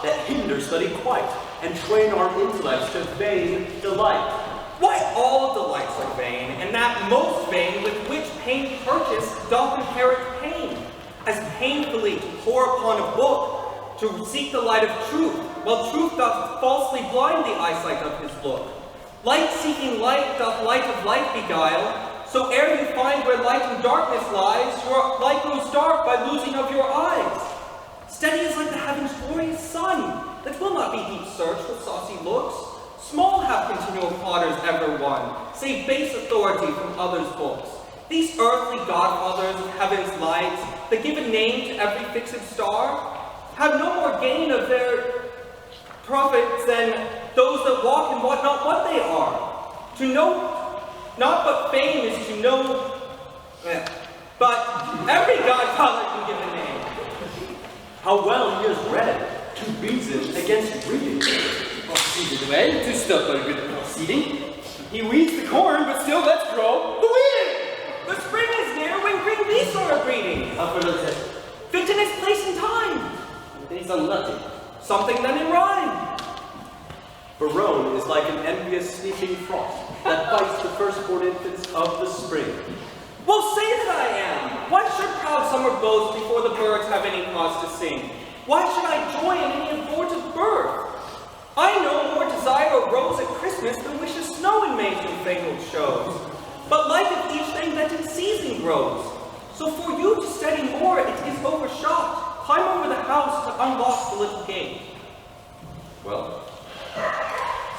that hinder study quite, and train our intellects to vain delight. Why all delights are vain, and that most vain with which pain purchased doth inherit pain, as painfully to pore upon a book, to seek the light of truth, while truth doth falsely blind the eyesight of his look. Light seeking light doth light of light beguile, so ere you find where light and darkness lies, your light grows dark by losing of your eyes. Study is like the heaven's glorious sun, that will not be deep searched with saucy looks. Small have continual plotters ever won, save base authority from others' books. These earthly godfathers of heaven's light, that give a name to every fixed star, have no more gain of their prophets than those that walk and wot not what they are. To know not but fame is to know, but every godfather can give a name. How well he has read, to reason against reading. Proceeded well, to stop our good proceeding. He weeds the corn, but still lets grow the wheat. The spring is near when green leaves are breeding. Fit in its place and time. Based on nothing. Something then in rhyme. Barone is like an envious sneaking frost that bites the firstborn infants of the spring. Well, say that I am. Why should proud summer boast before the birds have any cause to sing? Why should I joy in any abortive birth? I no more desire a rose at Christmas than wish a snow in May's newfangled shows. But liketh each thing that in season grows. So for you to study more, it is overshot. Climb over the house to unlock the little gate. Well,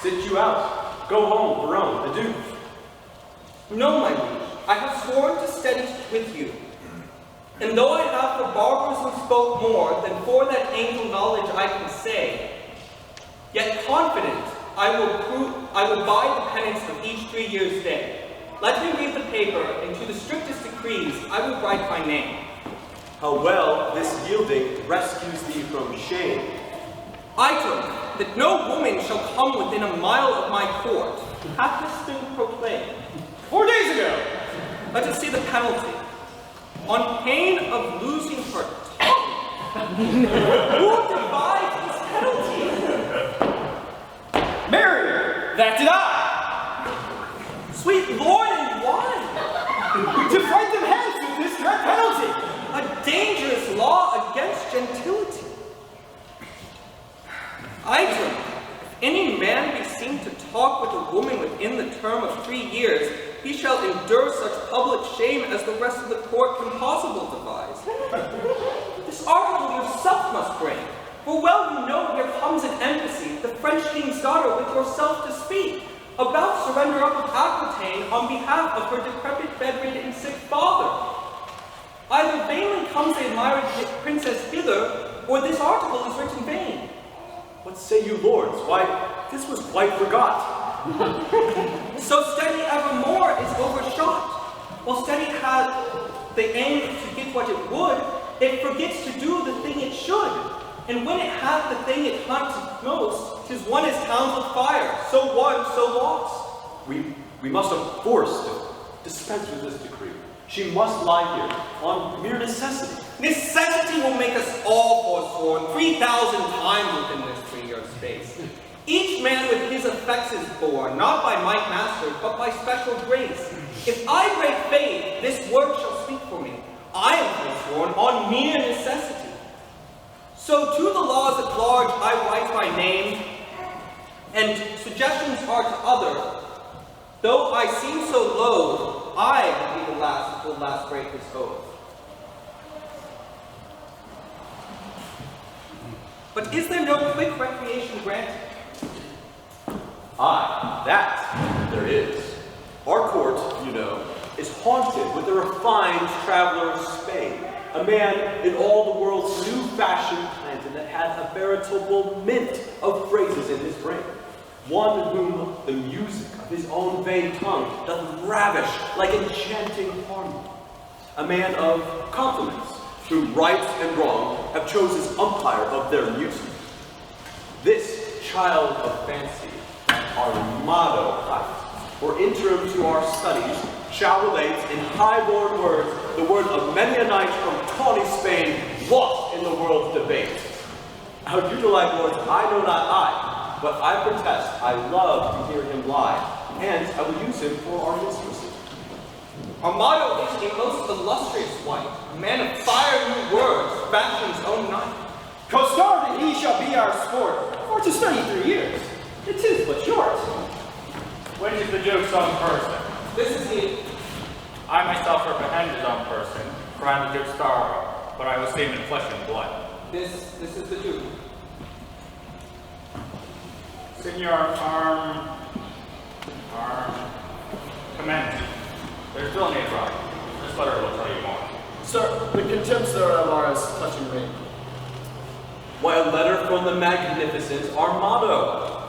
sit you out. Go home, Barone, adieu. No, my liege, I have sworn to study with you. And though I have for barbers who spoke more than for that angel knowledge I can say, yet confident I will bide the penance of each 3 years' day. Let me read the paper, and to the strictest decrees I will write my name. How well this yielding rescues thee from shame. Item, that no woman shall come within a mile of my court, hath this been proclaimed 4 days ago. Let us see the penalty. On pain of losing her tongue. Who divides this penalty? Mary, that did I. Sweet Lord, and why? To fight them hence with this dread penalty. A dangerous law against gentility. Item, if any man be seen to talk with a woman within the term of 3 years, he shall endure such public shame as the rest of the court can possible devise. This article yourself must bring, for well you know here comes an embassy, the French king's daughter with yourself to speak, about surrender up of Aquitaine on behalf of her decrepit, bedridden, and sick father. Either vainly comes the admired princess hither, or this article is written vain. What say you, lords? Why, this was quite forgot. So study evermore is overshot. While study had the aim to get what it would, it forgets to do the thing it should. And when it hath the thing it hunted most, 'tis one as towns with fire, so won, so lost. We must of force dispense with this decree. She must lie here on mere necessity. Necessity will make us all forsworn 3,000 times within this 3-year space. Each man with his effects is born, not by might mastered, but by special grace. If I break faith, this word shall speak for me. I am forsworn on mere necessity. So to the laws at large I write my name, and suggestions are to other. Though I seem so low, I will be the last that will last break this oath. But is there no quick recreation granted? Aye, that there is. Our court, you know, is haunted with a refined traveler's spade, a man in all the world's new fashion planted that has a veritable mint of phrases in his brain, one whom the music of his own vain tongue doth ravish like enchanting harmony, a man of compliments, who right and wrong have chose his umpire of their music. This child of fancy, our motto height, or interim to our studies, shall relate in high-born words the word of many a knight from tawny Spain, lost in the world's debate. How you delight, lords, I know not I, but I protest I love to hear him lie, and I will use him for our mistresses. Our motto is a most illustrious wight, a man of fiery words, fashion's own knight. Co-starred and he shall be our sport, for to study 3 years. It is but short. When is the joke's own person? This is he. I myself reprehend his own person, for I am the Duke's star, but I was seen in flesh and blood. This is the Duke. Signor, arm, commend. There's still need right. This letter will tell you more. Sir, the contempt, sir, of ours touching me. Why, a letter from the magnificent Armado.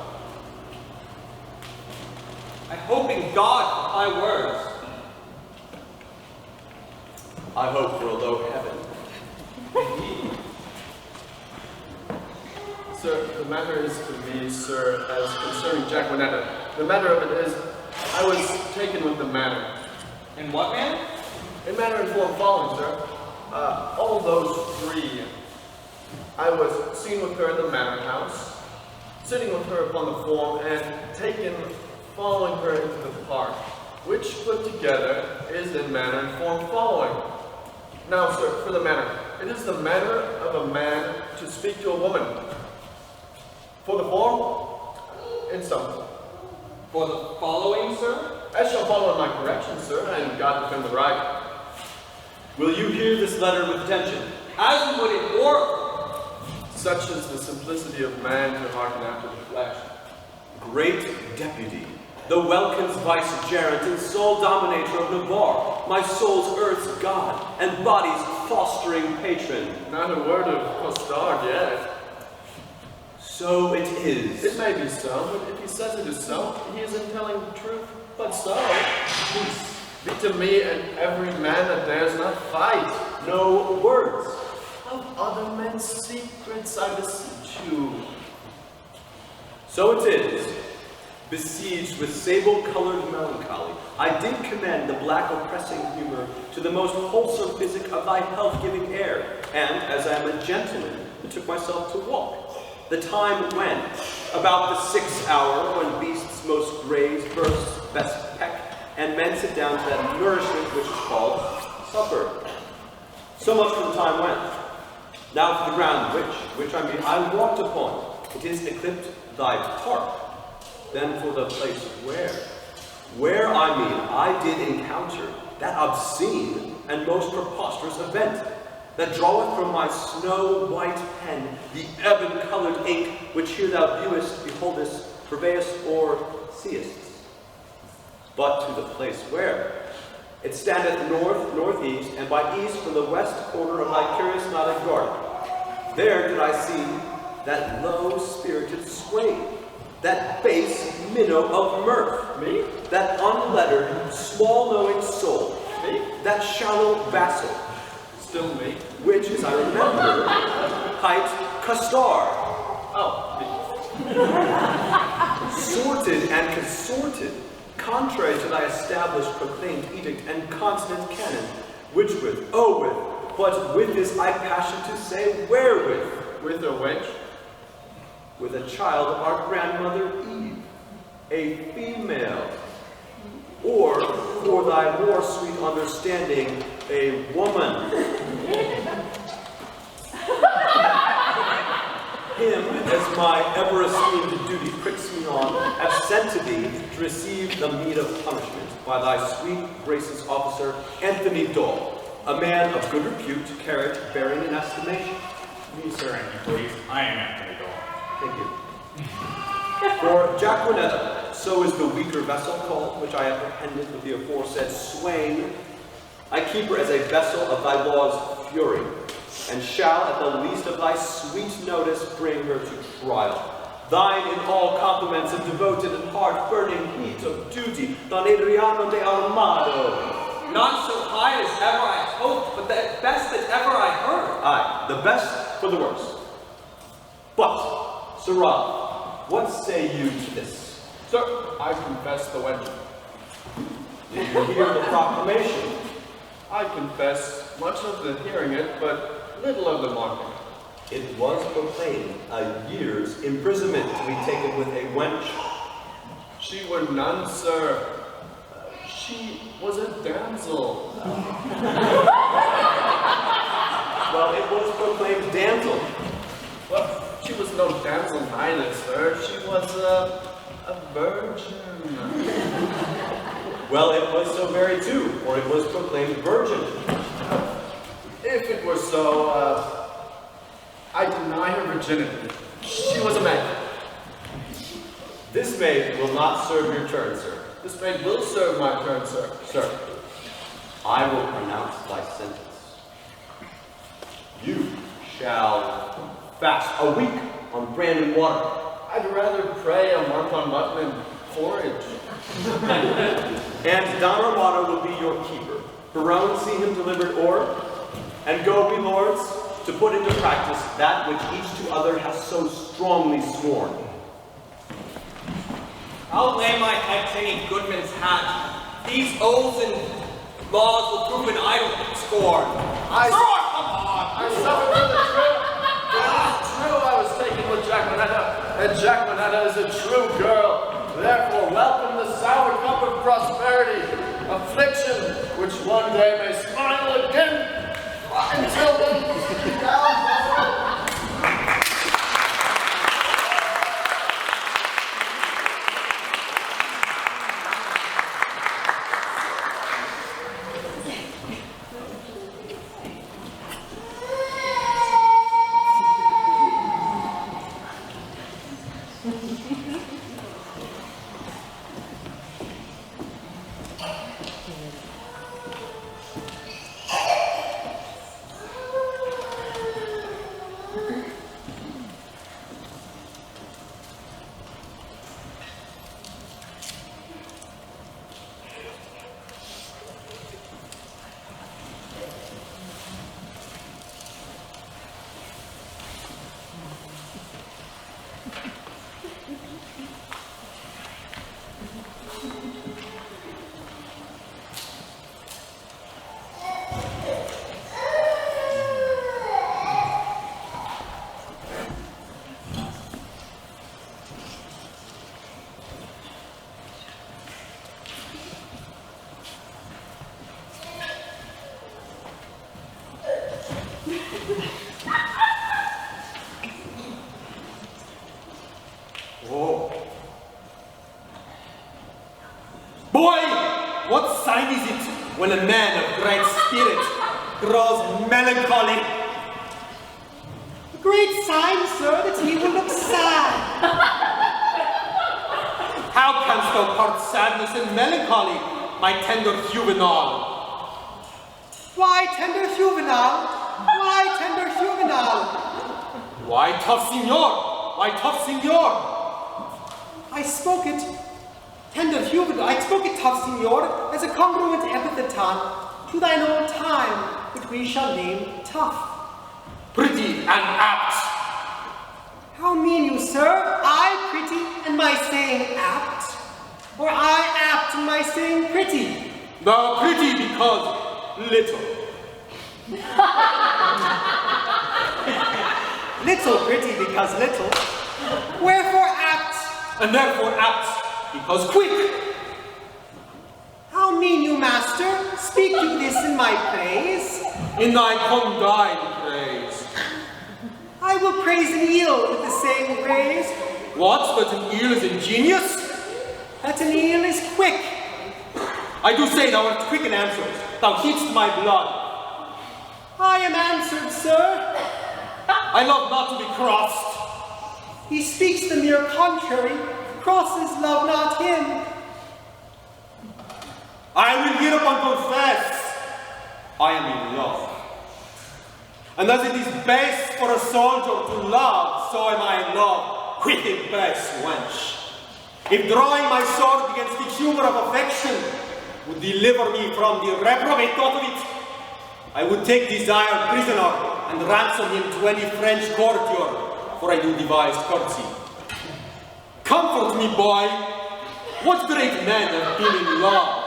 I hope in God for high words. I hope for a low heaven. Sir, the matter is to me, sir, as concerning Jacquinetta. The matter of it is, I was taken with the manner. In what manner? In manner and form following, sir. All those 3. I was seen with her at the manor house, sitting with her upon the form, and taken following her into the park, which put together is in manner and form following. Now, sir, for the manner. It is the manner of a man to speak to a woman. For the form, in some. For the following, sir? I shall follow in my correction, sir, and God defend the right. Will you hear this letter with attention? As you would in oracle. Such is the simplicity of man to hearken after the flesh. Great deputy, the Welkin's vicegerent and sole dominator of Navarre, my soul's earth's god, and body's fostering patron. Not a word of costard yet. So it is. It may be so, but if he says it is so, he isn't telling the truth. But so, peace be to me and every man that dares not fight. No words. Of other men's secrets I beseech you. So it is. Besieged with sable-colored melancholy, I did commend the black oppressing humor to the most wholesome physic of thy health-giving air, and, as I am a gentleman, betook myself to walk. The time when, about the 6th hour, when beasts most graze, birds best peck, and men sit down to that nourishment which is called supper. So much for the time when. Now for the ground which I walked upon. It is eclipsed thy park. Then for the place where I did encounter that obscene and most preposterous event, that draweth from my snow-white pen the ebon-colored ink, which here thou viewest, beholdest, purveyest, or seest. But to the place where it standeth north, northeast, and by east from the west corner of thy curious knotted garden. There did I see that low-spirited swain, that base minnow of mirth, Me? that unlettered, small-knowing soul, Me? that shallow vassal, Still me? which, as I remember, hight Castard, Oh, me. sorted and consorted, contrary to thy established proclaimed edict and consonant canon, which with, but with this I passion to say, wherewith? With a wench? With a child of our grandmother Eve, a female, or, for thy more sweet understanding, a woman. Him, as my ever-esteemed duty pricks me on, have sent to thee to receive the meed of punishment by thy sweet grace's officer, Anthony Dole, a man of good repute, carrot, bearing in estimation. Me, sir, and you please. I am Anthony Dole. Thank you. For Jacquinetta, so is the weaker vessel called, which I apprehended with the aforesaid swain. I keep her as a vessel of thy law's fury, and shall at the least of thy sweet notice bring her to trial. Thine in all compliments of devoted and heart-burning heat of duty, Don Adriano de Armado. Not so high as ever I hoped, but the best that ever I heard. Aye, the best for the worst. But, Sirrah, what say you to this? Sir, I confess the wench. Did you hear the proclamation? I confess much of the hearing it, but little of the marking. It was proclaimed a year's imprisonment to be taken with a wench. She were none, sir. She was a damsel. Well, it was proclaimed damsel. Well, she was no damsel neither, sir. She was a virgin. Well, it was so very too, for it was proclaimed virgin. If it were so, I deny her virginity. She was a maid. This maid will not serve your turn, sir. This maid will serve my turn, sir. Sir, I will pronounce thy sentence. You shall fast a week on bran and water. I'd rather pray a month on mutton and forage. And Don Armado will be your keeper. Barone, see him delivered o'er, and go, we lords, to put into practice that which each to other has so strongly sworn. I'll lay my head to any goodman's hat. These oaths and laws will prove an idle scorn. I suffer for the truth. It is true I was taken with Jacqueminetta, and Jacqueminetta is a true girl. Therefore, welcome the sour cup of prosperity, affliction, which one day may smile again. Until then, down. When a man of great spirit grows melancholy. A great sign, sir, that he will look sad. How canst thou part sadness and melancholy, my tender juvenal? Why, tender juvenal? Why, tender juvenal? Why, tough signor? Why, tough signor? I spoke it. Tender juvenal, I spoke it, tough signor, as a congruent epitheton to thine own time, which we shall name tough. Pretty and apt. How mean you, sir? I pretty and my saying apt? Or I apt and my saying pretty? Thou pretty because little. Little pretty because little. Wherefore apt? And therefore apt because quick. How mean you, master? Speak you this in my praise? In thy condign praise. I will praise an eel with the same praise. What? That an eel is ingenious? That an eel is quick. I do say thou art quick in answers. Thou heat'st my blood. I am answered, sir. I love not to be crossed. He speaks the mere contrary. Crosses love not him. I will hereupon confess I am in love. And as it is base for a soldier to love, so am I in love with a base wench. If drawing my sword against the humor of affection would deliver me from the reprobate thought of it, I would take Desire prisoner and ransom him to any French courtier for a new devised courtesy. Comfort me, boy. What great men have been in love?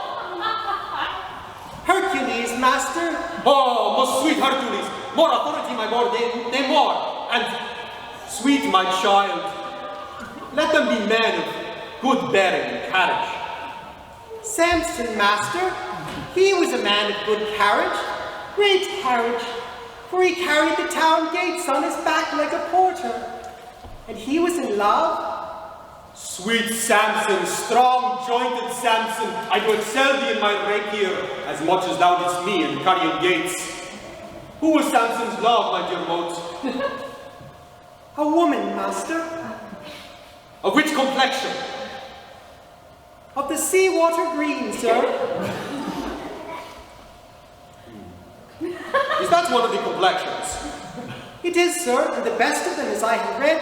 Hercules, master. Oh, most sweet Hercules. More authority, my lord, than more. and sweet my child, let them be men of good bearing and carriage. Samson, master, he was a man of good carriage, great carriage, for he carried the town gates on his back like a porter. And he was in love. Sweet Samson, strong-jointed Samson, I do excel thee in my rapier as much as thou didst me in carrying gates. Who was Samson's love, my dear mote? A woman, master. Of which complexion? Of the sea-water green, sir. Is that one of the complexions? It is, sir, and the best of them, as I have read.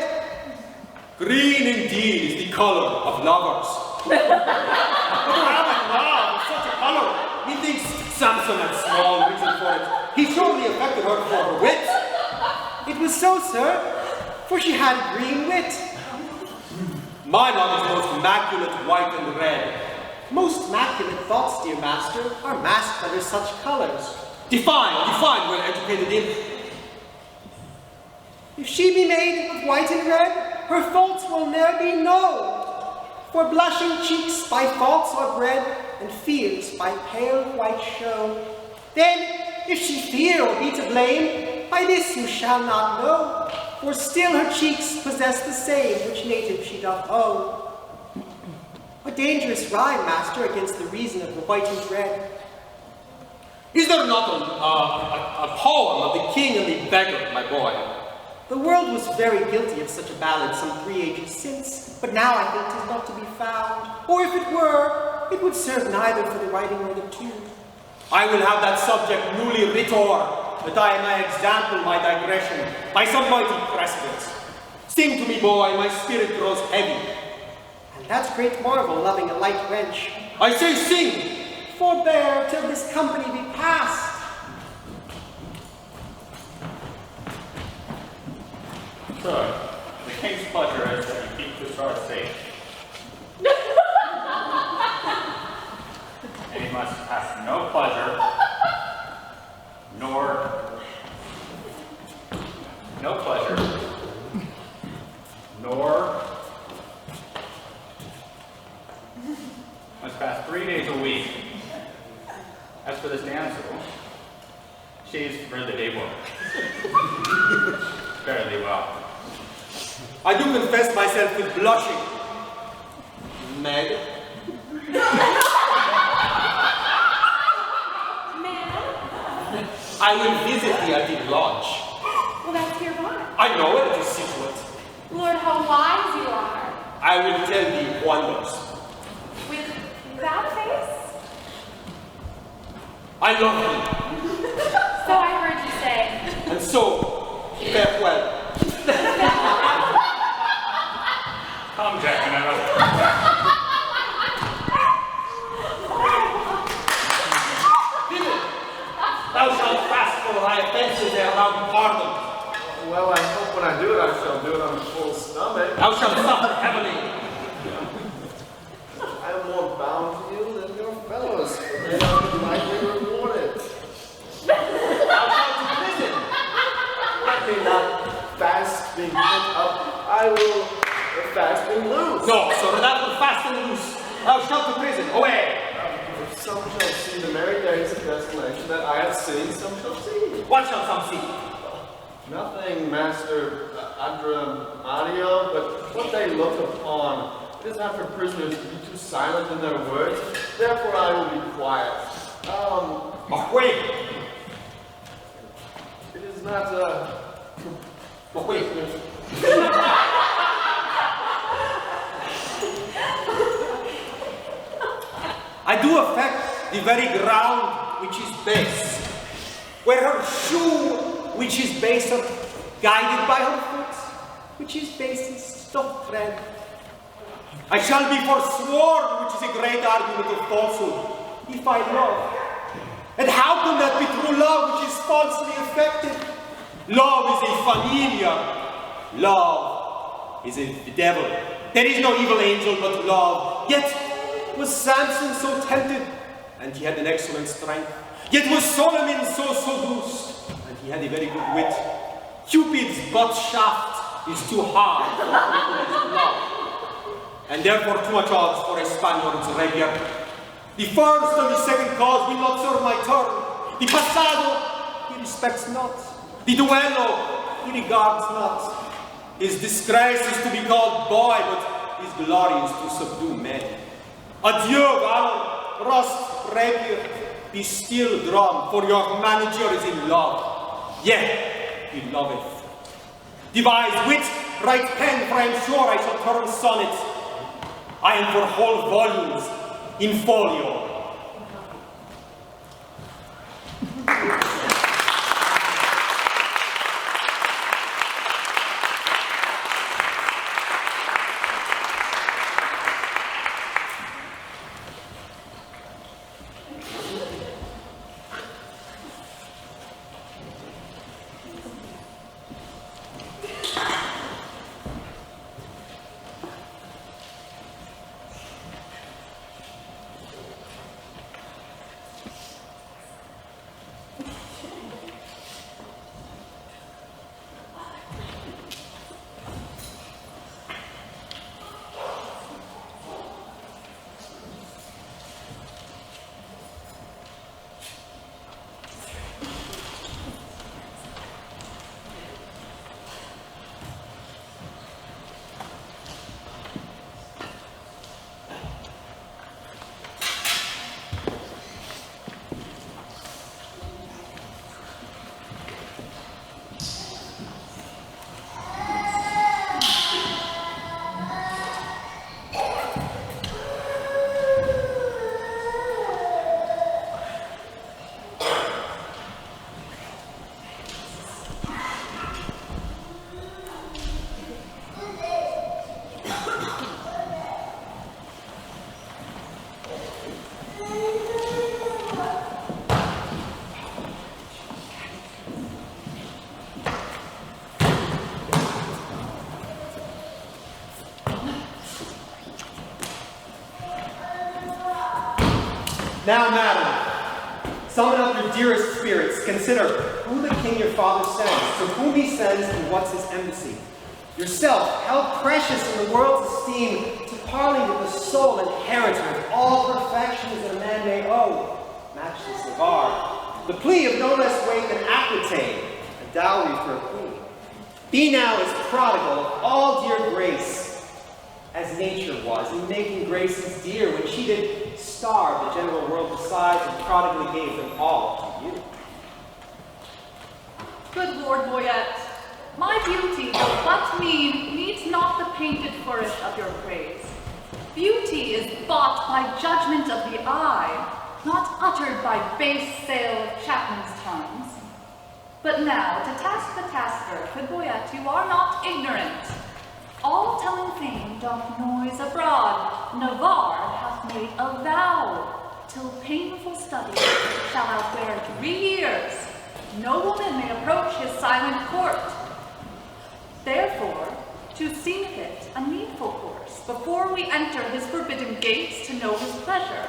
Green indeed is the colour of lovers. But to have a love of such a colour, methinks Samson had small reason for it. He surely affected her for her wit. It was so, sir, for she had a green wit. My love is most immaculate white and red. Most immaculate thoughts, dear master, are masked under such colours. Define, well-educated imp. If she be made of white and red, her faults will ne'er be known. For blushing cheeks by faults are bred, and fears by pale white show. Then, if she fear or be to blame, by this you shall not know. For still her cheeks possess the same which native she doth own. A dangerous rhyme, master, against the reason of the white and red. Is there not a poem of the king and the beggar, my boy? The world was very guilty of such a ballad some 3 ages since, but now I think 'tis not to be found. Or if it were, it would serve neither for the writing nor the tune. I will have that subject newly writ o'er, that I may example my digression by some mighty precedent. Sing to me, boy, my spirit grows heavy. And that's great marvel, loving a light wench. I say sing! Forbear till this company be past. Sir, the king's pleasure is that you keep the star safe. And he must have no pleasure, nor must pass 3 days a week. As for this damsel, she is really able. Fairly well. I do confess myself with blushing. Meg? Ma'am? I will visit thee at the lodge. Well, that's hereby. I know where it is situate. Lord, how wise you are. I will tell thee wonders. With that face? I love thee. So I heard you say. And so, farewell. Come, Jack, and Thou shalt fast for thy offences without pardon. Well, I hope when I do it, I shall do it on a full stomach. Thou shalt suffer heavily. I am more bound to you than your fellows, for they are lightly rewarded. Thou shalt to prison. Let me not fast being put up, I will fast being loose. No, sir, that will fast and loose. Thou shalt to prison. Away. If some shall see the merry days of desolation that I have seen, some shall see. What shall some see? Nothing, Master Adramadio, but what they look upon. It is not for prisoners to be too silent in their words, therefore I will be quiet. Wait. It is not, Wait. I do affect the very ground which is base, where her shoe which is base are guided by her foot, which is base in stuff thread. I shall be forsworn, which is a great argument of falsehood, if I love. And how can that be true love which is falsely affected? Love is a familiar. Love is the devil. There is no evil angel but love. Yet was Samson so tempted, and he had an excellent strength. Yet was Solomon so seduced, and he had a very good wit. Cupid's butt shaft is too hard for Napoleon's love, and therefore too much odds for a Spaniard's rapier. The first and the second cause will not serve my turn. The passado he respects not. The duello he regards not. His disgrace is to be called boy, but his glory is to subdue men. Adieu, valor, rust, rapier, be still drum, for your manager is in love. Yet he loveth. Devise wit, write pen, for I am sure I shall turn sonnet. I am for whole volumes in folio. Now, madam, summon up your dearest spirits. Consider who the king your father sends, to whom he sends, and what's his embassy. Yourself, held precious in the world's esteem, to parley with the sole inheritor of all perfections that a man may owe. Matchless of art, the plea of no less weight than Aquitaine, a dowry for a queen. Be now as prodigal of all dear grace, as nature was, in making graces dear, when she did starve the general world besides, and prodigally gave them all to you. Good Lord Boyette, my beauty, though but mean, needs not the painted flourish of your praise. Beauty is bought by judgment of the eye, not uttered by base sale of chapmen's tongues. But now, to task the tasker, good Boyette, you are not ignorant. All telling fame doth noise abroad. Navarre hath made a vow, till painful study shall outwear 3 years. No woman may approach his silent court. Therefore, to seemeth it a needful course, before we enter his forbidden gates, to know his pleasure.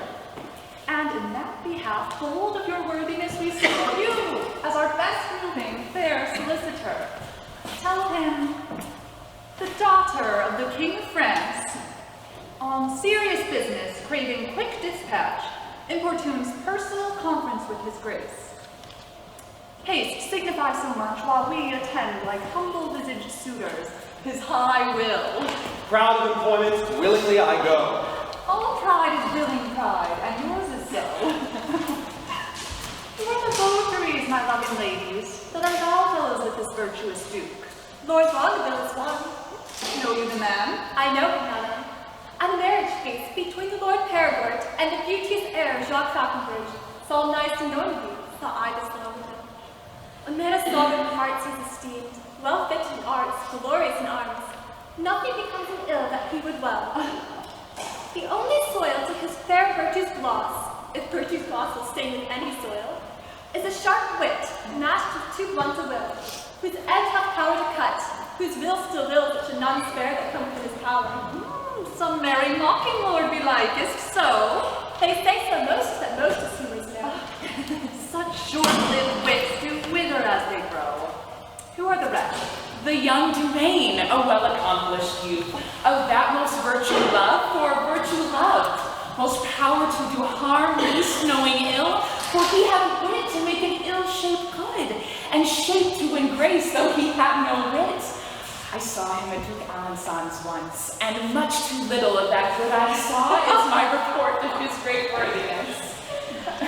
And in that behalf, hold of your worthiness we summon you, as our best moving fair solicitor. Tell him, the daughter of the King of France, on serious business, craving quick dispatch, importunes personal conference with his grace. Haste signify so much, while we attend like humble-visaged suitors his high will. Proud of employment, willingly I go. All pride is willing pride, and yours is so. You are the votaries, my loving ladies, that are fellows with this virtuous duke. Lord Vaudeville is one. Know you the man? I know him, madam. At a marriage feast between the Lord Perigord and the beauteous heir Jacques Falconbridge, so nice to know you, thought I this know him. A man of sovereign parts is esteemed, well fit in arts, glorious in arms. Nothing becomes him ill that he would well. The only soil to his fair virtue's gloss, if virtue's gloss will stain with any soil, is a sharp wit, matched with too blunt a will, whose edge hath power to cut, whose will still wills that should none spare that come within his power. Some merry mocking lord belike, is't so? They say so most that most assumers know. Such short-lived wits do wither as they grow. Who are the rest? The young Dumaine, a well-accomplished youth, of that most virtue loved for virtue loved, most power to do harm, least knowing ill, for he had wit to make an ill shape good, and shape to win grace, though he had no wit. I saw him at Duke Alençon's once, and much too little of that good I saw is my report of his great worthiness.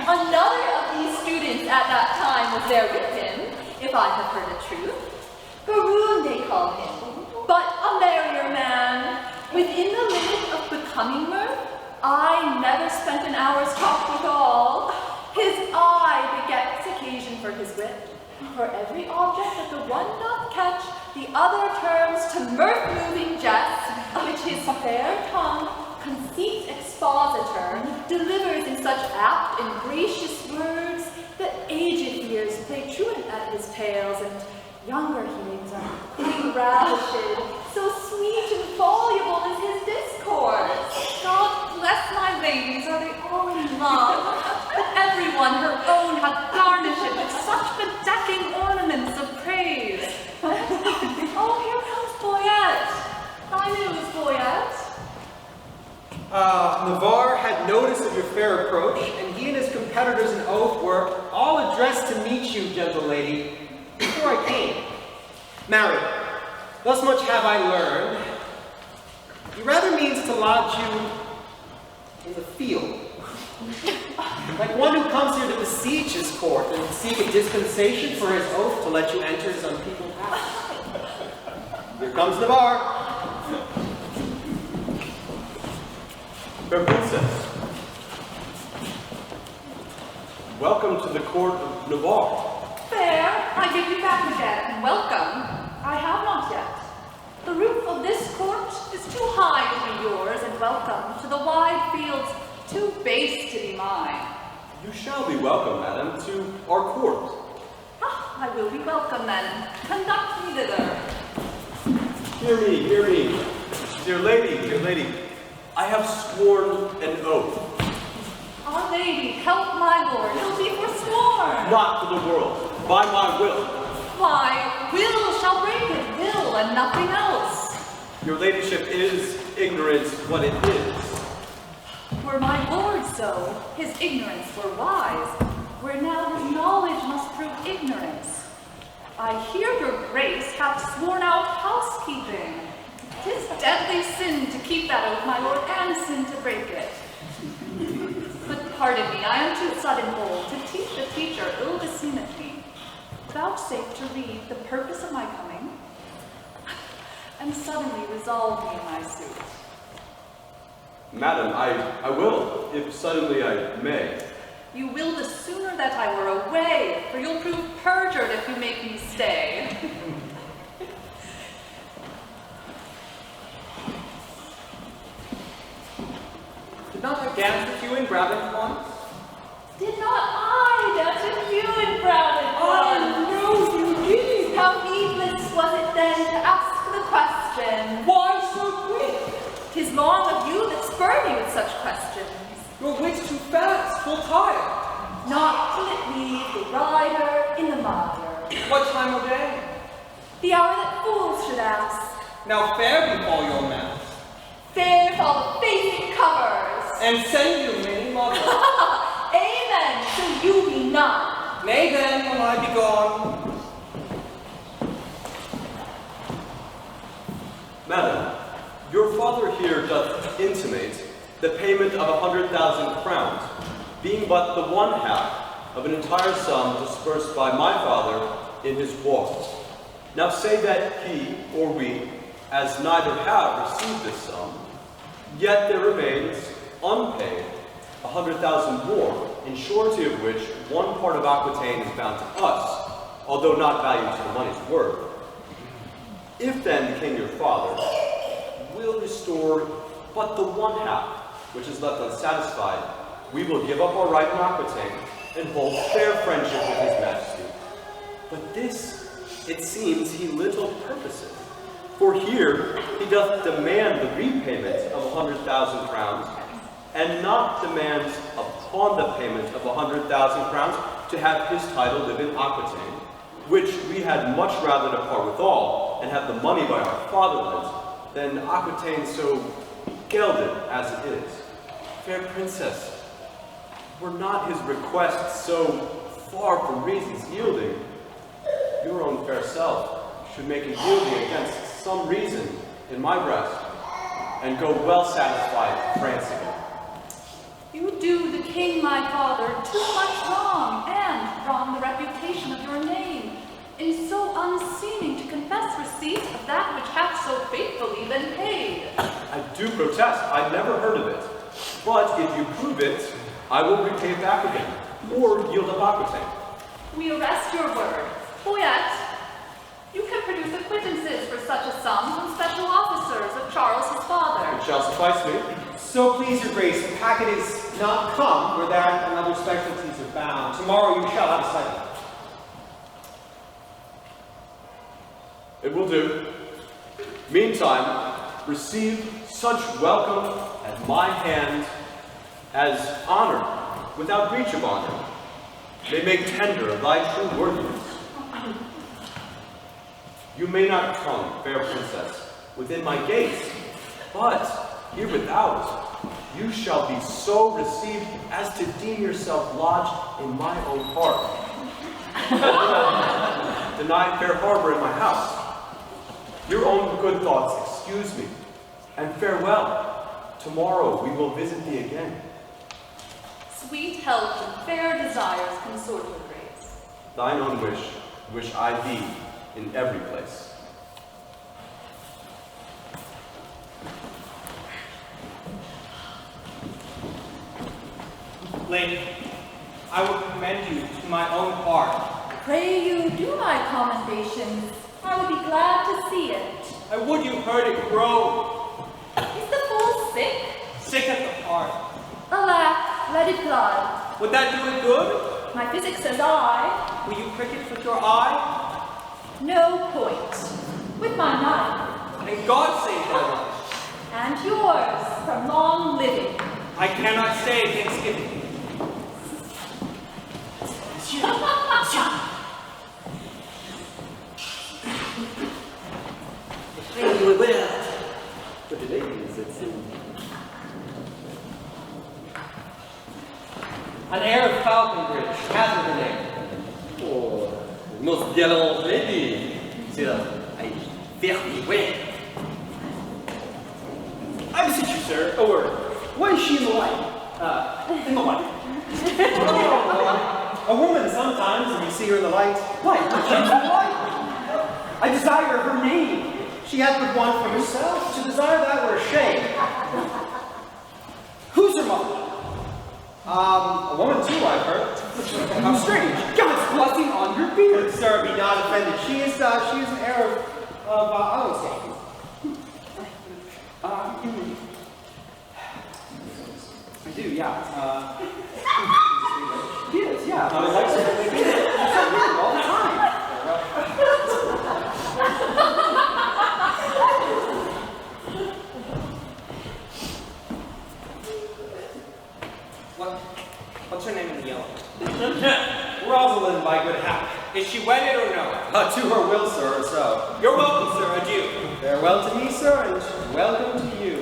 Another of these students at that time was there with him, if I have heard the truth. Baroon they call him, but a merrier man. Within the limit of becoming mirth, I never spent an hour's talk withal. His eye begets occasion for his wit. For every object that the one doth catch, the other turns to mirth-moving jest, which his fair tongue, conceit expositor, delivers in such apt and gracious words that aged ears play truant at his tales, and younger hearings are quite ravished. So sweet and voluble is his discourse. God bless my ladies, are they all in love? But everyone her own hath garnished it with such bedecking ornaments of praise. Oh, here comes Boyette. Thy news, Boyette. Navarre had notice of your fair approach, and he and his competitors in oath were all addressed to meet you, gentle lady, before I came. Marry, thus much have I learned. He rather means to lodge you in the field. Like one who comes here to beseech his court and seek a dispensation for his oath to let you enter his unpeopled house. Here comes Navarre. Fair princess, welcome to the court of Navarre. Fair, I give you back again. Welcome. I have not yet. The roof of this court is too high to be yours, and welcome to the wide fields too base to be mine. You shall be welcome, madam, to our court. Ah, I will be welcome then. Conduct me thither. Hear me, hear me. Dear lady, I have sworn an oath. Our lady, help my lord, he'll be forsworn. Not for the world, by my will. Why, will shall break it, will, and nothing else. Your ladyship is ignorant what it is. Were my lord so, his ignorance were wise, where now his knowledge must prove ignorance. I hear your grace hath sworn out housekeeping. 'Tis deadly sin to keep that oath, my lord, and sin to break it. But pardon me, I am too sudden bold to teach the teacher ill beseemeth me. Vouchsafe to read the purpose of my coming, and suddenly resolve me in my suit. Madam, I will, if suddenly I may. You will the sooner that I were away, for you'll prove perjured if you make me stay. Did not I dance with you in Brabant once? Did not I dance with you in Brabant once? No, you didn't. How needless was it then to ask the question? Why so quick? 'Tis long of you that spur me with such questions. Your wit's too fast, full tired. Not till it leave the rider in the mire. What time of day? The hour that fools should ask. Now fair befall your mouth, Fair fall the face it covers. and send you many lovers. Amen, so you be none. Nay then, will I be gone. Madam, your father here doth intimate the payment of 100,000 crowns, being but the one half of an entire sum disbursed by my father in his war. Now say that he or we, as neither have received this sum, yet there remains unpaid 100,000 more, in surety of which one part of Aquitaine is bound to us, although not valued to the money's worth. If then the king your father will restore but the one half which is left unsatisfied, we will give up our right in Aquitaine and hold fair friendship with his majesty. But this, it seems, he little purposeth. For here he doth demand the repayment of 100,000 crowns, and not demands upon the payment of 100,000 crowns to have his title live in Aquitaine, which we had much rather depart withal, and have the money by our fatherland, than Aquitaine so gelded as it is. Fair princess, were not his requests so far from reason's yielding, your own fair self should make a yielding against some reason in my breast, and go well satisfied to France again. You do the king, my father, too much wrong, and wrong the reputation of your name, in so unseeming to confess receipt of that which hath so faithfully been paid. I do protest, I never heard of it. But if you prove it, I will repay it back again, or yield up Aquitaine. We arrest your word. Yet, you can produce acquittances for such a sum from special officers of Charles his father. It shall suffice me. So please your grace, the packet is not come, where that and other specialties are bound. Tomorrow you shall have a sight of it. It will do. Meantime, receive such welcome at my hand as honor, without breach of honor, may make tender of thy true worthiness. You may not come, fair princess, within my gates, but here without, you shall be so received as to deem yourself lodged in my own heart. Deny fair harbor in my house. Your own good thoughts excuse me, and farewell. Tomorrow we will visit thee again. Sweet health and fair desires consort your grace. Thine own wish I thee in every place. Lady, I will commend you to my own heart. Pray you do my commendations. I would be glad to see it. I would you heard it grow. Is the fool sick? Sick at the heart. Alack, let it lie. Would that do it good? My physic says I. Will you prick it with your eye? No point. With my knife. And God save thy life. And yours from long living. I cannot say Thanksgiving. But the ladies, it's an heir of Falconbridge, Catherine her name. Oh, most gallant lady. I very well. I beseech you, sir, a word. What is she in the light? In the light. A woman sometimes, when you see her in the light, she's in the light. I desire her name. She hath but one for herself. To desire that were a shame. Who's her mother? A woman too, I've heard. How strange. God's blessing on your beard. Sir, be not offended. She is an heir of I don't say. I do, yeah. He is, yeah. I like something they do. It's so weird all the time. What's her name in the yellow? Rosalind, by good hap. Is she wedded or no? To her will, sir, so. You're welcome, sir. Adieu. Farewell to me, sir, and welcome to you.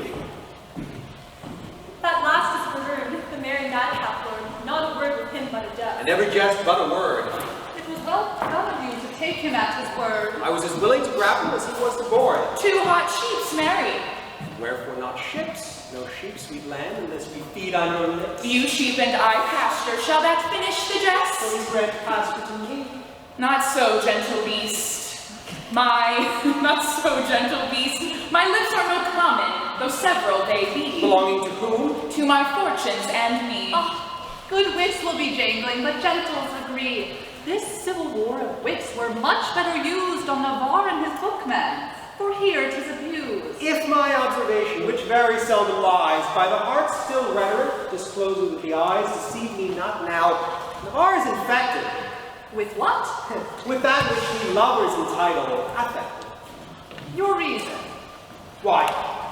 That last is for her, the merry madcap lord. Not a word with him but a jest. And every jest but a word. It was well done of you to take him at his word. I was as willing to grab him as he was to board. 2 hot sheeps married. Wherefore not ships? No sheep, sweet land, unless we feed on your lips. You sheep and I pasture. Shall that finish the jest? Please grant pasture to me. Not so, gentle beast. Not so, gentle beast. My lips are no common, though several they be. Belonging to whom? To my fortunes and me. Oh, good wits will be jangling, but gentles agree. This civil war of wits were much better used on Navarre and his bookman, for here 'tis abused. If my observation, which very seldom lies, by the heart's still rhetoric, discloses with the eyes, deceive me not now. Navarre is infected. With what? With that which we lovers entitle affected. Your reason. Why,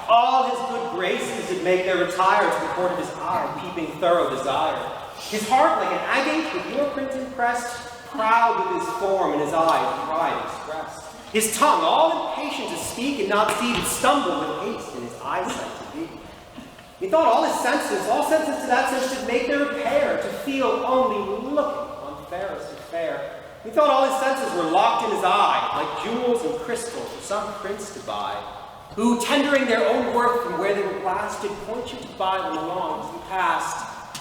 all his good graces did make their retire to the court of his eye, peeping thorough desire. His heart, like an agate with your print impressed, proud with his form and his eyes pride expressed. His tongue, all impatient to speak and not see, did stumble with haste in his eyesight to be. Methought all senses to that sense did make their repair, to feel only looking on fairest of fair. Methought all his senses were locked in his eye, like jewels and crystals for some prince to buy, who, tendering their own worth from where they were glassed, did point you to buy them along as he passed.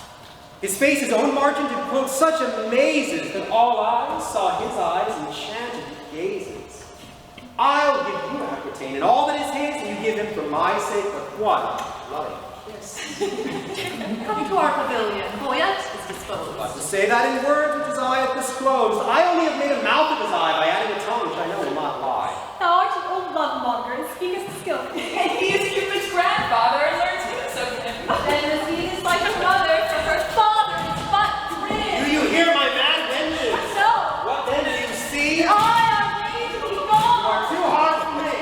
His face, his own margin, did quote such amazes that all eyes saw his eyes enchanted with gazes. I'll give you Aquitaine, and all that is his, and you give him for my sake but one loving kiss. Come to our pavilion. Boyette is disposed. But to say that in words which his eye hath disclosed, I only have made a mouth of his eye by adding a tongue which I know will not lie. Thou art an old love-monger and speakest skillfully. And he is Cupid's grandfather and learns hints of him. Then the Venus is like her mother, for her father is but grim. Do you hear my mad vengeance? No. What then do you see? I am ready to be gone. You are too hard for me.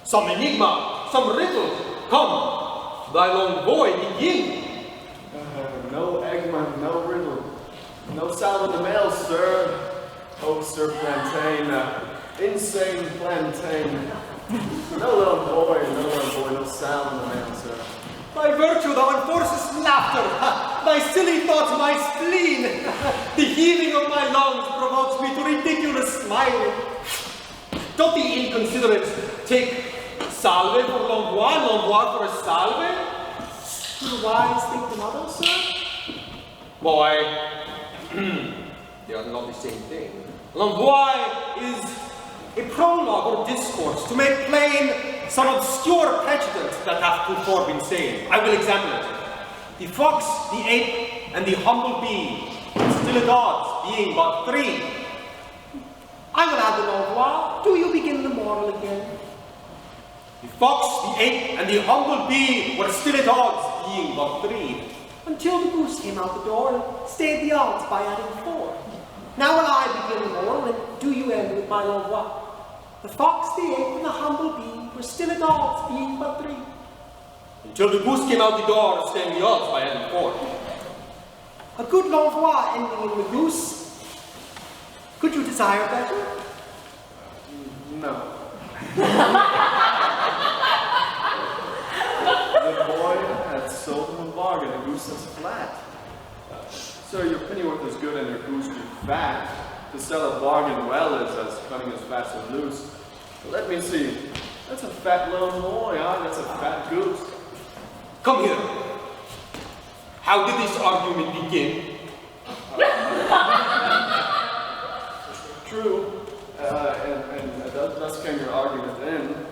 Some enigma, some riddle. Come, thy long boy, begin. No Eggman, no riddle. No sound in the mail, sir. Oh, Sir Plantain, insane Plantain. No little boy, no sound in the mail, sir. By virtue thou enforcest laughter, thy silly thoughts my spleen. The heaving of my lungs provokes me to ridiculous smiling. Don't the inconsiderate take salve for l'envoi for a salve? Do the wise think them others, sir? Boy, they are not the same thing. L'envoi is a prologue or discourse to make plain some obscure precedent that hath before been said. I will examine it. The fox, the ape, and the humble bee, still a gods, being but three. I will add the l'envoi. Do you begin the moral again? The fox, the ape, and the humble bee were still at odds, being but three. Until the goose came out the door and stayed the odds by adding 4. Now will I begin the moral, and do you end with my l'envoi. The fox, the ape, and the humble bee were still at odds, being but 3. Until the goose came out the door, staying the odds by adding 4. A good l'envoi ending in the goose. Could you desire better? No. The boy had sold him a bargain, a goose that's flat. Sir, your pennyworth is good and your goose be fat. To sell a bargain well is as cunning as fast and loose. But let me see. That's a fat little boy, that's a fat goose. Come here. How did this argument begin? True. And thus came your argument in.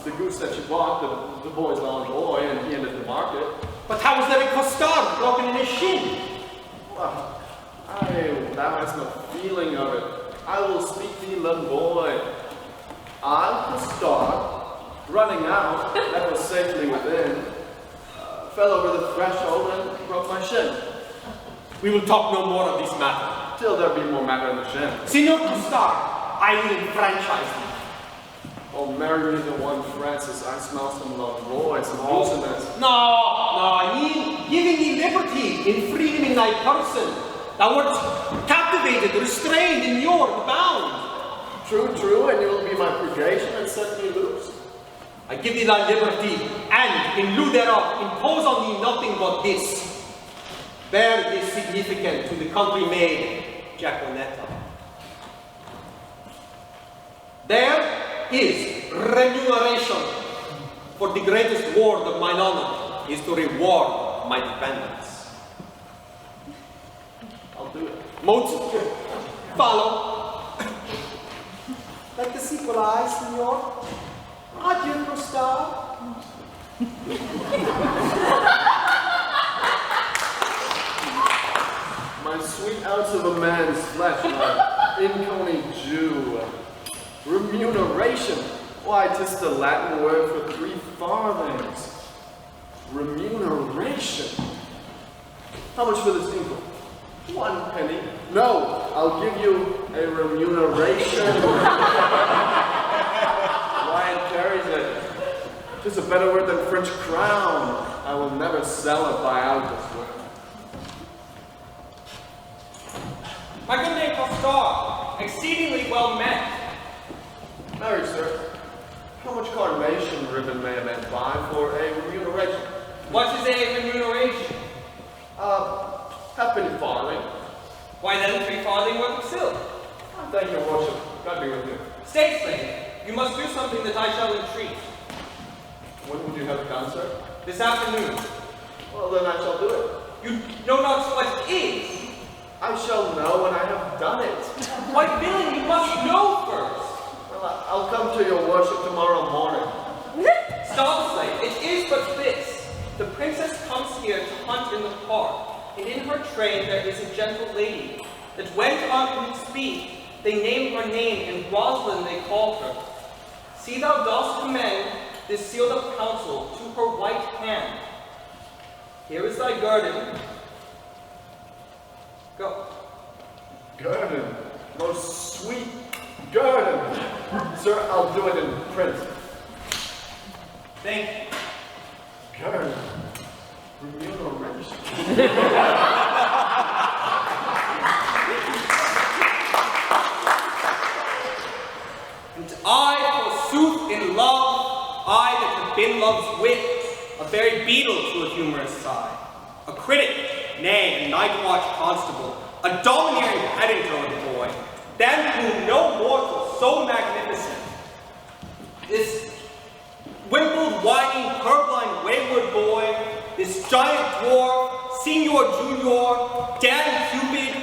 The goose that you bought, the boy's long boy, and he ended the market. But how was there a costard broken in his shin? Well, thou hast no feeling of it. I will speak thee, little boy. I, the star, running out, that was safely within, fell over the threshold and broke my shin. We will talk no more of this matter. Till there be more matter in the shed. Signor Gustave, I will enfranchise thee. Oh, marry me the one, Francis. I smell some love, Roy, some awesomeness. No, giving thee liberty in freedom in thy person. Thou wert captivated, restrained, immured, bound. True, and you will be my purgation and set me loose. I give thee thy liberty, and in lieu thereof impose on thee nothing but this. Bear this significant to the country maid, Jaconetta. There is remuneration, for the greatest word of mine honor is to reward my dependents. I'll do it. Moat, follow. Let the sequel eye, Signor. Adieu, Gustave. My sweet ounce of a man's flesh, my inconey Jew. Remuneration. Why, 'tis the Latin word for 3 farthings. Remuneration. How much for this ink? 1 penny. No, I'll give you a remuneration. Why, it carries it. 'Tis a better word than French crown. I will never sell it by August word. My good name, Pastor, exceedingly well met. Marry, sir, how much carnation ribbon may a man buy for a remuneration? What is a remuneration? Halfpenny farthing. Why then 3 farthing worth of silk? Thank your worship. God be with you. Stay, slave. You must do something that I shall entreat. When would you have it done, sir? This afternoon. Well, then I shall do it. You know not what it is. I shall know when I have done it. Why, villain, you must know first. Well, I'll come to your worship tomorrow morning. Stop, slave. It is but this. The princess comes here to hunt in the park, and in her train there is a gentle lady, that when on to speak, they name her name, and Rosalind they call her. See thou dost commend this sealed up counsel to her white hand. Here is thy guerdon. Go. Guerdon. Most sweet guerdon. Sir, I'll do it in print. Thank you. Guerdon. Remuneration. And I, forsooth, in love, I that have been love's wit, a very beetle to a humorous side, a critic, nay, a night watch constable, a domineering pedant of a boy, than whom no mortal so magnificent. This wimpled, whining, purblind, wayward boy, this giant dwarf, senior, junior, Dan Cupid,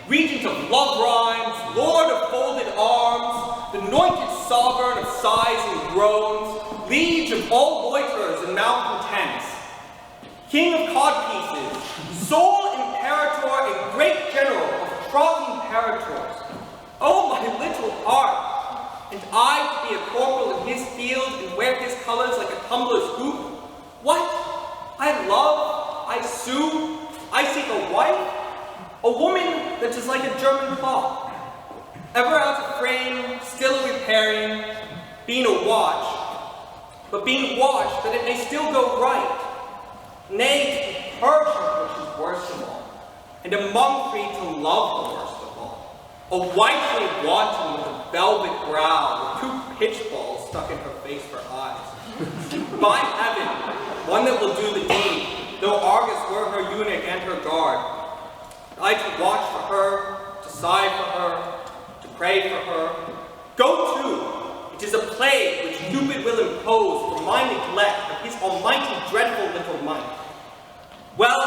regent of love rhymes, lord of folded arms, the anointed sovereign of sighs and groans, liege of all loiterers and malcontents, king of codpieces, sole imperator and great general of trotting imperators. Oh, my little heart! And I to be a corporal in his field and wear his colors like a tumbler's hoop? What? I love, I sue, I seek a wife, a woman that is like a German clock, ever out of frame, still repairing, being a watch, but being watched that it may still go right, nay, to be perjured, which is worst of all, and a monk free to love the worst of all, a whitely wanton with a velvet brow, with 2 pitch balls stuck in her face for eyes. By heaven, one that will do the deed, though Argus were her eunuch and her guard. I to watch for her, to sigh for her, to pray for her. Go to! It is a plague which Cupid will impose for my neglect of his almighty dreadful little might. Well,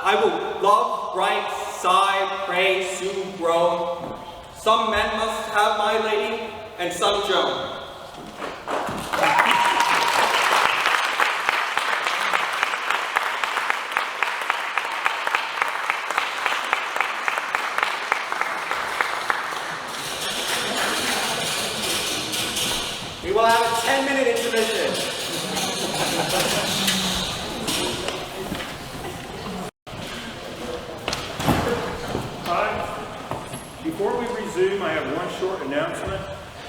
I will love, write, sigh, pray, sue, groan. Some men must have my lady, and some Joan. We will have a 10-minute intermission. short announcement.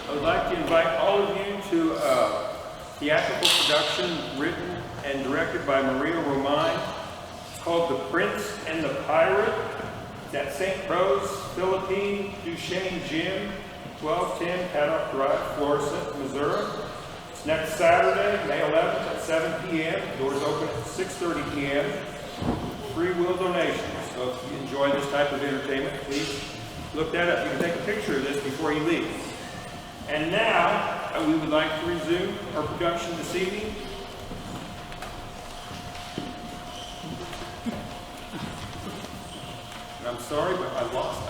I would like to invite all of you to a theatrical production written and directed by Maria Romine. It's called The Prince and the Pirate. It's at St. Rose, Philippine Duchesne Gym, 1210 Paddock Drive, Florissant, Missouri. It's next Saturday, May 11th at 7 p.m. Doors open at 6:30 p.m. Free will donations. So if you enjoy this type of entertainment, please look that up. You can take a picture of this before you leave. And now, we would like to resume our production this evening. And I'm sorry, but I lost.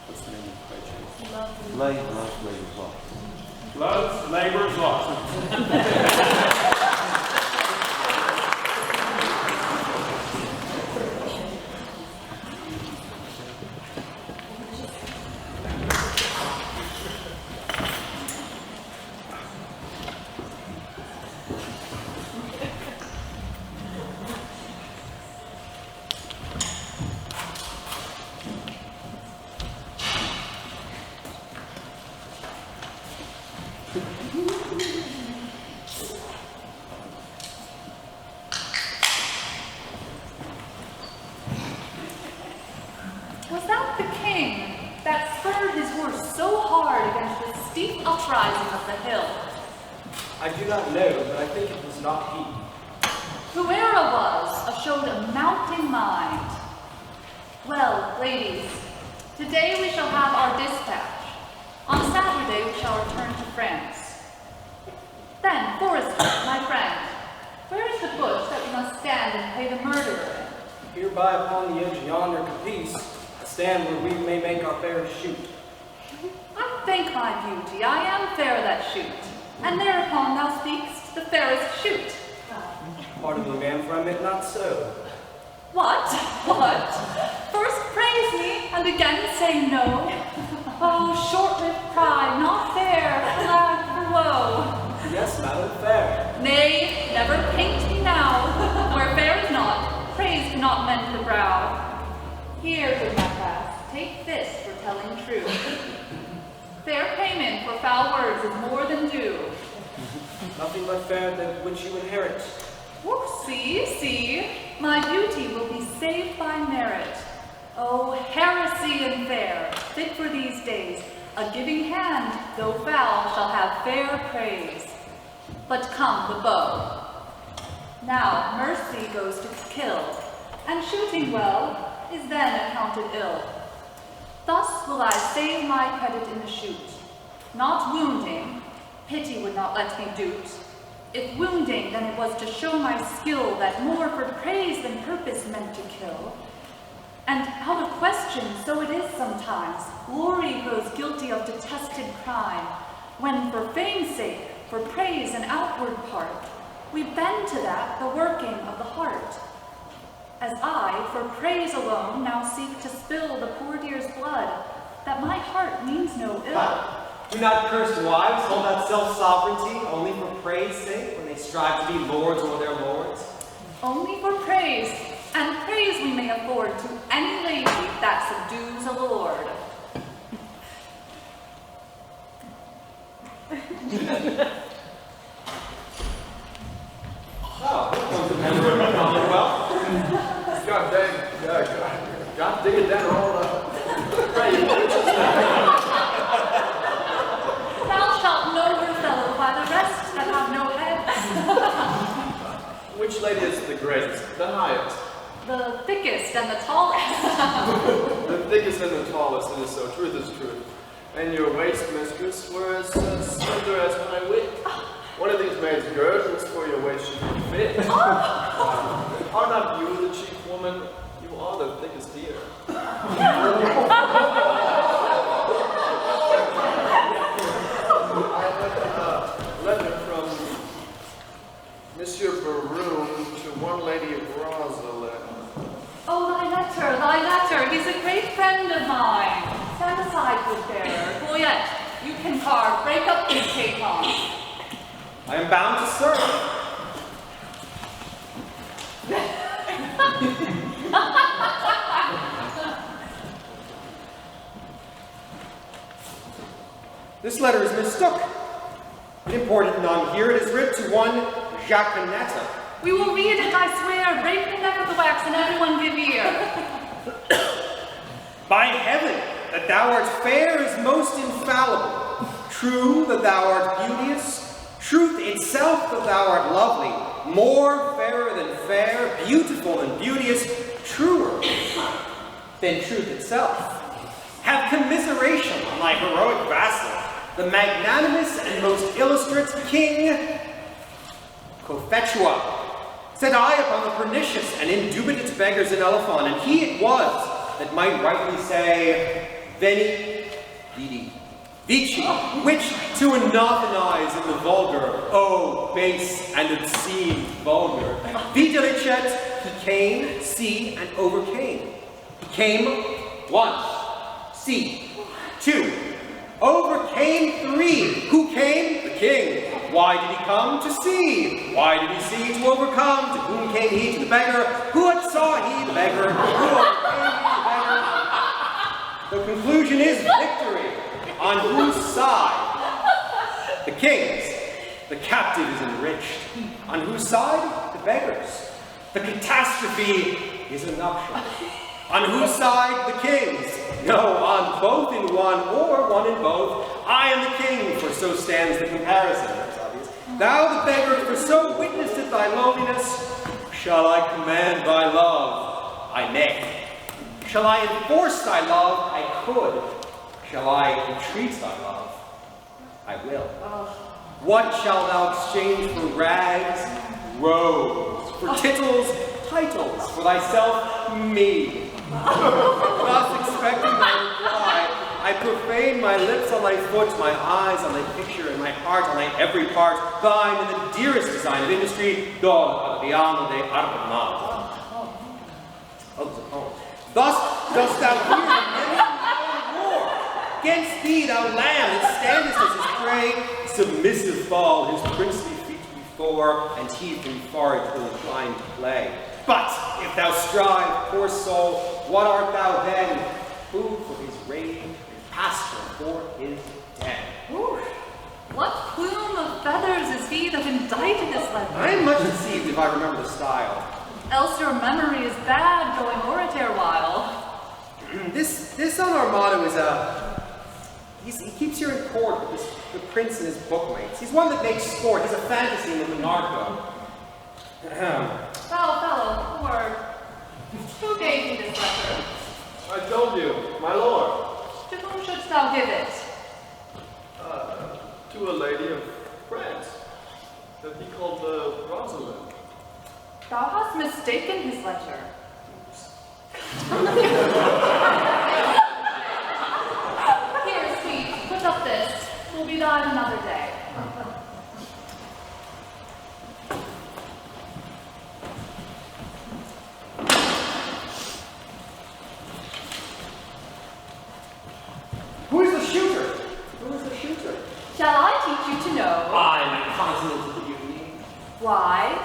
What's the name of the play, Chase? Love, Labor's Lost. Was that the king that spurred his horse so hard against the steep uprising of the hill? I do not know, but I think it was not he. Whoe'er was, showed a mounting mind. Well, ladies, today we shall have our dispatch. On Saturday we shall return to France. Then, Forrester, my friend, where is the bush that we must stand and pay the murderer in? Hereby upon the edge of yonder capice, a stand where we may make our fair shoot. I thank my beauty, I am fair that shoot, and thereupon thou speakst the fairest shoot. Pardon me, ma'am, for I meant not so. What? What? First praise me, and again say no. Oh, short-lived pride, not fair, flag for woe. Yes, madam, fair. Nay, never paint me now. Where fair is not, praise cannot mend the brow. Here, good my class, take this for telling true. Fair payment for foul words is more than due. Nothing but fair than which you inherit. Oh, see, my beauty will be saved by merit. Oh, heresy and fair, fit for these days, a giving hand, though foul, shall have fair praise. But come, the bow. Now, mercy goes to kill, and shooting well is then accounted ill. Thus will I save my credit in the shoot. Not wounding, pity would not let me do't. If wounding, then it was to show my skill that more for praise than purpose meant to kill. And out of question, so it is sometimes, glory grows guilty of detested crime, when for fame's sake, for praise an outward part, we bend to that the working of the heart. As I, for praise alone, now seek to spill the poor dear's blood, that my heart means no ill. Do not cursed wives hold out self-sovereignty only for praise sake when they strive to be lords over their lords? Only for praise, and praise we may afford to any lady that subdues a lord. God dang, God dig it down all praise. Thou shalt know her fellow by the rest that have no heads. Which lady is the greatest, the highest? The thickest and the tallest. The thickest and the tallest, it is so, truth is truth. And your waist, mistress, were as slender as my wit. One of these maids' girdles for your waist should fit. Are not you the chief woman? You are the thickest dear. I have a letter from Monsieur Baroon to one lady of Rosalind. Oh, thy letter, he's a great friend of mine. Stand aside, good bearer. Juliet, you can carve, break up these capons. I am bound to serve. This letter is mistook. It imported none here. It is writ to one Jaconetta. We will read it, I swear, break the neck of the wax, and everyone give ear. By heaven, that thou art fair is most infallible. True that thou art beauteous. Truth itself that thou art lovely. More fairer than fair, beautiful than beauteous, truer than truth itself. Have commiseration on thy heroic vassal, the magnanimous and most illustrate King Cophetua. Set I upon the pernicious and indubitate beggars in Elephon, and he it was that might rightly say, Veni, Vidi, Vici, which to anathemize in the vulgar, oh, base and obscene vulgar, videlicet, he came, see, and overcame. He came, 1, see, 2, overcame 3. Who came? The king. Why did he come? To see. Why did he see? To overcome. To whom came he? To the beggar. Who saw he? The beggar. Who overcame he? The beggar. The conclusion is victory. On whose side? The king's. The captive is enriched. On whose side? The beggar's. The catastrophe is a nuptial. On whose side? The king's. No, on both in one, or one in both. I am the king, for so stands the comparison. That's obvious. Thou the beggar, for so witnessed at thy lowliness. Shall I command thy love? I may. Shall I enforce thy love? I could. Shall I entreat thy love? I will. What shalt thou exchange for rags? Robes. For tittles? Titles. For thyself? Me. Thus expecting thy reply, I profane my lips on thy foot, my eyes on thy picture, and my heart on thy every part, thine in the dearest design of industry, Don Adriano de Armado. Thus dost thou hear the mention of war. Against thee, thou lamb, that standest as his prey, submissive fall his princely feet before, and he from far it will incline to play. But if thou strive, poor soul, what art thou then? Food for his rage, and pasture for his den. Ooh, what plume of feathers is he that indited this letter? I am much deceived if I remember the style. Else your memory is bad going orate while. This on our motto is he keeps here in court with the prince and his bookmates. He's one that makes sport. He's a fantasy in the Monarcho. Foul fellow, word. Who gave you this letter? I told you, my lord. To whom shouldst thou give it? To a lady of France that he called Rosalind. Thou hast mistaken his letter. Here, sweet, put up this. We'll be thine another day. Who is the shooter? Who is the shooter? Shall I teach you to know? I'm a consonant of the beauty. Why?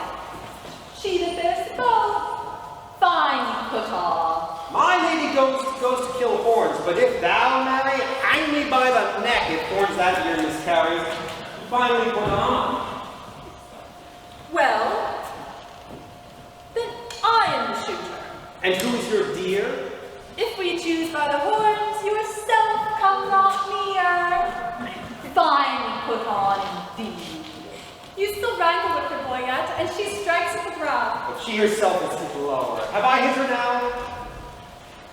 She that bears the bow, fine put off. My lady goes to kill horns, but if thou marry, hang me by the neck if horns that year miscarries. Finally put on. Well, then I am the shooter. And who is your dear? If we choose by the horns, yourself come not near. Fine put on indeed. You still wrangle with her, boy, yet, and she strikes at the ground. But she herself is sink lower. Have I hit her now?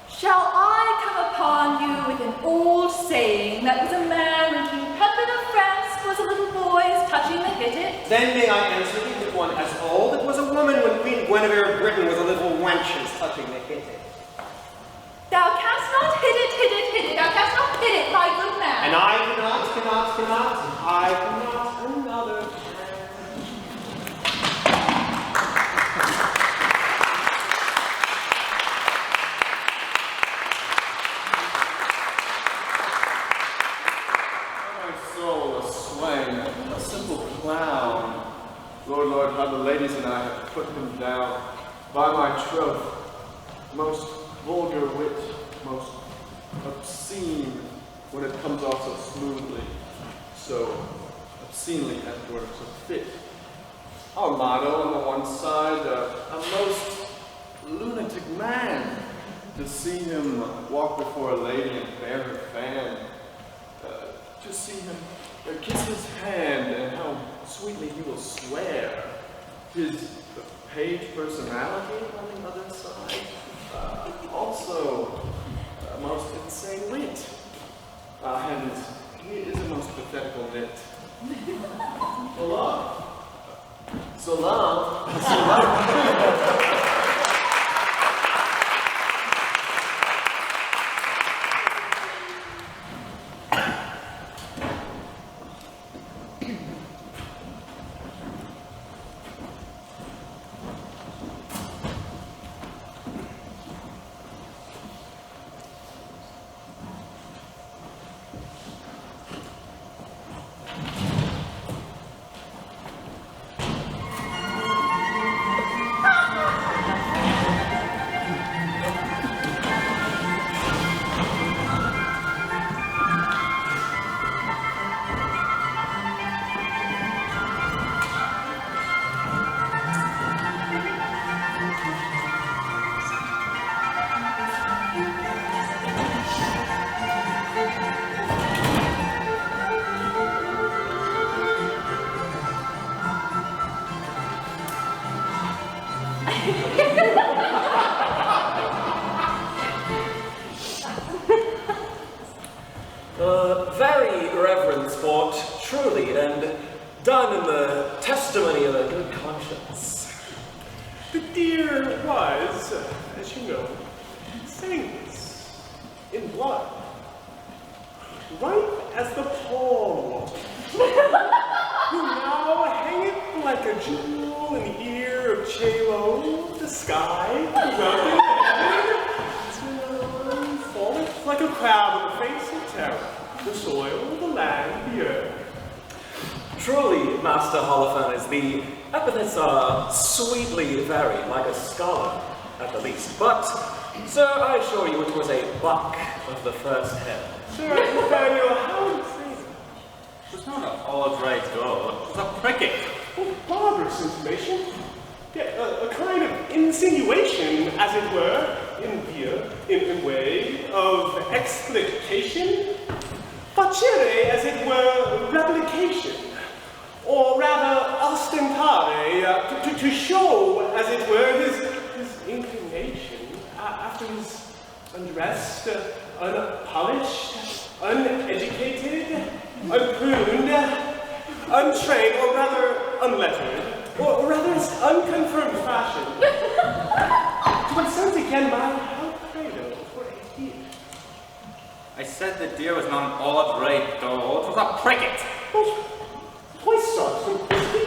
Shall I come upon you with an old saying that was a man when King Pepin of France was a little boy touching the hittit? Then may I answer thee with one as old it was a woman when Queen Guinevere of Britain was a little wenches touching the hittit. Thou canst not hit it. Thou canst not hit it, my good man. And I cannot, I cannot another. A simple clown. Lord, how the ladies and I have put him down. By my troth, most vulgar wit, most obscene when it comes off so smoothly. so obscenely at work, so fit. Our motto on the one side, a most lunatic man. To see him walk before a lady and bear her fan. To see him kiss his hand and how sweetly he will swear. His page personality on the other side. Also, a most insane wit. And he is a most pathetical nit. So long. So long. So long. Very reverend sport, truly, and done in the testimony of a good conscience. The deer was, as you know, stainless in blood, ripe as the Paul who now hangeth like a jewel in the ear of Chelo, the sky, mountain, and falleth like a crab in the face of terror, the soil, the land, the earth. Truly, Master Holophon, is the epithets are sweetly varied, like a scholar, at the least. But, sir, I assure you it was a buck of the first head. Sir, Nathaniel, how do you say that? It was not an all-right goal, it was a pricket. Oh, barbarous information. Yeah, a kind of insinuation, as it were, in way of explication, facere, as it were, replication, or rather ostentare, to show, as it were, his inclination after his undressed, unpolished, uneducated, unpruned, untrained, or rather unlettered, or rather unconfirmed fashion. To consent again my Alfredo for a year. I said the deer was not an all-right goal, it was a pricket. Why start simplicity?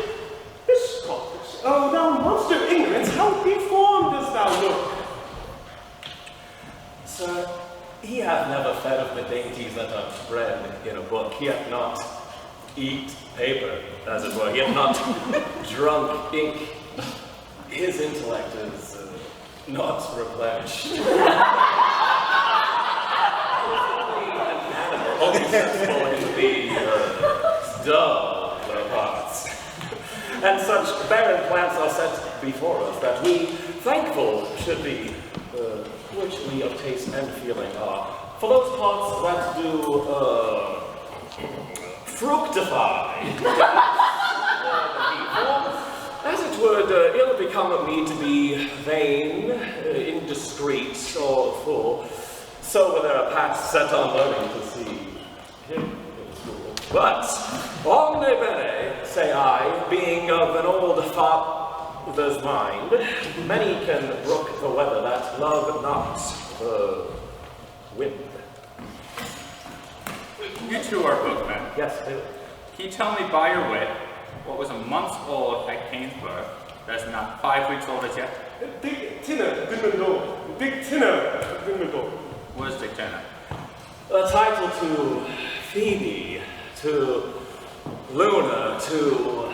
This caucus, oh thou monster ignorance, how deformed dost thou look? Sir, he hath never fed of the dainties that are bred in a book. He hath not eat paper, as it were. He hath not drunk ink. His intellect is not replenished. Only sensible in the dull parts. And such barren plants are set before us that we thankful should be, richly of taste and feeling are, for those parts that do, fructify. As it would ill become me to be vain, indiscreet, or full, so were there a path set on learning to see him in school. But, omne bene, say I, being of an old father's mind, many can brook the weather that love not the wind. You two are bookmen. Yes, they do. Can you tell me by your wit what was a month old at Cain's birth that is not 5 weeks old as yet? Big Tinner, Dimmador. Big Tinner, Dimmador. What is Dick Tanner? A title to Phoebe, to Luna, to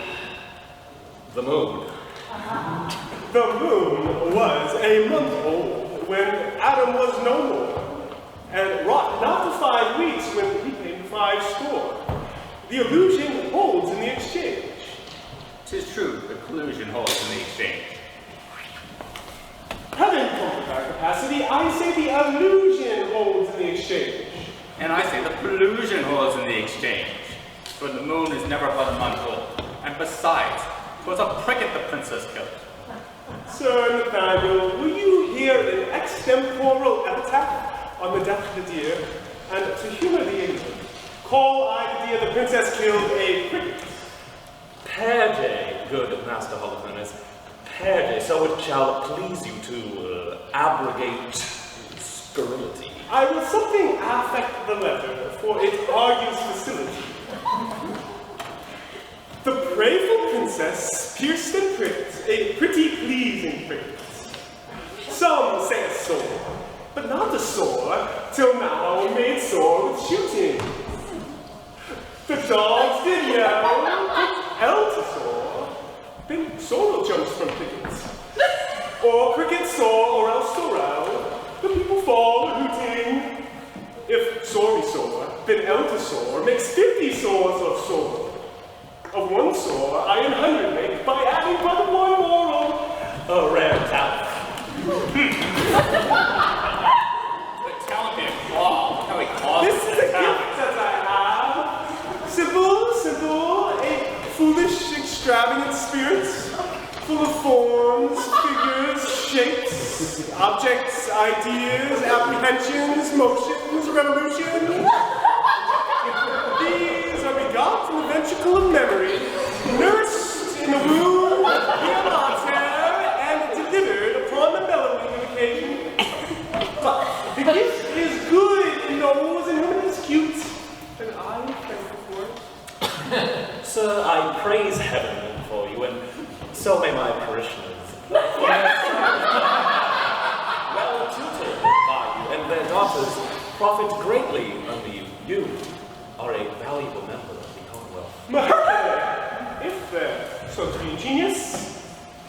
the moon. The moon was a month old when Adam was no more, and wrought not the 5 weeks when he came to 5 score. the illusion holds in the exchange. 'Tis true, the collusion holds in the exchange. Having come with our capacity, I say the illusion holds in the exchange. And I say the collusion holds in the exchange. For the moon is never but a month old. And besides, 'twas a pricket the princess killed. Sir Nathaniel, will you hear an extemporal epitaph on the death of the deer? And to humor the ignorant, call I the deer the princess killed a cricket. Perde, good Master Holofernes, perde, so it shall please you to abrogate scurrility. I will something affect the letter, for it argues facility. The prayful princess pierced and pricked a pretty pleasing cricket. Some say a sore, but not a sore, till now made sore with shooting. The dogs did yell, but held to sore, then sorrow jumps from crickets. Or cricket sore, or else sorrow, the people fall hooting. If sorry sore, then elder sore makes 50 sores of sore. Of one sore, I an 100 make by adding but one moral. A rare talent. The talent be a claw. How he claws This is a gift that I have. Simple, a foolish, extravagant spirit, full of forms, figures, shapes, objects, ideas, apprehensions, motions, revolutions. These are begot in the ventricle of memory, nursed in the womb of pure mater, and delivered upon the bellowing of occasion. But the gift is good in those in whom it is cute, and I am thankful for it. Sir, I praise heaven for you, and so may my parishioners. Well tutored by you, and their daughters profit greatly under you. You are a valuable member of the Commonwealth. Maherkele! If they're so to be ingenious,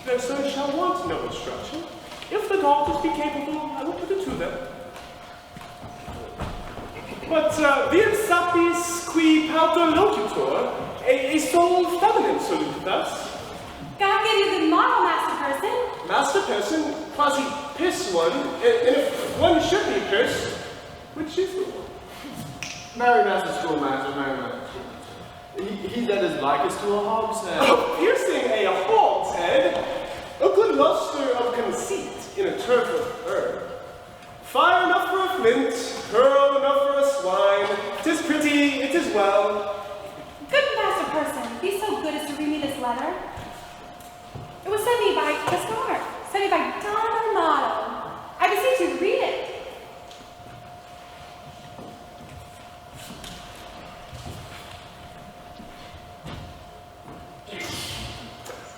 their sons shall want no instruction. If the daughters be capable, I will put it to them. But vir sapis qui pauper locutor, a sole feminine salute thus. God gave you good model, Master Person. Master Person, quasi piss one, and if one should be pierced, which is the one? Marry Master Schoolmaster, marry Master Schoolmaster. He that is likest to a hogshead. Oh, piercing a hogshead, a good luster of conceit in a turf of herb. Fire enough for a flint, pearl enough for a swine. 'Tis pretty, it is well. Good Master Person, be so good as to read me this letter. It was sent me by the star, sent me by Don Armato. I beseech you, read it.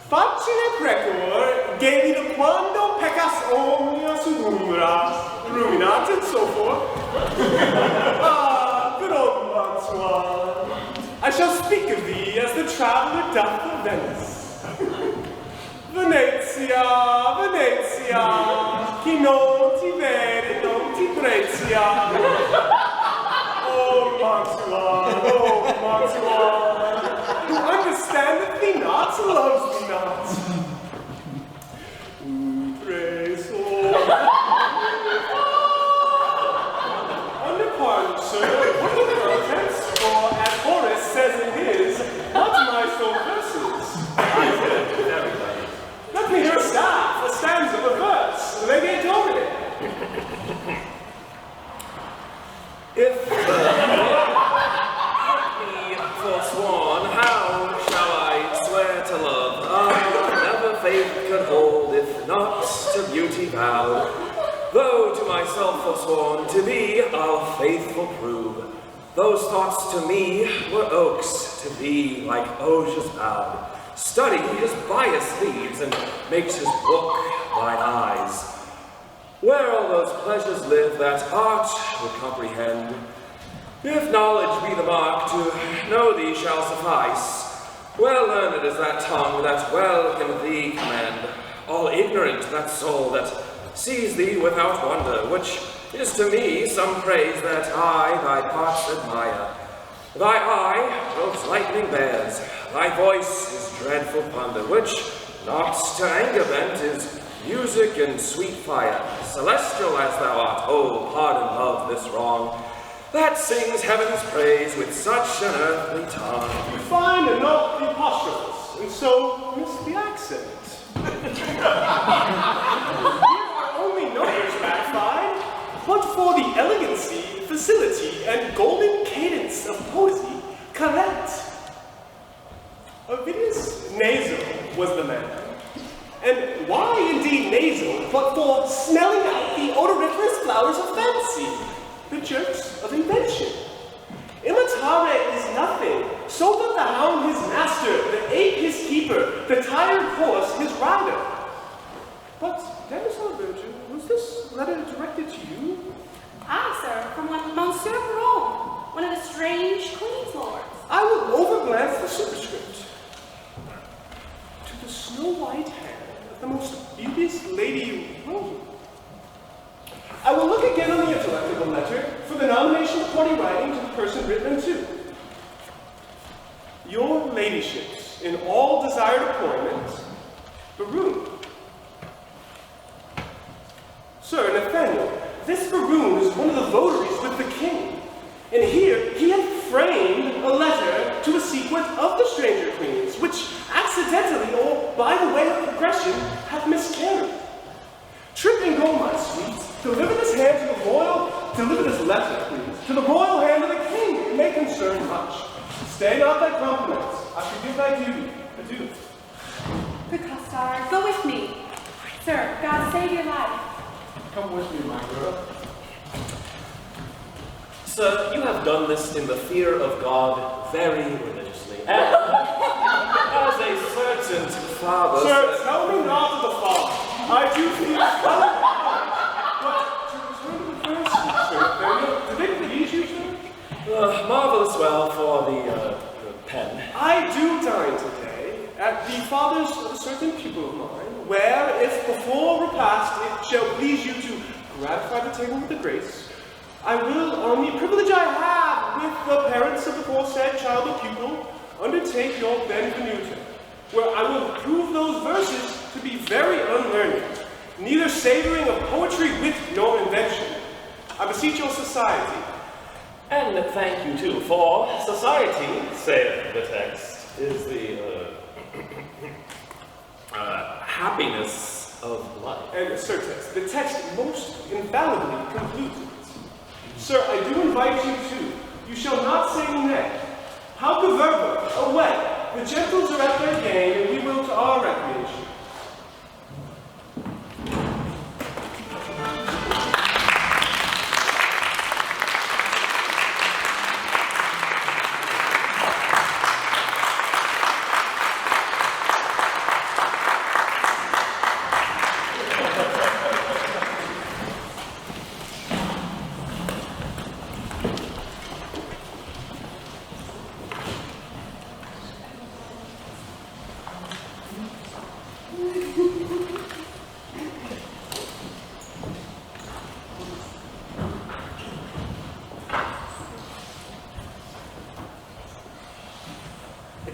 Facile precor, gelido quando peccas omnia ruminat, and so forth. Ah, good old Mantua. I shall speak of thee as the traveler doth of Venice. Venezia, chi non ti vede, non ti prezia. Oh, Mantua, who understandeth thee not, loves thee not. Under pardon, sir, what are the contents? For as Horace says in his, not my sole verses. Let me hear a staff, a stanza, a verse, Lady Domine. If me forsworn, how shall I swear to love? Ah, never faith could hold, if not to beauty vowed. Though to myself forsworn, to thee I'll faithful prove. Those thoughts to me were oaks, to thee like osiers bowed. Study his bias leads, and makes his book thine eyes. Where all those pleasures live that art would comprehend. If knowledge be the mark, to know thee shall suffice. Well learned is that tongue that well can thee commend. All ignorant that soul that sees thee without wonder, which is to me some praise that I thy parts admire. Thy eye those lightning bears, thy voice is dreadful thunder, which, not to anger bent, is music and sweet fire. Celestial as thou art, oh, pardon love this wrong, that sings heaven's praise with such an earthly tongue. Fine and not apostrophes, and so miss the accent. You are only notice, Magpie, but for the elegancy, facility, and golden cadence of poesy, correct. Ovidius Nasal was the man. And why indeed nasal, but for smelling out the odoriferous flowers of fancy, the jerks of invention. Imitare is nothing, so that the hound his master, the ape his keeper, the tired horse his rider. But, Demoiselle Virgin, was this letter directed to you? Ah, sir, from one Monsieur Perron, one of the strange Queen's lords. I will overglance the superscript. To the snow-white hand of the most beauteous lady Rome. I will look again on the intellect of the letter for the nomination of party writing to the person written unto. Your ladyships, in all desired appointments, Baroon. Sir Nathaniel, this Baroon is one of the votaries with the king, and here he hath framed a letter to a sequent of the stranger queens, which accidentally, or by the way of progression, hath miscarried. Trip and go, my sweets, deliver this letter, please, to the royal hand of the king. It may concern much. Stay not thy compliments. I forgive thy duty. Adieu. Good Costard, go with me. Sir, God save your life. Come with me, my girl. Sir, you have done this in the fear of God very religiously. And as a certain father... Sir, tell me not of the father. I do fear God. But to return to the first, sir, did they please you, sir? Marvelous well for the pen. I do dine today at the father's of a certain pupil of mine, where, if before repast it shall please you to gratify the table with a grace, I will, on the privilege I have with the parents of the foresaid child or pupil, undertake your benvenuto, where I will prove those verses to be very unlearned, neither savoring of poetry, wit, nor invention. I beseech your society. And thank you too, for society, saith the text, is the happiness of life. And certes, the text most infallibly concludes it. Sir, I do invite you too. You shall not say nay. How verba, away. The gentles are at their game, and we will to our recreation.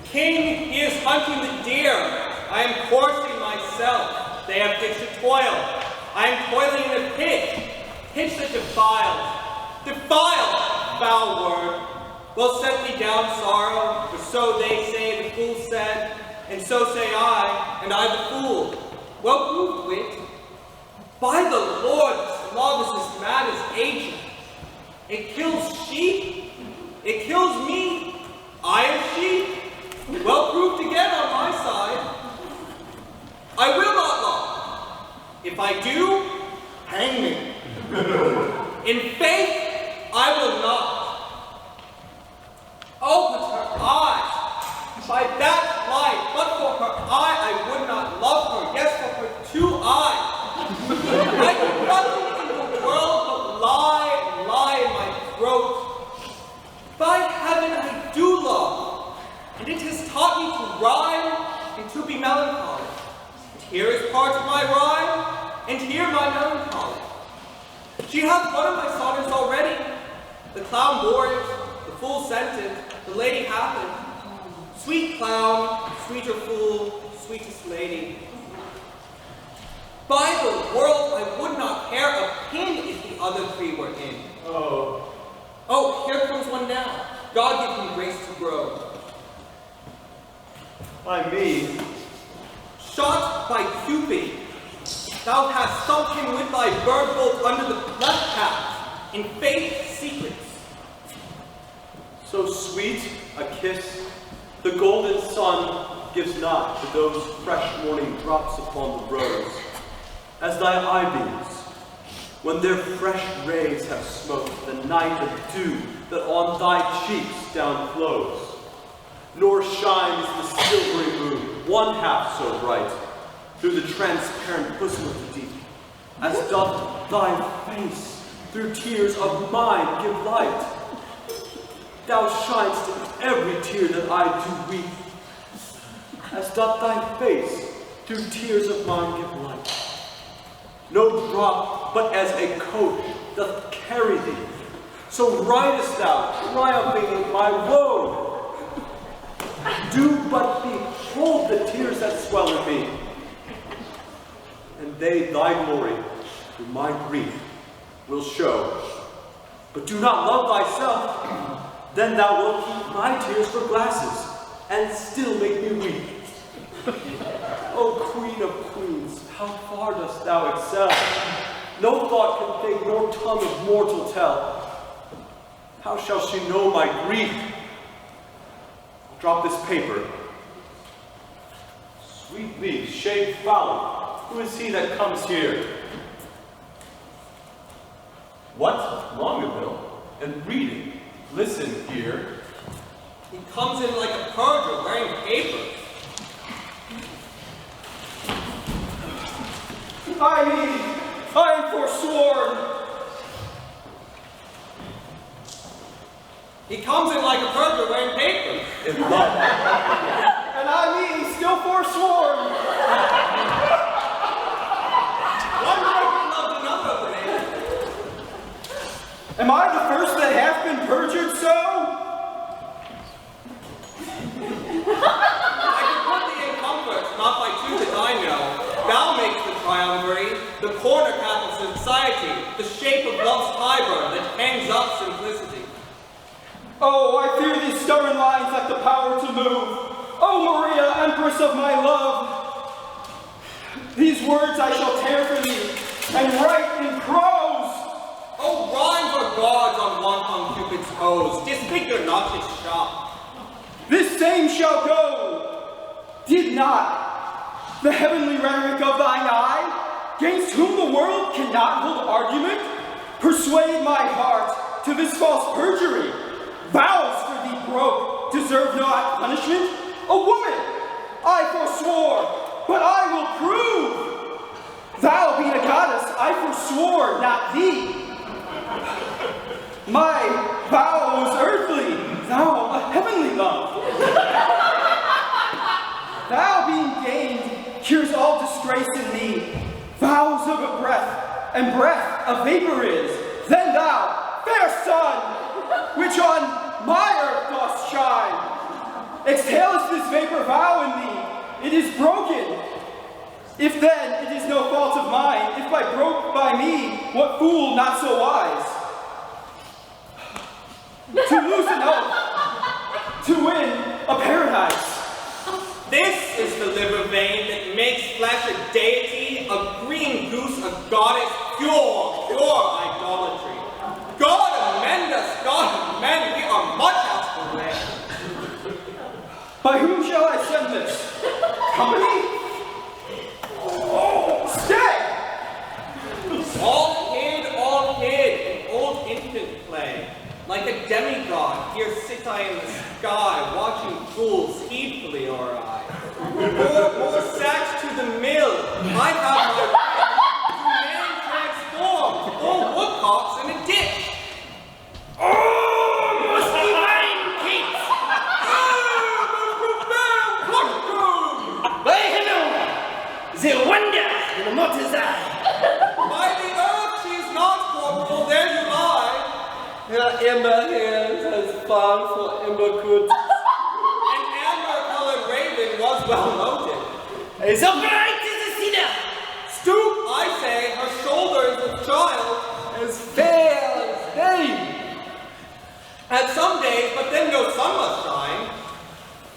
King, he is hunting the deer. I am coursing myself. They have pitched a toil. I am toiling in a pitch that defiles. Defiled, foul word. Well, set me down, sorrow, for so they say, the fool said, and so say I, and I the fool. Well proved wit. By the Lord, this love is as mad as aged. It kills sheep. It kills me. I am sheep. Well proved again on my side. I will not love. If I do, hang me. In faith, I will not. Oh, but her eyes. By that light, but for her eye, I would not love her. Yes, for her 2 eyes. I do nothing in the world but lie in my throat. By heaven, I do love. And it has taught me to rhyme and to be melancholy. And here is part of my rhyme, and here my melancholy. She hath one of my sonnets already. The clown bore it, the fool sent it, the lady happened. Sweet clown, sweeter fool, sweetest lady. By the world, I would not care a pin if the other three were in. Oh, here comes one now. God give him grace to grow. By me. Shot by Cupid, thou hast sunk him with thy bird bolt under the left path, in faith's secrets. So sweet a kiss, the golden sun gives not to those fresh morning drops upon the rose, as thy eyebeams, when their fresh rays have smote the night of dew that on thy cheeks down flows. Nor shines the silvery moon one half so bright through the transparent bosom of the deep, as doth thy face through tears of mine give light. Thou shinest in every tear that I do weep, as doth thy face through tears of mine give light. No drop but as a coat doth carry thee, so ridest thou triumphing in my woe. Do but behold the tears that swell in me, and they thy glory through my grief will show. But do not love thyself, then thou wilt keep my tears for glasses, and still make me weep. O Queen of Queens, how far dost thou excel? No thought can think, nor tongue of mortal tell. How shall she know my grief? Drop this paper. Sweet leaf, shade foul. Who is he that comes here? What? Longaville? And reading. Listen here. He comes in like a perjurer wearing papers. I am forsworn. He comes in like a perjurer wearing papers. In love. And I still forsworn. One broken loves another, man. Am I the first that hath been perjured so? I can put thee in comfort, not by two that I know. Thou makes the triumvirate, the corner cap of society, the shape of love's fibre that hangs up simplicity. Oh, I fear these stubborn lines lack the power to move. Oh, Maria, empress of my love, these words I shall tear for thee and write in prose. Oh, rhymes are gods on wanton Cupid's hose. Disfigure not his shop. This same shall go. Did not the heavenly rhetoric of thine eye, gainst whom the world cannot hold argument, persuade my heart to this false perjury? Vows for thee broke deserve not punishment. A woman I forswore, but I will prove. Thou being a goddess, I forswore, not thee. My vow was earthly, thou a heavenly love. Thou being gained cures all disgrace in thee. Vows of a breath, and breath a vapor is. Then thou, fair sun, which on my earth dost shine, exhalest this vapor vow in thee. It is broken. If then it is no fault of mine, if by broke by me, what fool not so wise? To lose an oath, to win a paradise. This is the liver vein that makes flesh a deity, a green goose a goddess, pure idolatry. God amend us, God amend, we are much asked for land. By whom shall I send this? Company? Oh, stay! All hid, an old infant play. Like a demigod, here sit I in the sky, watching fools heedfully o'er I. More sacks to the mill, I have my right to man transformed, all woodcocks in a ditch. Oh, musty wine cakes! By hello, the wonder in the mortar's eye. By the earth she is not corporal, there you lie. Her amber hairs as far for amber could. An amber-colored raven was well noted. As upright as a cedar. Stoop, I say, her shoulders of child. As fair as day. Had some days, but then no sun must shine.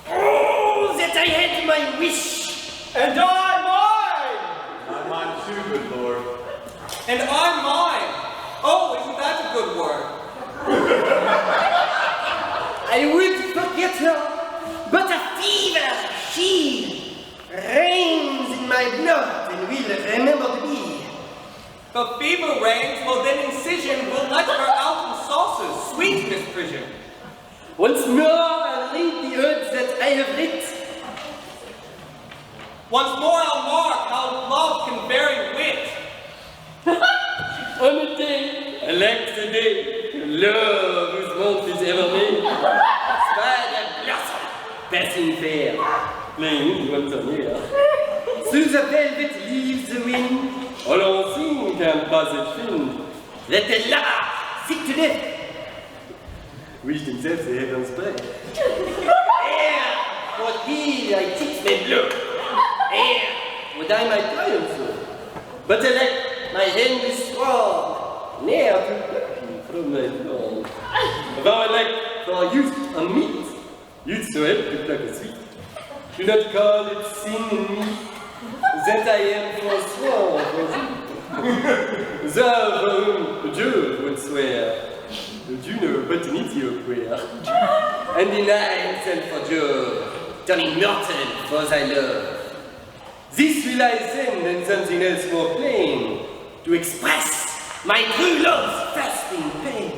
Oh, that I had my wish. And I mine. I mine too, good Lord. And I mine. Oh, isn't that a good word? I would forget her, but a fever, she reigns in my blood and will remember to be. The fever reigns, well then incision will let her out in sauces, sweet misprision. Once more I'll read the words that I have writ. Once more I'll mark how love can vary wit. On a day, elect a day, love whose month is ever made. Spider blossom, passing fair, playing once a year. Through the velvet leaves the wind, all unseen can pass it fin. Let the lover sick to death wish themselves the heavens spread. Air, for he I cheeks may blow. Air, would I my triumph so. But elect my hand is strong, ne'er to pluck him from my throne. Thou elect for youth and meat, youth so help to pluck a sweet. Do not call it sin in me, that I am forsworn for thee. Thou for whom Jove would swear, Juno but an Ethiopia, and deny himself for Jove, turning mortal for thy love. This will I send and something else more plain, to express my true love's fasting pain.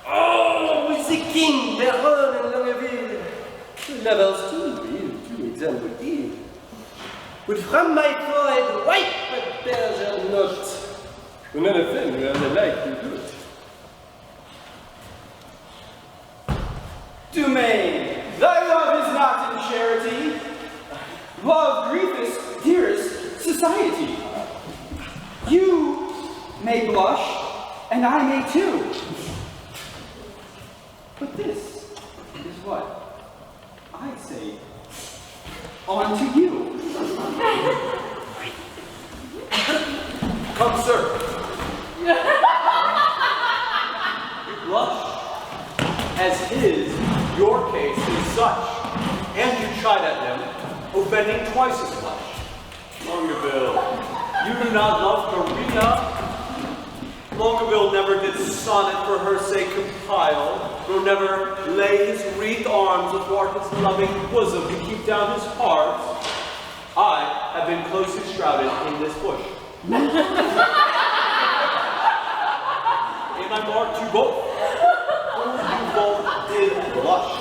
Oh, with the king, Baron and Longueville, the lovers too will to example ill. Would from my forehead wipe but bear their not, for none of them were the like to do it. Dumaine, thy love is not in charity. Love grievous, dearest society. You may blush, and I may too. But this is what I say unto you. Come, sir. You blush, as your case is such, and you chide at them, offending twice as much. Longueville, you do not love Marina. Longueville never did sonnet for her sake compile, nor never lay his wreathed arms athwart his loving bosom to keep down his heart. I have been closely shrouded in this bush. Am I marked you both? You both did blush.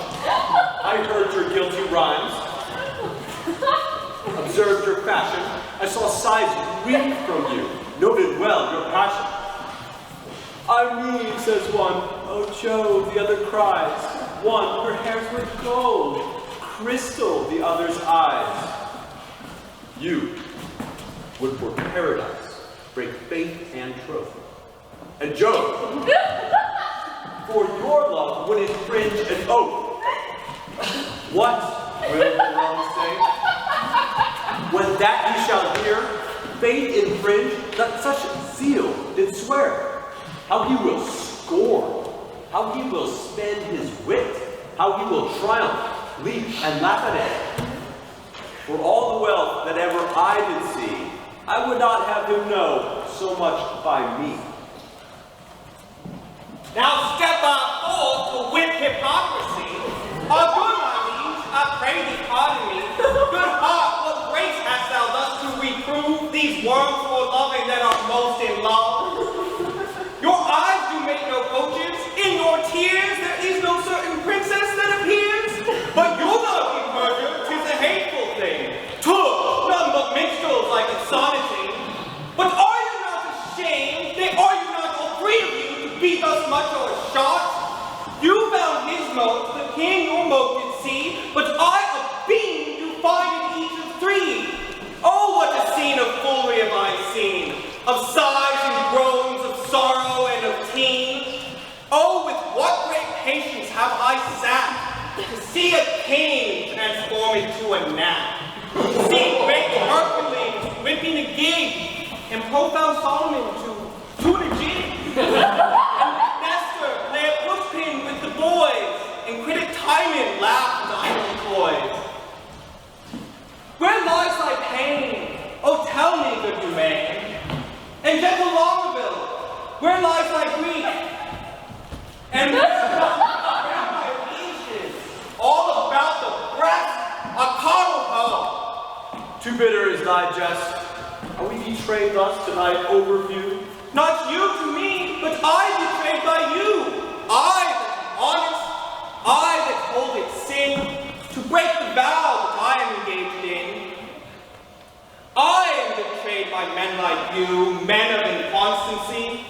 I heard your guilty rhymes, observed your fashion. I saw sighs weep from you, noted well your passion. I mean, says one, oh Jove, the other cries. One, her hairs were gold, crystal, the other's eyes. You would for paradise break faith and troth. And Jove, for your love would infringe an oath. What will the wrong say? When that ye shall hear, faith infringe, that such zeal did swear. How he will scorn, how he will spend his wit, how he will triumph, leap, and laugh at it. For all the wealth that ever I did see, I would not have him know so much by me. Now step out forth to whip hypocrisy. Good, my liege, I pray thee pardon me. Good heart, what grace hast thou thus to reprove these worms for loving that are most in love? Your eyes do make no coaches, in your tears there is no certain princess that appears. But your love be murder, 'tis a hateful thing. None but minstrels like a sonneting. But are you not ashamed, nay, are you not all three of you to be thus much or a shot? You found his mote, the king your mote did see, but I a beam do find in each of three. Oh, what a scene of foolery have I seen, of sighs and groans, of sorrow and of teen. Oh, See a king transform into a gnat. See great Hercules whipping a gig, and profound Solomon to tune a jig. And Nestor play a pushpin with the boys, and critic Timon laugh at idle toys. Where lies thy pain? Oh, tell me, good Dumaine. And gentle Longaville, where lies thy grief? And where are my lieges? All about the breast of Carlo. Too bitter is thy jest. Are we betrayed thus to thy overview? Not you to me, but I betrayed by you. I that am honest, I that hold it sin, to break the vow that I am engaged in. I am betrayed by men like you, men of inconstancy.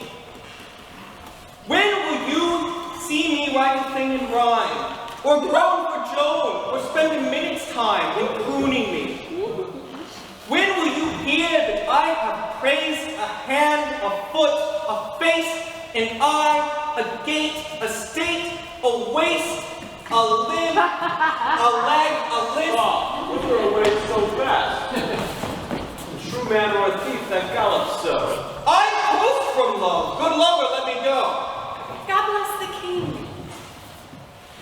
When will you see me write a thing in rhyme, or groan for Joan, or spend a minute's time in crooning me? When will you hear that I have praised a hand, a foot, a face, an eye, a gait, a state, a waist, a limb, a leg, a lip? Ah, whither away so fast? A true man or a thief that gallops so? I'm close from love. Good lover, let me go. God bless the king.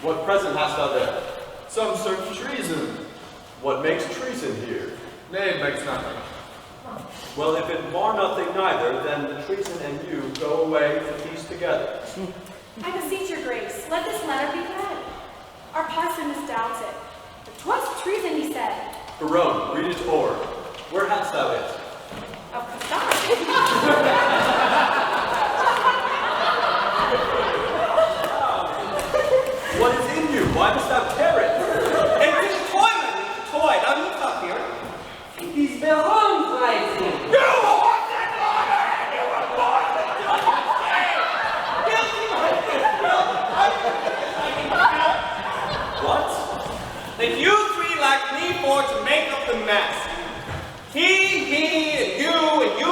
What present hast thou there? Some search treason. What makes treason here? Nay, it makes nothing. Well, if it bar nothing neither, then the treason and you go away to feast together. I beseech your grace, let this letter be read. Our parson is doubted. 'Twas treason, he said. Barone, read it o'er. Where hast thou it? Of course What is in you? Why dost thou tear it? And it's a toy, man. It's a toy. Now you stop here. It is Baron writing. You wanted honor, and you were born to do the same. Guilty, my What? That you three lack me for to make up the mess. He, me, and you,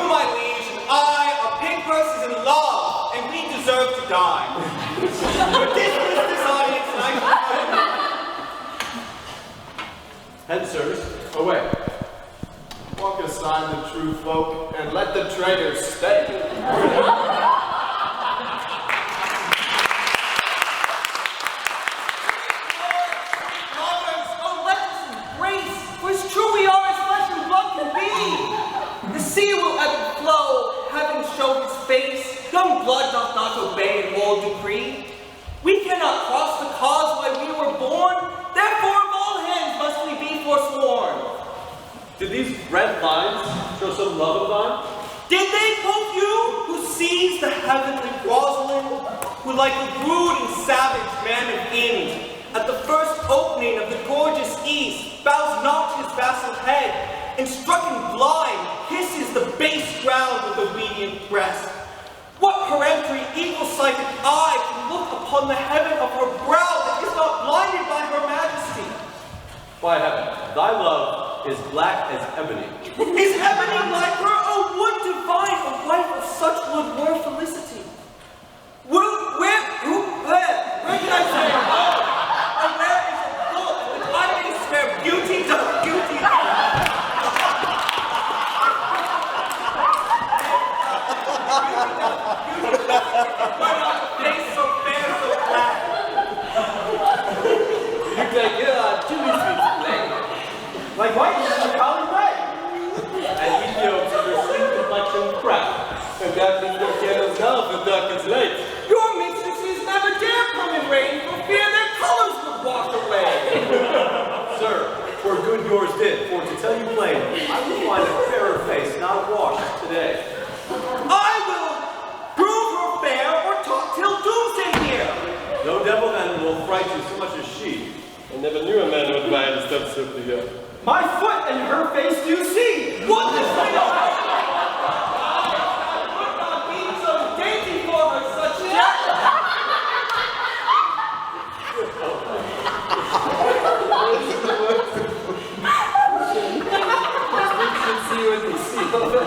my liege, and I are pig purses in love, and we deserve to die. But dismiss this audience, and I Head, sirs, away. Walk aside the true folk, and let the traitors stay. it's true we are as flesh and blood can be. The sea will ebb and flow, heaven show his face, young blood doth not obey an old decree. We cannot cross the causeway we were born, therefore of all hands must we be forsworn. Did these red lines show some love of thine? Did they, quote you, who sees the heavenly Rosalind, who like a rude and savage man of Ind, at the first opening of the gorgeous east, bows not his vassal head, and stricken blind, kisses the base ground with obedient breast? What peremptory, eagle-sighted eye can look upon the heaven of her brow that is not blinded by her majesty? By heaven, thy love is black as ebony. Is ebony like her? Oh, would divine a wife of such would were felicity. Where can I say? Oh, where is a book that I may swear beauty doth beauty? Why not face so fair, so black? You take it on chili sweet play. Like white is a collie red. And Ethiops of their skin complexion crack. And that means the candles now for dark as light. Your mistresses never dare come in rain for fear their colors would wash away. Sir, for good yours did, for to tell you plain, I will find a fairer face not washed today. I will prove her fair or talk till doomsday here. No devil then will fright you so much as she. I never knew a man would buy the stuff so together. My foot and her face do see. What the thing of would not be so dainty for her such See what they see over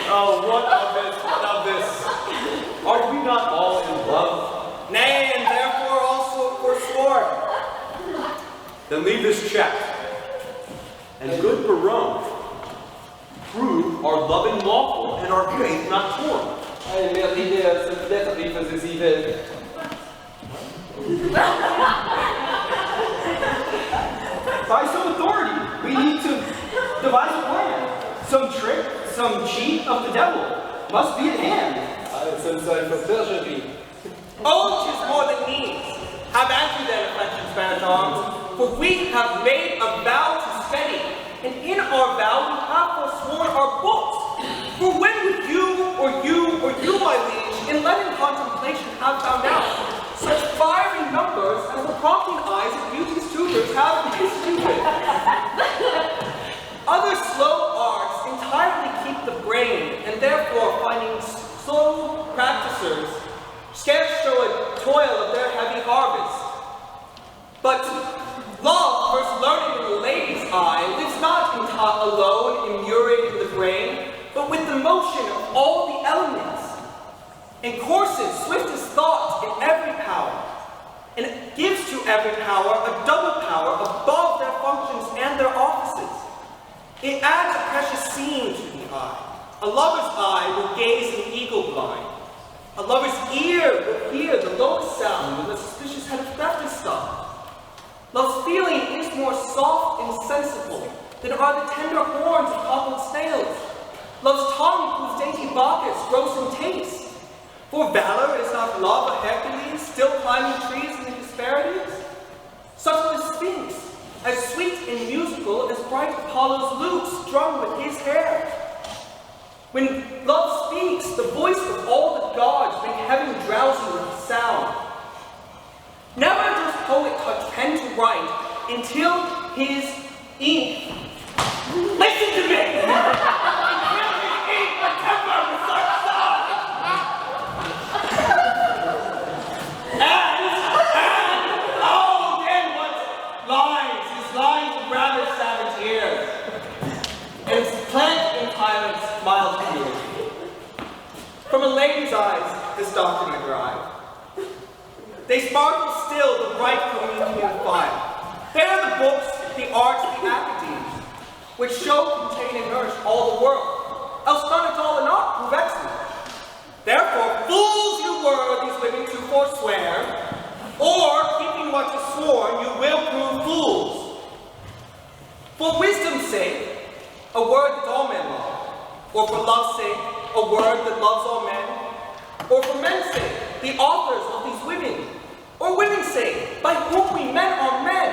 Oh, what of this, what of this? Are we not all in love? Nay, and therefore also forsworn. leave this checked. And good Barone, prove our loving lawful and our faith not torn. I am merely there sympathetically for this evil. By some authority, we need to devise a plan. Some trick, some cheat of the devil must be at hand. I am so sorry for perjury. Oh, 'tis more than needs. Have at you then, affectioned Spanish arms, for we have made a vow to steady, and in our vow we have forsworn our books. For when would you, my liege, in Leaden contemplation have found out such fiery numbers as the prompting eyes of beauty's tutors have instituted? Other slow arts entirely keep the brain, and therefore finding slow practicers scarce show a toil of their heavy harvest. But love, first learned in the lady's eye, lives not alone, immured in the brain, but with the motion of all the elements, and courses swift as thought in every power, and it gives to every power a double power above their functions and their offices. It adds a precious scene to the eye. A lover's eye will gaze in eagle blind. A lover's ear will hear the lowest sound when the suspicious head of theft is stopped. Love's feeling is more soft and sensible than are the tender horns of cobbled snails. Love's tongue proves dainty Bacchus, gross in taste. For valor is not love a Hercules, still climbing trees in the Hesperides? Such was Sphinx, as sweet and musical as bright Apollo's lute strung with his hair. When love speaks, the voice of all the gods make heaven drowsy with sound. Never does poet touch pen to write until his ink. Listen to me! Until his ink the temper with such song! Oh, then what lines? His lines of rather savage ears. And his plant in tyrant's mild purity. From a lady's eyes, this doctrine I derive. They sparkle still the bright Corinthian fire. They are the books, the arts, the academies, which show, contain, and nourish all the world. Else none at all and not prove excellent. Therefore, fools you were these women to forswear, or, keeping what is sworn, you will prove fools. For wisdom's sake, a word that all men love, or for love's sake, a word that loves all men, or for men's sake, the authors of these women, or women's sake, by whom we men are men.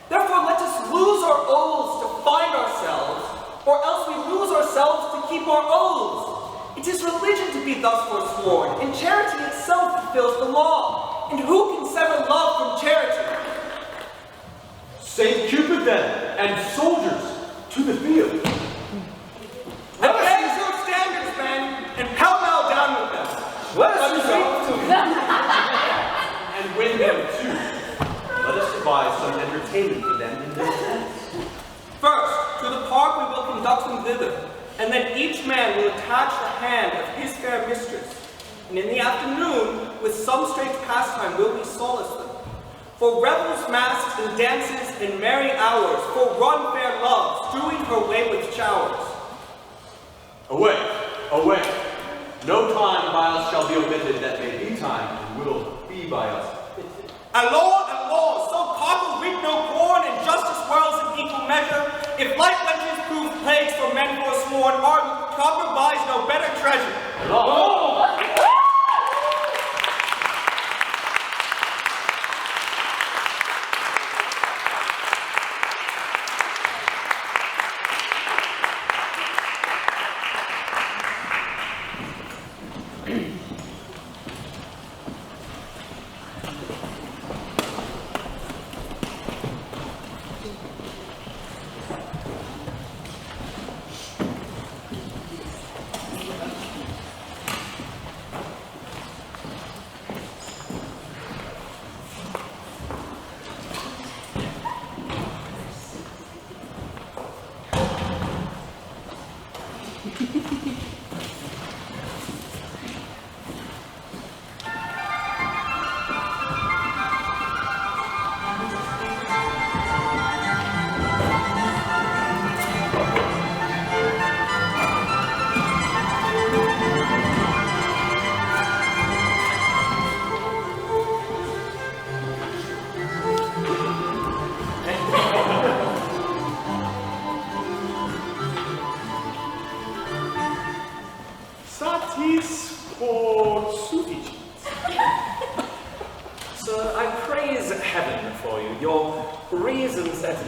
Therefore let us lose our oaths to find ourselves, or else we lose ourselves to keep our oaths. It is religion to be thus forsworn, and charity itself fulfills the law. And who can sever love from charity? Saint Cupid then, and soldiers, to the field. Raise your standards, men, and pell-mell down with them. Let us resolve to and win them too. Let us devise some entertainment for them in their tents. First, to the park we will conduct them thither, and then each man will attach the hand of his fair mistress. And in the afternoon, with some strange pastime will we solace them. For revels, masks, and dances, and merry hours, for run fair love, strewing her way with showers. Away, away. No time by us shall be omitted that may be time and will be by us. Allore, so cockle reap no corn, and justice whirls in equal measure. If like wenches prove plagues for men forsworn, our copper buys no better treasure. Oh.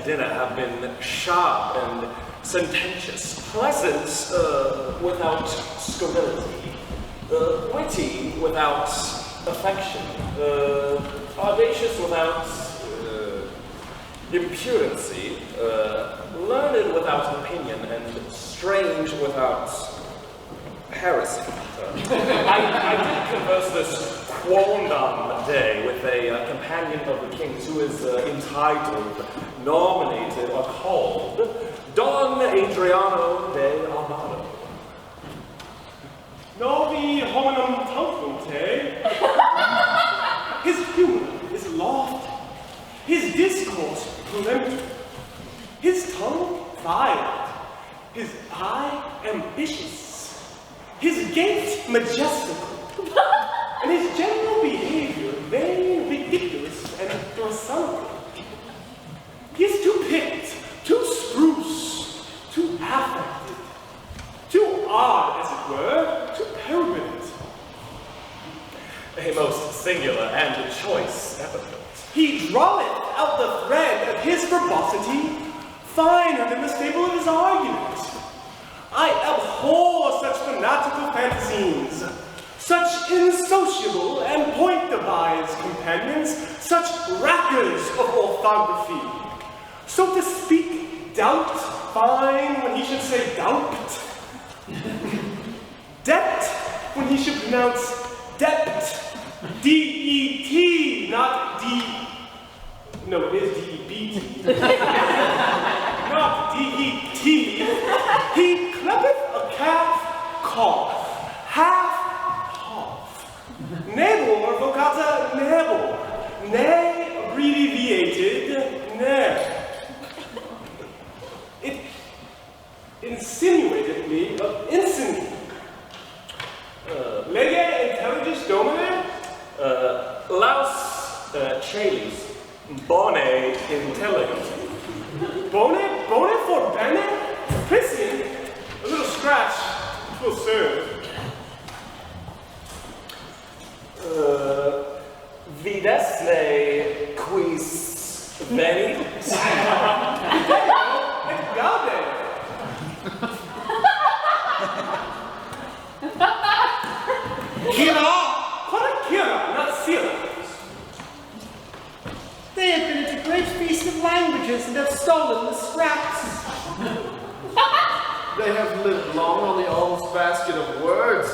at dinner have been sharp and sententious, pleasant without scurrility, witty without affection, audacious without impudency, learned without opinion, and strange without heresy. I did converse this quondam day with a companion of the king's who is entitled, nominated, or called Don Adriano de Amado. Novi hominum tanquante. His humor is lofty, his discourse peremptory, his tongue violent, his eye ambitious, his gait majestical, and his general behavior vain, ridiculous, and philosophical. He is too picked, too spruce, too affected, too odd, as it were, too peregrine. A most singular and choice epithet. He draweth out the thread of his verbosity finer than the staple of his argument. I abhor such fanatical fantasines, such insociable and point-devised companions, such rackers of orthography. So to speak, doubt fine when he should say doubt. Debt when he should pronounce debt. D-E-T, not D. No, it is D-E-B-T. Not D-E-T. He clappeth a calf cough, half half. Nebor vocata nebor, ne abbreviated ne. It insinuated me of insinuating. Lege intelligis domine? Laus Chalis, bone intelligent. Bone for bene? Prissy, a little scratch will serve. Videsne quis venit? Et gaude. Kira! What a Kira, not Sila. They have been at a great feast of languages and have stolen the scraps. They have lived long on the alms basket of words.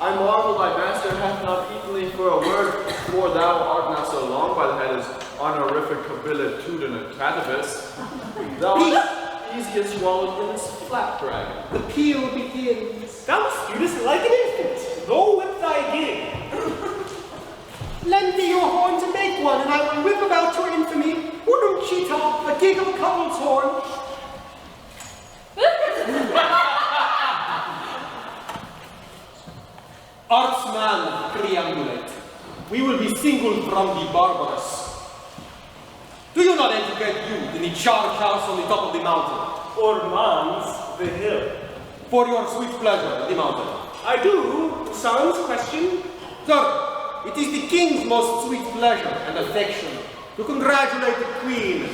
I marvel thy master hath not eaten thee for a word, for thou art not so long by the head as honorific habilitudin catabus. Thou art easiest swallowed in this flap dragon. The peal begins. Thou disputest like an infant, go with thy gig. Lend me your horn to make one, and I will whip about your infamy. Unum cheetah, a gig of Cuddle's horn. Artsman, triangulate. We will be singled from the barbarous. Do you not educate youth in the charge house on the top of the mountain? Or man's the hill. For your sweet pleasure, the mountain. I do. Sans question. Sir, it is the king's most sweet pleasure and affection to congratulate the queen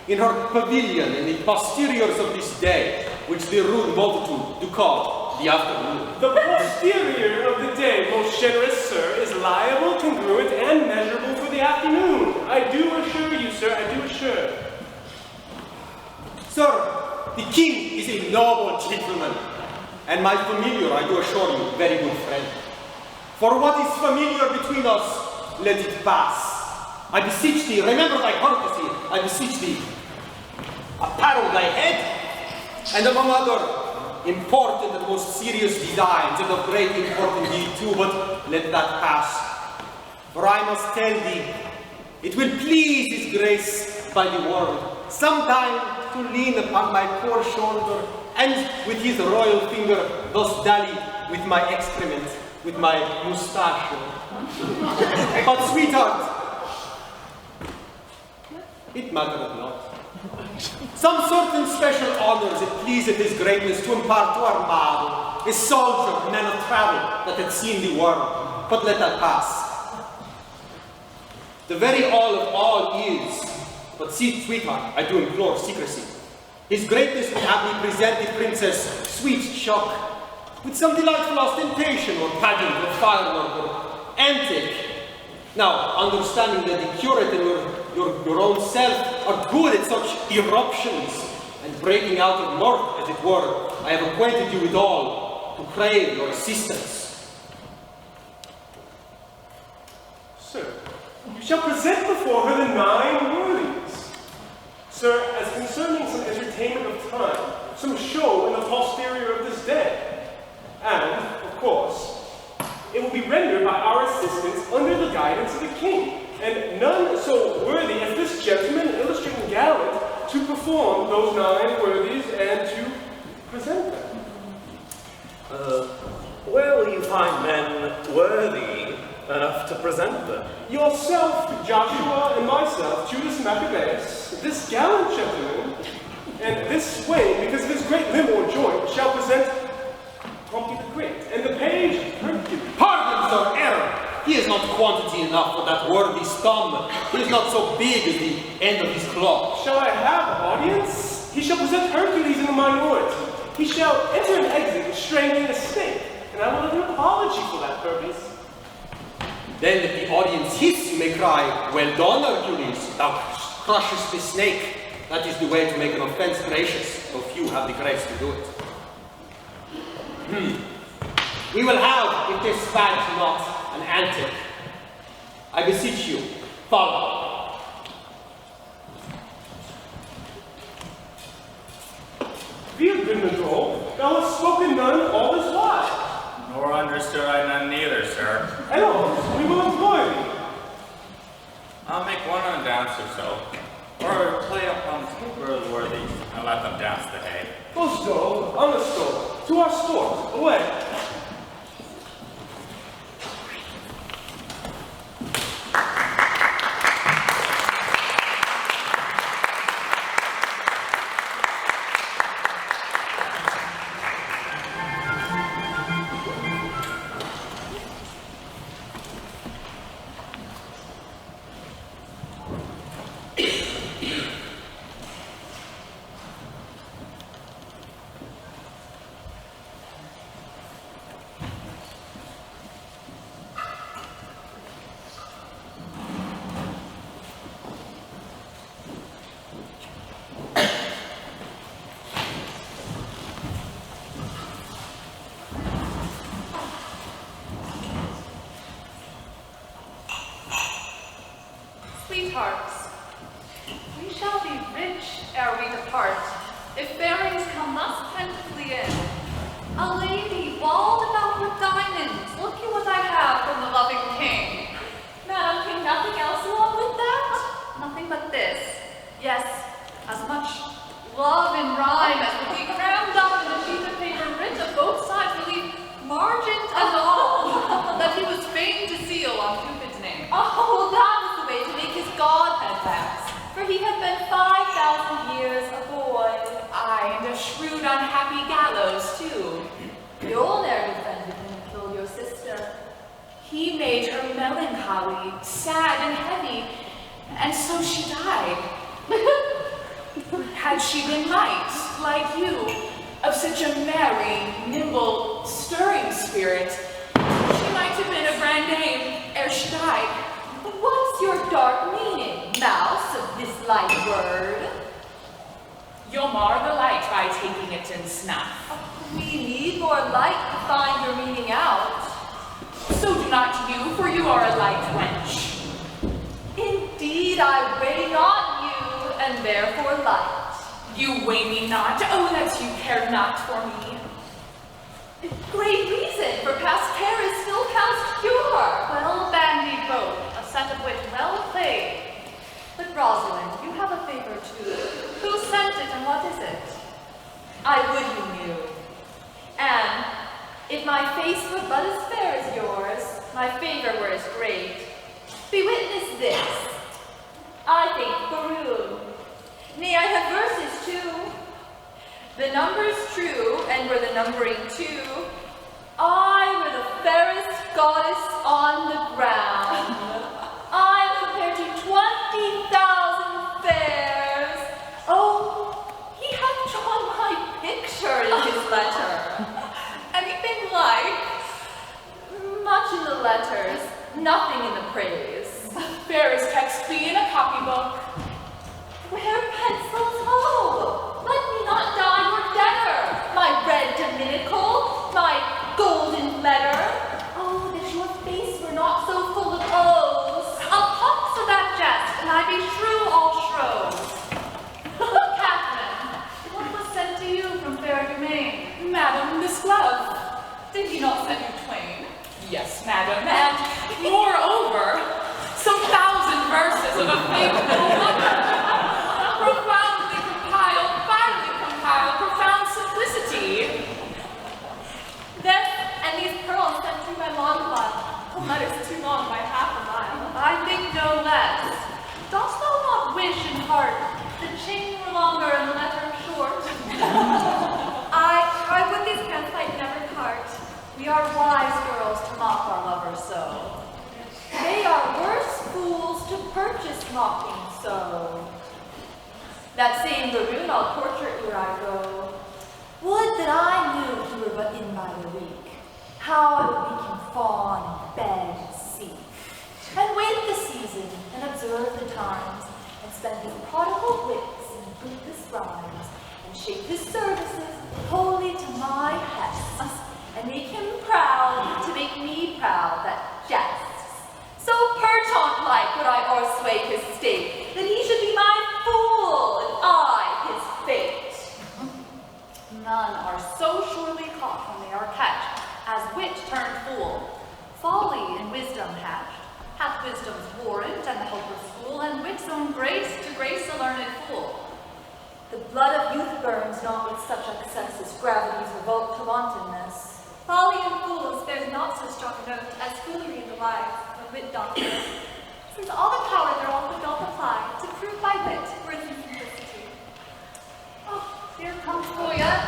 in her pavilion in the posteriors of this day, which the rude multitude do call the afternoon. The posterior of the day, most generous sir, is liable, congruent, and measurable for the afternoon. I do assure you, sir, I do assure. Sir, the king is a noble gentleman, and my familiar, I do assure you, very good friend. For what is familiar between us, let it pass. I beseech thee, remember thy courtesy, I beseech thee. Apparel thy head, and among other important and most serious designs, and of great import indeed too, but let that pass. For I must tell thee, it will please his grace by the world, sometime to lean upon my poor shoulder, and with his royal finger thus dally with my excrement, with my mustachio. But sweetheart, it mattereth not. Some certain special honors it pleaseth his greatness to impart to Armado, a soldier, man of travel, that had seen the world. But let that pass. The very all of all is, But see, sweetheart, I do implore secrecy. His greatness would have me present the princess sweet shock with some delightful ostentation or pageant or firework or antic. Now, understanding that the curate and your own self are good at such eruptions and breaking out of mirth, as it were, I have acquainted you with all to crave your assistance. Sir, you shall present before her the 9 worthies. Sir, as concerning some entertainment of time, some show in the posterior of this day, and, of course, it will be rendered by our assistants under the guidance of the king, and none so worthy as this gentleman, illustrating gallant, to perform those 9 worthies and to present them. Where will you find men worthy enough to present them? Yourself, Joshua, and myself, Judas Maccabeus, this gallant gentleman, and this swain, because of his great limb or joint, shall present Pompey the Great, and the page Hercules. Pardon, sir, error! He is not quantity enough for that worthy's thumb. He is not so big as the end of his claw. Shall I have audience? He shall present Hercules in the minority. He shall enter and exit strangling a snake, and I will have an apology for that purpose. Then if the audience hiss, you may cry, "Well done, Hercules, thou crushest the snake." That is the way to make an offense gracious, though few have the grace to do it. We will have, if this badge not, an antic. I beseech you, follow. Be a good Madrol, thou hast spoken none all this while. Nor understood I none neither, sir. And we will employ thee. I'll make one on dance or so, or play upon 2 bird worthies and let them dance the hay. Go stove, on the stove, to our stores, away. Sweethearts, we shall be rich ere we depart, if fairies come thus plentifully in. A lady walled about with diamonds, look at what I have from the loving king. Madam King, nothing else along with that? Nothing but this. Yes, as much love and rhyme as would be crammed up in a sheet of paper writ of both sides, relief, margent and all, that he was fain to seal on Cupid's name. Oh, that was the way to make his godhead wax, for he had been 5,000 years a boy. Aye, and a shrewd unhappy gallows too. You'll ne'er defended him and killed your sister. He made her melancholy, sad and heavy, and so she died. Had she been light, like you, of such a merry, nimble, stirring spirit, she might have been a grand dame ere she died. What's your dark meaning, mouse, of this light word? You'll mar the light by taking it in snuff. We need more light to find your meaning out. So do not you, for you are a light wench. Indeed, I weigh not you, and therefore light. You weigh me not, oh, that you care not for me. Great reason, for past care is still past cure. Well bandied both, a set of wit well played. But Rosalind, you have a favor too. Who sent it and what is it? I would you knew. And if my face were but as fair as yours, my favor were as great. Be witness this. I think Peru. Nay, I have verses too. The number's true, and were the numbering two, I were the fairest goddess on the ground. I compared to 20,000 fair Did he not send you twain? Yes, madam, and moreover, some 1,000 verses of a faithful lover. Profoundly compiled, finely compiled, profound simplicity. This and these pearls sent through my long blood. The letter's too long by half a mile. I think no less. Dost thou not wish in heart the chain were longer and the letter short? I would these pants I'd never part. We are wise girls to mock our lovers so. They are worse fools to purchase mocking so. That same Baroon I'll torture ere I go. Would that I knew he were but in by the week. How I would make him fawn and beg and seek. And wait the season and observe the times, and spend his prodigal wits in bootless rhymes, and shape his services wholly to my hests, and make him proud to make me proud that jests. So perchant-like would I o'ersway his state, that he should be my fool, and I his fate. None are so surely caught when they are catched, as wit turned fool. Folly and wisdom hatched, hath wisdom's warrant and the helper's school, and wit's own grace to grace a learned fool. The blood of youth burns not with such excess as gravity's revolt to wantonness. Folly and fools bears not so strong a note as foolery in the wise, when wit doth know. Since all the power thereof would doth apply, to prove by wit worth in simplicity. Oh, here comes Boyette,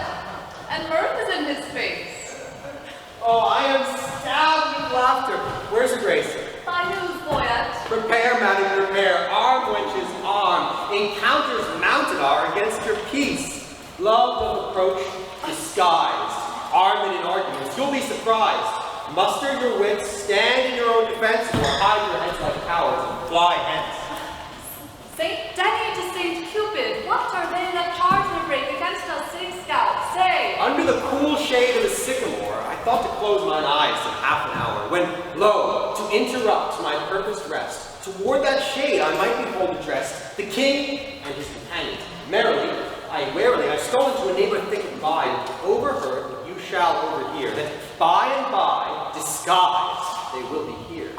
and mirth is in his face. Oh, I am stabbed with laughter. Where's your grace? Thy news, Boyette. Prepare, madam, prepare. Arm, wenches, arm. Encounters mounted are against your peace. Love of approach disguised. Armed in arguments, you'll be surprised. Muster your wits, stand in your own defense, or hide your heads like cowards and fly hence. Saint Denny to Saint Cupid, what are they that charge their break against us, city scouts? Say! Under the cool shade of the sycamore, I thought to close mine eyes in half an hour, when, lo, to interrupt my purposed rest, toward that shade I might behold addressed the king and his companions. Merrily, warily, I stole into a neighbor thicket by, and overheard what you shall overhear, that by and by, disguised, they will be here.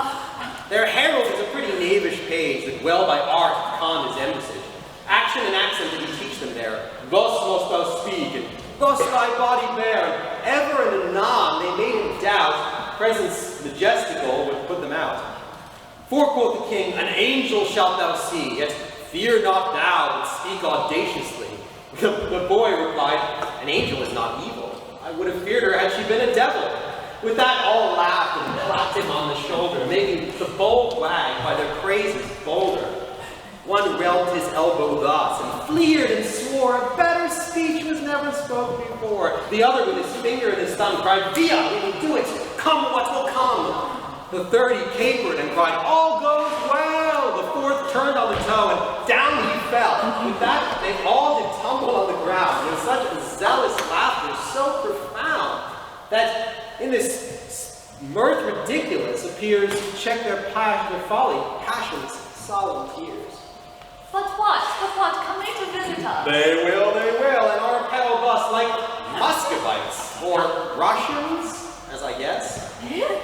Their herald is a pretty knavish page, that well by art hath conned his embassage. Action and accent did he teach them there. Thus must thou speak, and thus thy body bear, and ever and anon they made him doubt, presence majestical would put them out. For, quoth the king, an angel shalt thou see, yet fear not thou, but speak audaciously. The boy replied, an angel is not evil. I would have feared her had she been a devil. With that all laughed and clapped him on the shoulder, making the bold wag by their praises bolder. One railed his elbow thus, and fleered and swore a better speech was never spoken before. The other with his finger and his thumb cried, Via, we will do it, come what will come. The third he capered and cried, all goes well. The fourth turned on the toe, and down he fell. With that, they all did tumble on the ground, with such a zealous laughter, so profound, that in this mirth ridiculous appears to check their folly, passion's solemn tears. But what, come they to visit us? They will, and our pedal bus like Muscovites, or Russians, as I guess.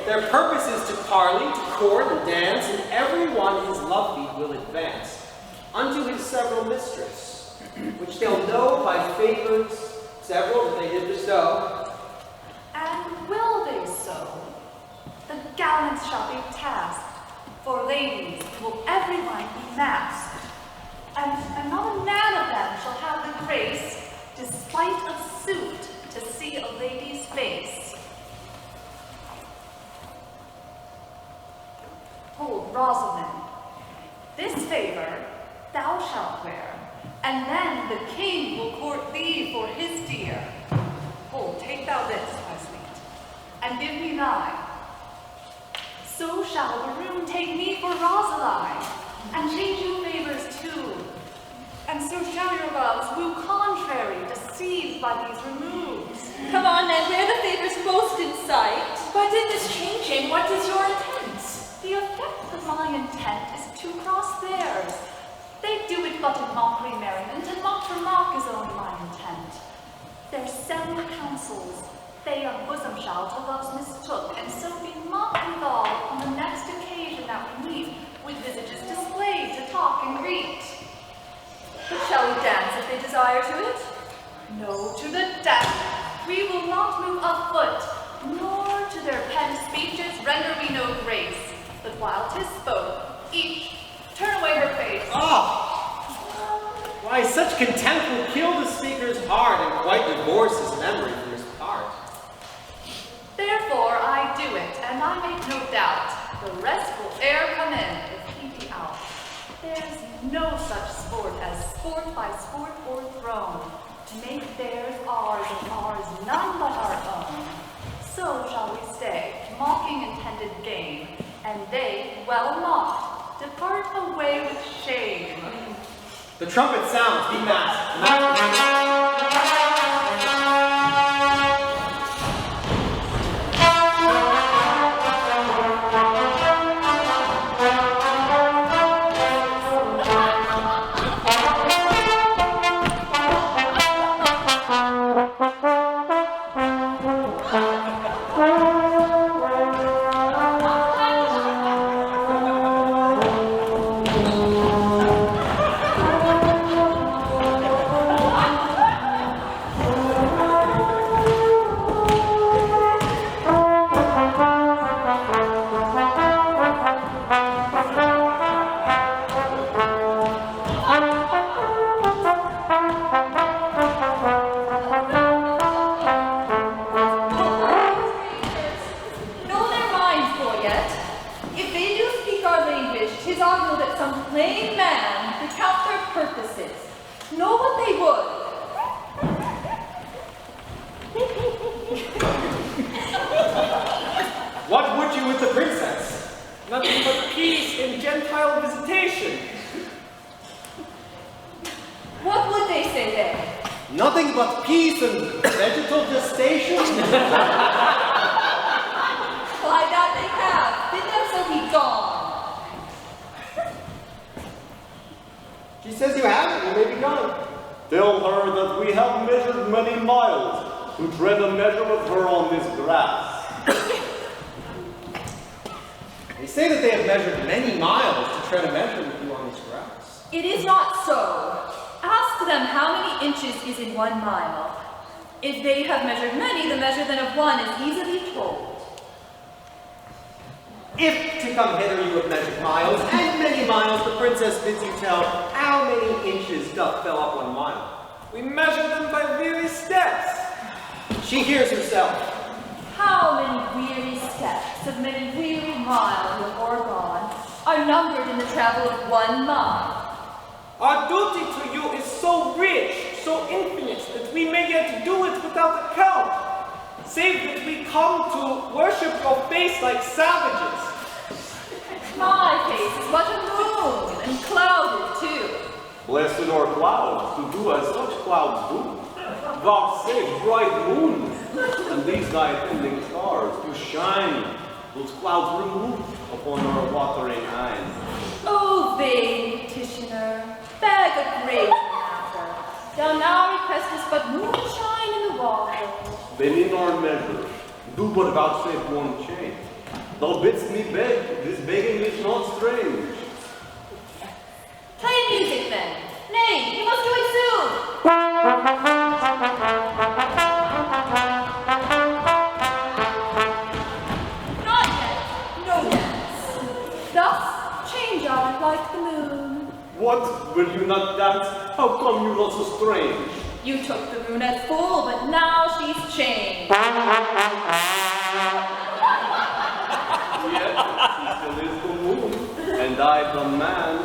Their purpose is to parley, to court and dance, and every one his love beat will advance, unto his several mistress, which they'll know by favors several that they did bestow. And will they so? The gallants shall be tasked, for ladies will everyone be masked, and not a man of them shall have the grace, despite of suit, to see a lady's face. Hold, Rosalind, this favor thou shalt wear, and then the king will court thee for his dear. Hold, take thou this, my sweet, and give me thine. So shall the room take me for Rosaline, and change you favors too. And so shall your loves woo contrary, deceived by these removes. Come on then, wear the favors most in sight. But in this changing, what is your intent? The effect of my intent is to cross theirs. They do it but in mockery merriment, and mock for mock is only my intent. Their several counsels They young bosom shall to love's mistook, and so be mocked withal on the next occasion that we meet, with visages displayed to talk and greet. But shall we dance if they desire to it? No, to the death. We will not move a foot, nor to their penned speeches render we no grace. But while 'tis spoke, each turn away her face. Why, such contempt will kill the speaker's heart and quite divorce his memory from his part. Therefore I do it, and I make no doubt, the rest will e'er come in if he be out. There's no such sport as sport by sport o'erthrown, to make theirs ours and ours none but our own. So shall we stay, mocking intended gain, and they, well mocked, depart away with shame. The trumpet sounds, be massed. What would you with the princess? Nothing but peace and Gentile visitation. What would they say there? Nothing but peace and vegetal gestation? Why, that they have. Bid them so be gone. She says you haven't, you may be gone. Tell her that we have measured many miles to tread a measure with her on this grass. They say that they have measured many miles to tread a measure with you on this grass. It is not so. Ask them how many inches is in 1 mile. If they have measured many, the measure then of one is easily told. If to come hither you have measured miles, and many miles, the princess bids you tell how many inches doth fill up 1 mile. We measure them by weary steps. She hears herself. How many weary steps of many weary miles you have o'ergone are numbered in the travel of 1 mile. Our duty to you is so rich, so infinite, that we may yet do it without account, save that we come to worship your face like savages. My face is but a moon, and clouded too. Blessed are clouds to do as such clouds do. Vouchsafe bright moon, and these thy attending stars to shine, those clouds remove upon our watering eyes. O vain petitioner, beg a great matter. Thou now requestest but moonshine in the water. Then in our measure, do but vouchsafe one change. Thou bidst me beg, this begging is not strange. Play music then. Nay, you must do it soon. Not yet. No dance. Thus change I like the moon. What? Will you not dance? How come you not so strange? You took the brunette full, but now she's changed. Yet, she still is the moon, and I the man.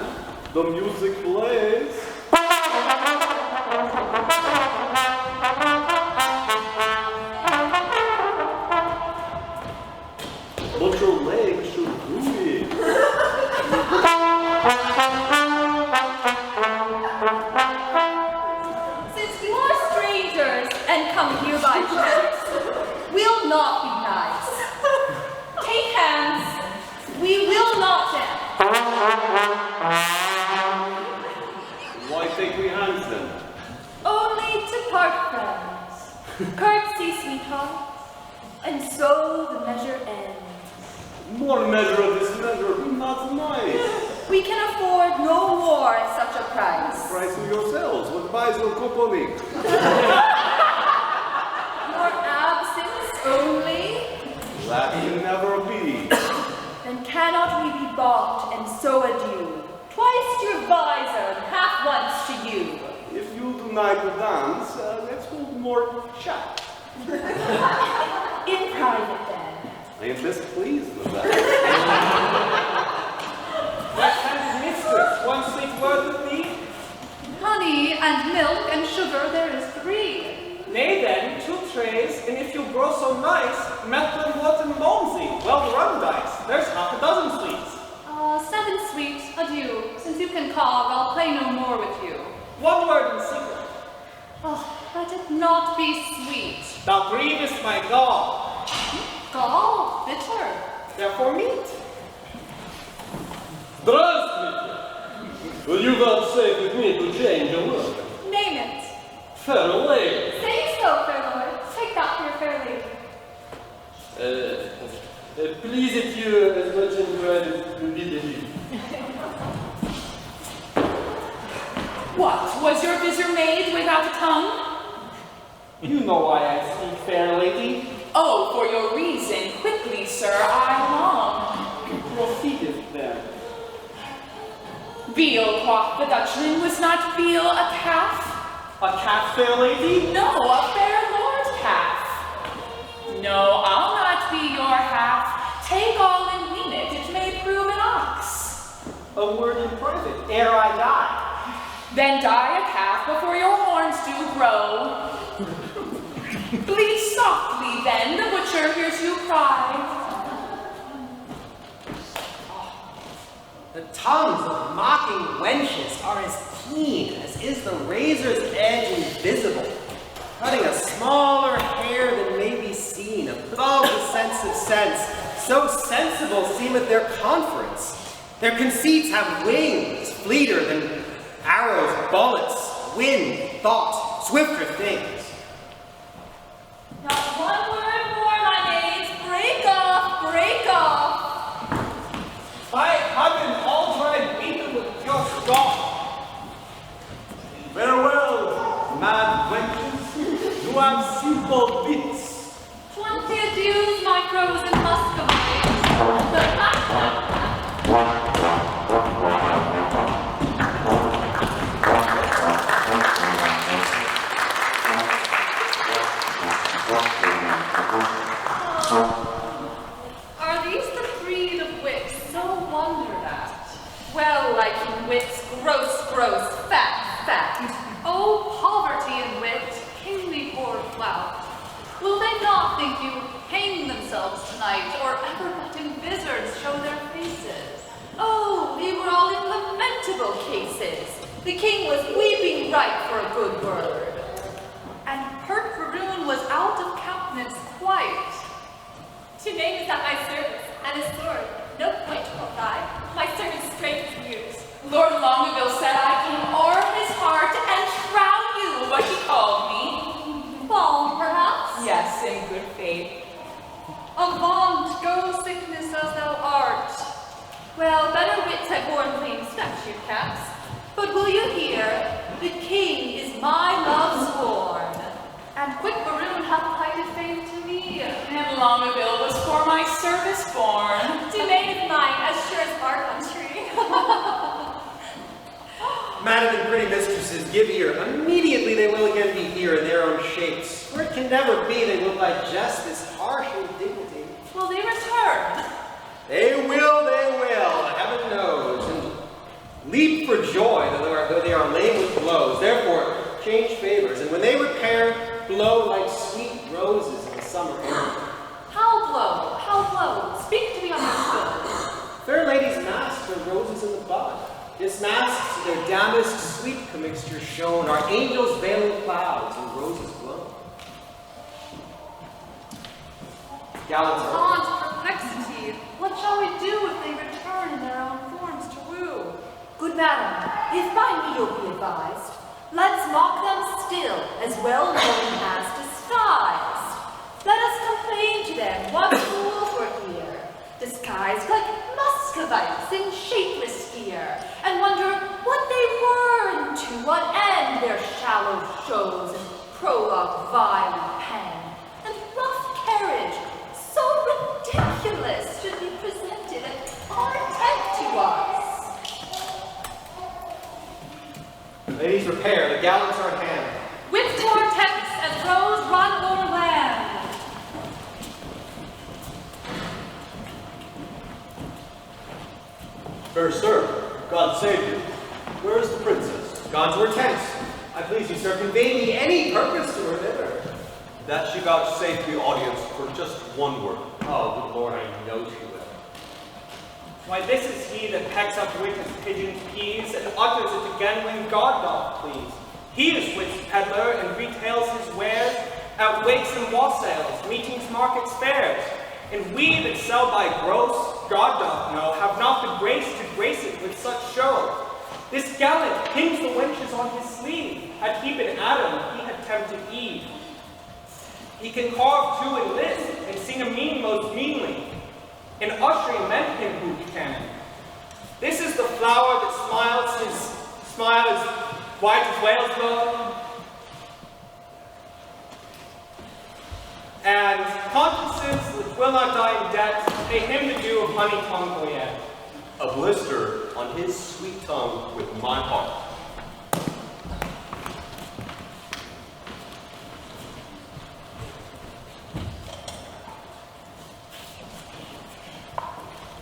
The music plays. But your legs should do it. Since you are strangers and come here by chance, we'll not be nice. Take hands. We will not dance. Why take we hands then? Only to part friends. Curtsy, sweetheart. And so the measure ends. More measure of this measure, not nice. We can afford no more at such a price. Price of yourselves, what buys your company? Your absence only? That can never be. Then cannot we be bought and so adieu? Twice to your visor and half once to you. If you do not dance, let's go more chat. In private then. I am best pleased with that. That kind mistress, one sweet word with me? Honey and milk and sugar there is 3. Nay then, 2 trays, and if you grow so nice, methyl and water and Malmsey, well run dice. There's half a dozen sweets. 7 sweet, adieu. Since you can carve, I'll play no more with you. 1 word in secret. Oh, let it not be sweet. Thou grievest my gall. Gall, bitter. Therefore meat. Здравствуйте! Will you vouchsafe with me to change a word? Name it. Fair lady. Say so, fair lord. Take that for your fair lady. Please it you as much in private to be delivered. What, was your visor made without a tongue? You know why I speak, fair lady. Oh, for your reason. Quickly, sir, I long. Proceedeth then. Veal, quoth the Dutchman, was not veal a calf? A calf, fair lady? No, a fair lord calf. No, I'll not be your half. Take all and mean it, it may prove an ox. A word in private, ere I die. Then die a calf before your horns do grow. Bleat softly then, the butcher hears you cry. The tongues of mocking wenches are as keen as is the razor's edge invisible, cutting a smaller hair than may be seen above the sense of sense. So sensible seemeth their conference. Their conceits have wings, fleeter than arrows, bullets, wind, thought, swifter things. Not one word more, my maids. Break off, break off. I've been all tried beaten with your gall. Farewell, mad wenches. You have simple bits. 20 adieus, my frozen muscovite. Are these the breed of wits so wondered at? Well, liking wits, gross, gross, fat, fat. Oh, poverty and wit, kingly poor flout. Will they not think you hang themselves tonight, or ever but in vizards show their faces? Oh, they were all in lamentable cases. The king was weeping right for a good word. And pert Faroon was out of countenance quite. Two name is at my service, and a sword. No point, quoth I. My servant straight as years. Lord Longaville said I came o'er his heart and shroud you, what he called me. Fall, perhaps? Yes, in good faith. Avaunt, go sickness as thou art. Well, better wits had worn plain statue caps. But will you hear? The king is my love sworn. And quick Faroon hath plighted faith to me. And Longaville was for my service born. Domain is mine, as sure as our country. Madam and pretty mistresses, give ear. Immediately they will again be here in their own shapes. For it can never be they will digest this harsh indignity. Will they return? They will, heaven knows. And leap for joy, though they are lame with blows. Therefore, change favors. And when they repair, blow like sweet roses in the summer air. How blow? How blow? Speak to be understood. Fair ladies mask their roses in the bud. This masks their damask sweet commixture shown, our angels veiling clouds and roses blown. Gallant Aunt perplexity. What shall we do if they return in their own forms to woo? Good madam, if by me you'll be advised, let's mock them still, as well known as disguised. Let us complain to us in shapeless fear, and wonder what they were and to what end their shallow shows and prologue violent pen, and rough carriage so ridiculous should be presented at our tent to us. Ladies, prepare, the gallants are at hand. Whip to our tents as rows run o'er land. Fair sir, God save you. Where is the princess? Gone to her tent. I please you, sir, convey me any purpose to her thither. That she vouchsafed the audience for just one word. Oh, good Lord, I know she will. Why, this is he that pecks up wit as pigeons peas, and utters it again when God doth please. He is wit's peddler, and retails his wares at wakes and wassails, meetings, markets, fairs. And we that sell by gross, God doth know, have not the grace to grace it with such show. This gallant pins the wenches on his sleeve. Had he been Adam, he had tempted Eve. He can carve too and lisp, and sing a mean most meanly. And ushering meant him who can. This is the flower that smiles his smile as white as whale's bone. And consciences which will not die in debt, pay him the due of honey tongue goyette. A blister on his sweet tongue with my heart.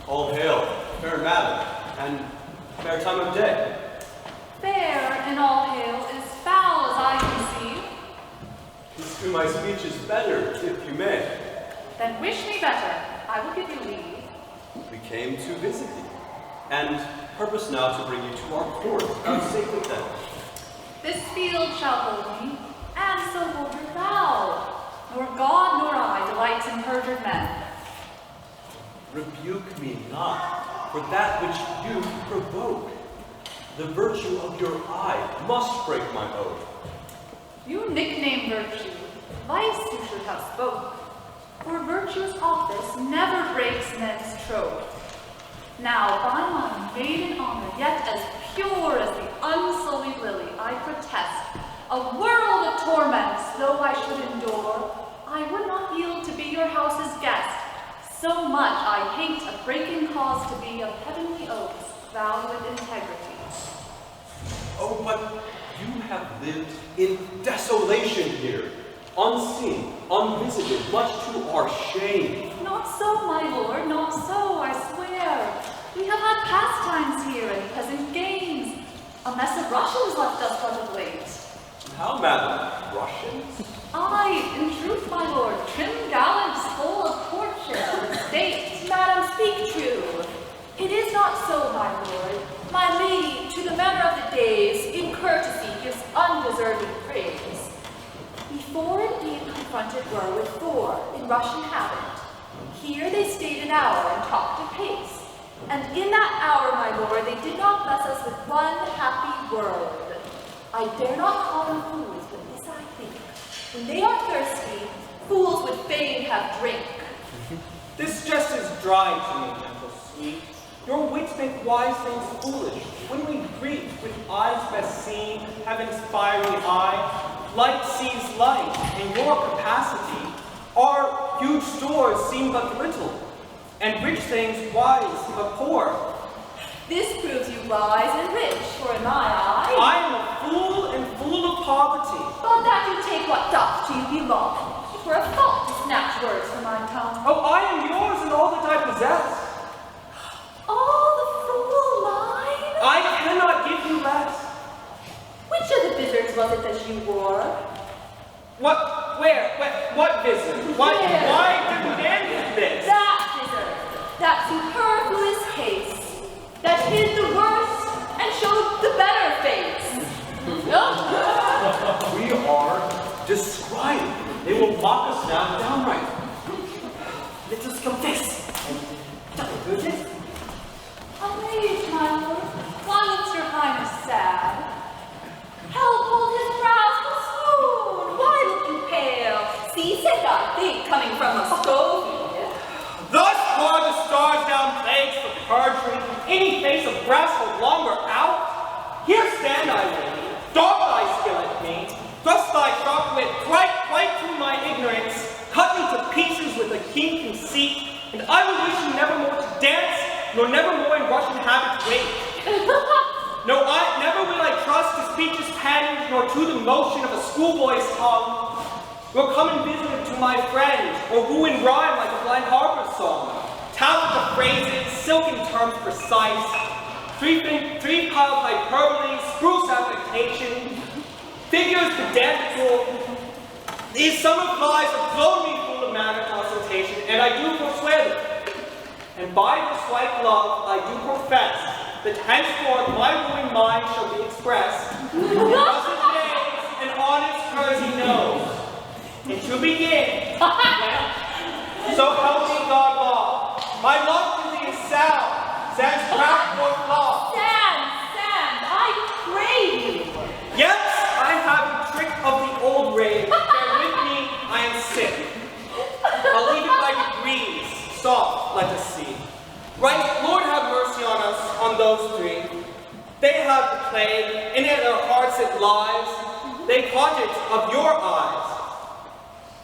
All hail, fair madam, and fair time of day. Fair and all hail is foul as I conceive. Construe my speech is better, if you may. Then wish me better. I will give you leave. We came to visit thee, and purpose now to bring you to our court, our sacred then. This field shall hold me, and so hold your thou. Nor God nor I delights in perjured men. Rebuke me not for that which you provoke. The virtue of your eye must break my oath. You nickname virtue, vice you should have spoke. For virtue's office never breaks men's troth. Now, by my maiden honor, yet as pure as the unsullied lily, I protest, a world of torments, though I should endure, I would not yield to be your house's guest. So much I hate a breaking cause to be of heavenly oaths, vowed with integrity. Oh, but you have lived in desolation here, unseen, unvisited, much to our shame. Not so, my lord, not so, I swear. We have had pastimes here and pleasant games. A mess of Russians left us but of late. How, madam, Russians? Aye, in truth, my lord, trim gallants full of courtship and state. Madam, speak true. It is not so, my lord. My lady, to the manner of the days, in courtesy gives undeserving praise. Before and Eve confronted were with four, in Russian habit. Here they stayed an hour and talked apace. And in that hour, my lord, they did not bless us with one happy word. I dare not call them fools, but this I think. When they are thirsty, fools would fain have drink. This jest is dry to me, gentle sweet. Your wits make wise things foolish. When we greet with eyes best seen, heaven's fiery eye, light sees light, in your capacity, our huge stores seem but little, and rich things wise but poor. This proves you wise and rich, for in my eye, I am a fool and full of poverty. but that you take what doth to you belong. It were a fault to snatch words from my tongue. Oh, I am yours and all that I possess. All the fool mine? I cannot give you less. Which of the vizards was it that you wore? What? Where? What vizard? Why demand this? That vizard, that superfluous case, that hid the worst and showed the better face. We are described. They will mock us now downright. Let us confess. Amazed, my lord. Why looks your highness sad? Hell pulled his brows to swoon. Why look you pale? See, said I think, coming from a stove. Thus pour the stars down plagues for perjury. In gleaming face of brass hold longer out? Here stand I, lady, dark thy skill at me, thrust thy sharp wit right through my ignorance, cut me to pieces with a keen conceit, and I will wish you never more to dance, nor never more in Russian habits wait. No, never will I trust to speech's pen, nor to the motion of a schoolboy's tongue, nor come and visit to my friend, or woo in rhyme like a blind harper's song. Talent of phrases, silken terms precise, three-piled hyperbole, spruce affectation, figures pedantical. These summer flies have blown me full of matter consultation, and I do forswear them. And by this white love I do profess that henceforth my wooing mind shall be expressed in russet names and honest Jersey nose. And to begin, so help me God law, my love to thee is sound, sans crack or flaw. Stand, I pray you. Yes, I have a trick of the old rage. Bear with me, I am sick. I'll leave it by degrees, soft, let us see. Right, Lord have mercy on us, on those three. They have the plague, in their hearts it lies. They caught it of your eyes.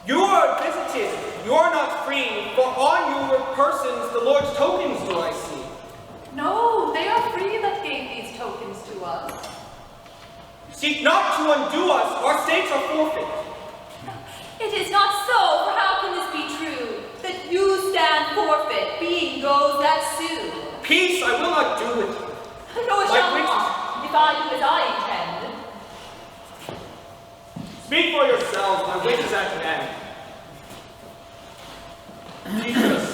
You are visited, you are not free, for on your persons the Lord's tokens do I see. No, they are free that gave these tokens to us. Seek not to undo us, our states are forfeit. It is not so, for how can this be true? That you stand forfeit, being those that sue. Peace I will not do with you. Nor shall not, if I do as I intend. Speak for yourselves, my wit is at an end. Teach us,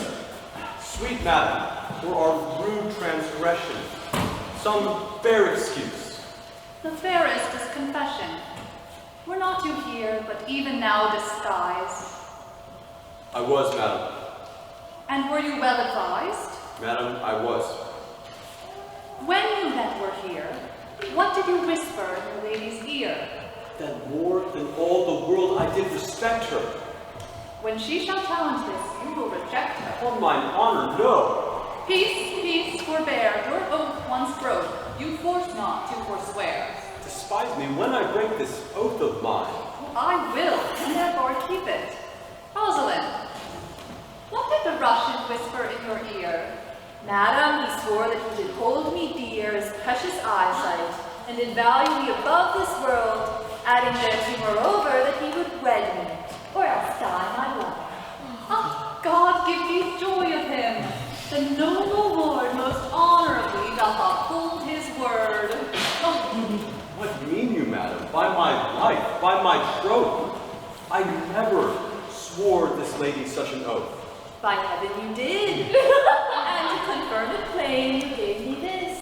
sweet madam, for our rude transgression, some fair excuse. The fairest is confession. Were not you here, but even now disguised? I was, madam. And were you well advised? Madam, I was. When you then were here, what did you whisper in your lady's ear? That more than all the world I did respect her. When she shall challenge this, you will reject her. On mine honor, no. Peace, forbear. Your oath once broke, you force not to forswear. Despise me when I break this oath of mine. I will, and therefore keep it. Rosalind, what did the Russian whisper in your ear? Madam, he swore that he did hold me dear as precious eyesight, and did value me above this world, adding thereto moreover that he would wed me, or else die my love. Ah, God give thee joy of him. The noble lord most honorably doth uphold his word. What mean you, madam? By my life, by my troth, I never swore this lady such an oath. By heaven you did, and to confirm it plain, you gave me this.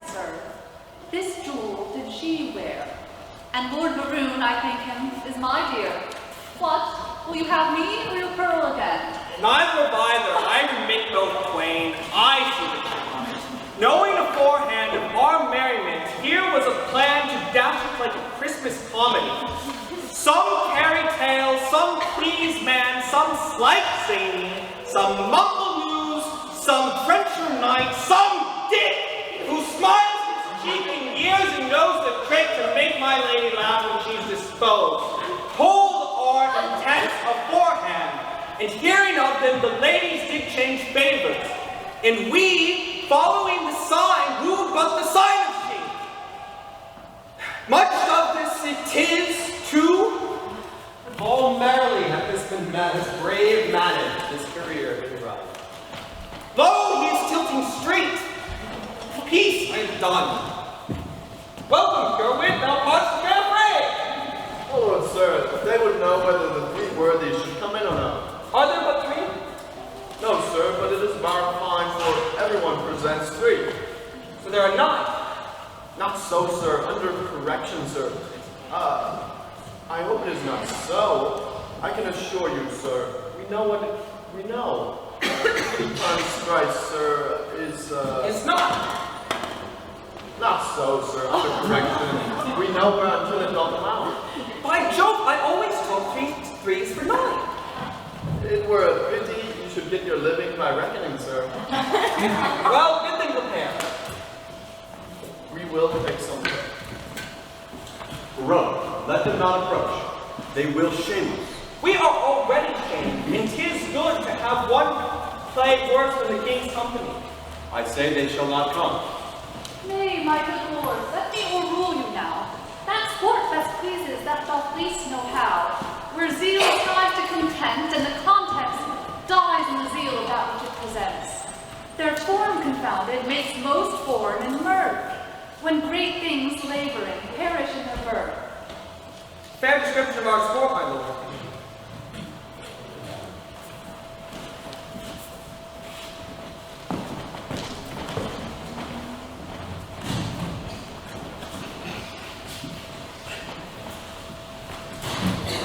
Sir, this jewel did she wear? And Lord Maroon, I think him, is my dear. What, will you have me or your pearl again? Neither of either, I remit both twain, I see the time. Knowing beforehand of our merriment, here was a plan to dash it like a Christmas comedy. Some carry tale, some please man, some slight zany, some mumble news, some Frencher knight, some dick, who smiles his cheek in years and knows the trick to make my lady laugh when she's disposed. Told art and tense aforehand, and hearing of them, the ladies did change favors, and we, following the sign, wooed but the sign of she. Much of this it is true. All merrily hath this been his brave managed his career in ride. Lo, he is tilting straight. Peace, I am done. Welcome, Gerwin, thou art fair brave. Oh, Lord, sir, they would know whether the three worthies should come in or not. Are there but three? No, sir, but it is bar fine for everyone presents three. So there are 9. Not so, sir. Under correction, sir. I hope it is not so. I can assure you, sir, we know what we know. Times thrice, sir, is It's not. Not so, sir. Under correction. We know we're until it don't amount. By Jove, I always took 3 threes for 9. It were a pity you should get your living by reckoning, sir. Well, good thing prepared. We will take some. Rome, let them not approach. They will shame us. We are already shamed, and 'tis good to have one plague worse than the king's company. I say they shall not come. Nay, my good lord, let me o'errule you now. That sport best pleases that doth least know how, where zeal strives to content, and the context dies in the zeal of that which it presents. Their form confounded makes most form and mirth, when great things laboring perish in their birth. Fair description of our sport, my lord.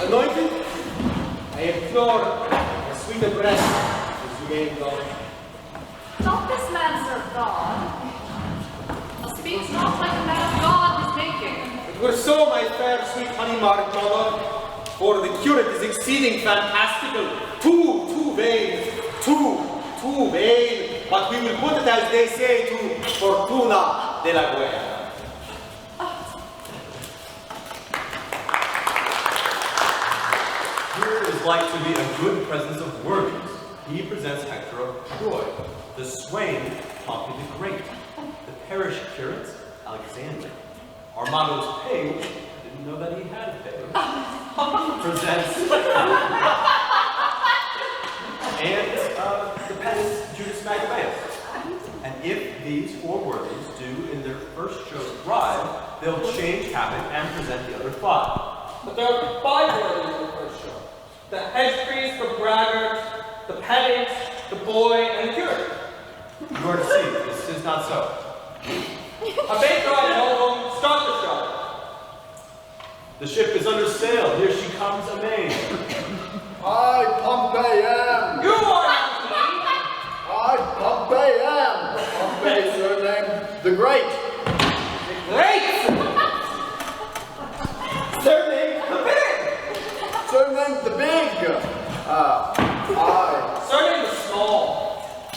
Anointed, I implore a sweeter breast as you may indulge. Doth this man serve God? Speaks not like a man of God is making. It were so, my fair, sweet honey marked mother, for the curate is exceeding fantastical, too vain, too vain, but we will put it as they say to Fortuna de la Guerra. Here is like to be a good presence of worthies. He presents Hector of Troy, the swain Pompey the Great, the parish curate Alexander. Armando's page, didn't know that he had a page, presents and the pedant Judas Maccabeus. And if these 4 worthies do in their first show thrive, they'll change habit and present the other 5. But there are 5 worthies in the first show. The hedge priest, the braggart, the pedant, the boy, and the curate. You are deceived. This is not so. A bait God and all of them, start the show. The ship is under sail. Here she comes amain. I, Pompey, am. You are not I, Pompey, am. Pompey, surname, the Great. Great! Surname, the Big. Surname, the Big. Surname the Small.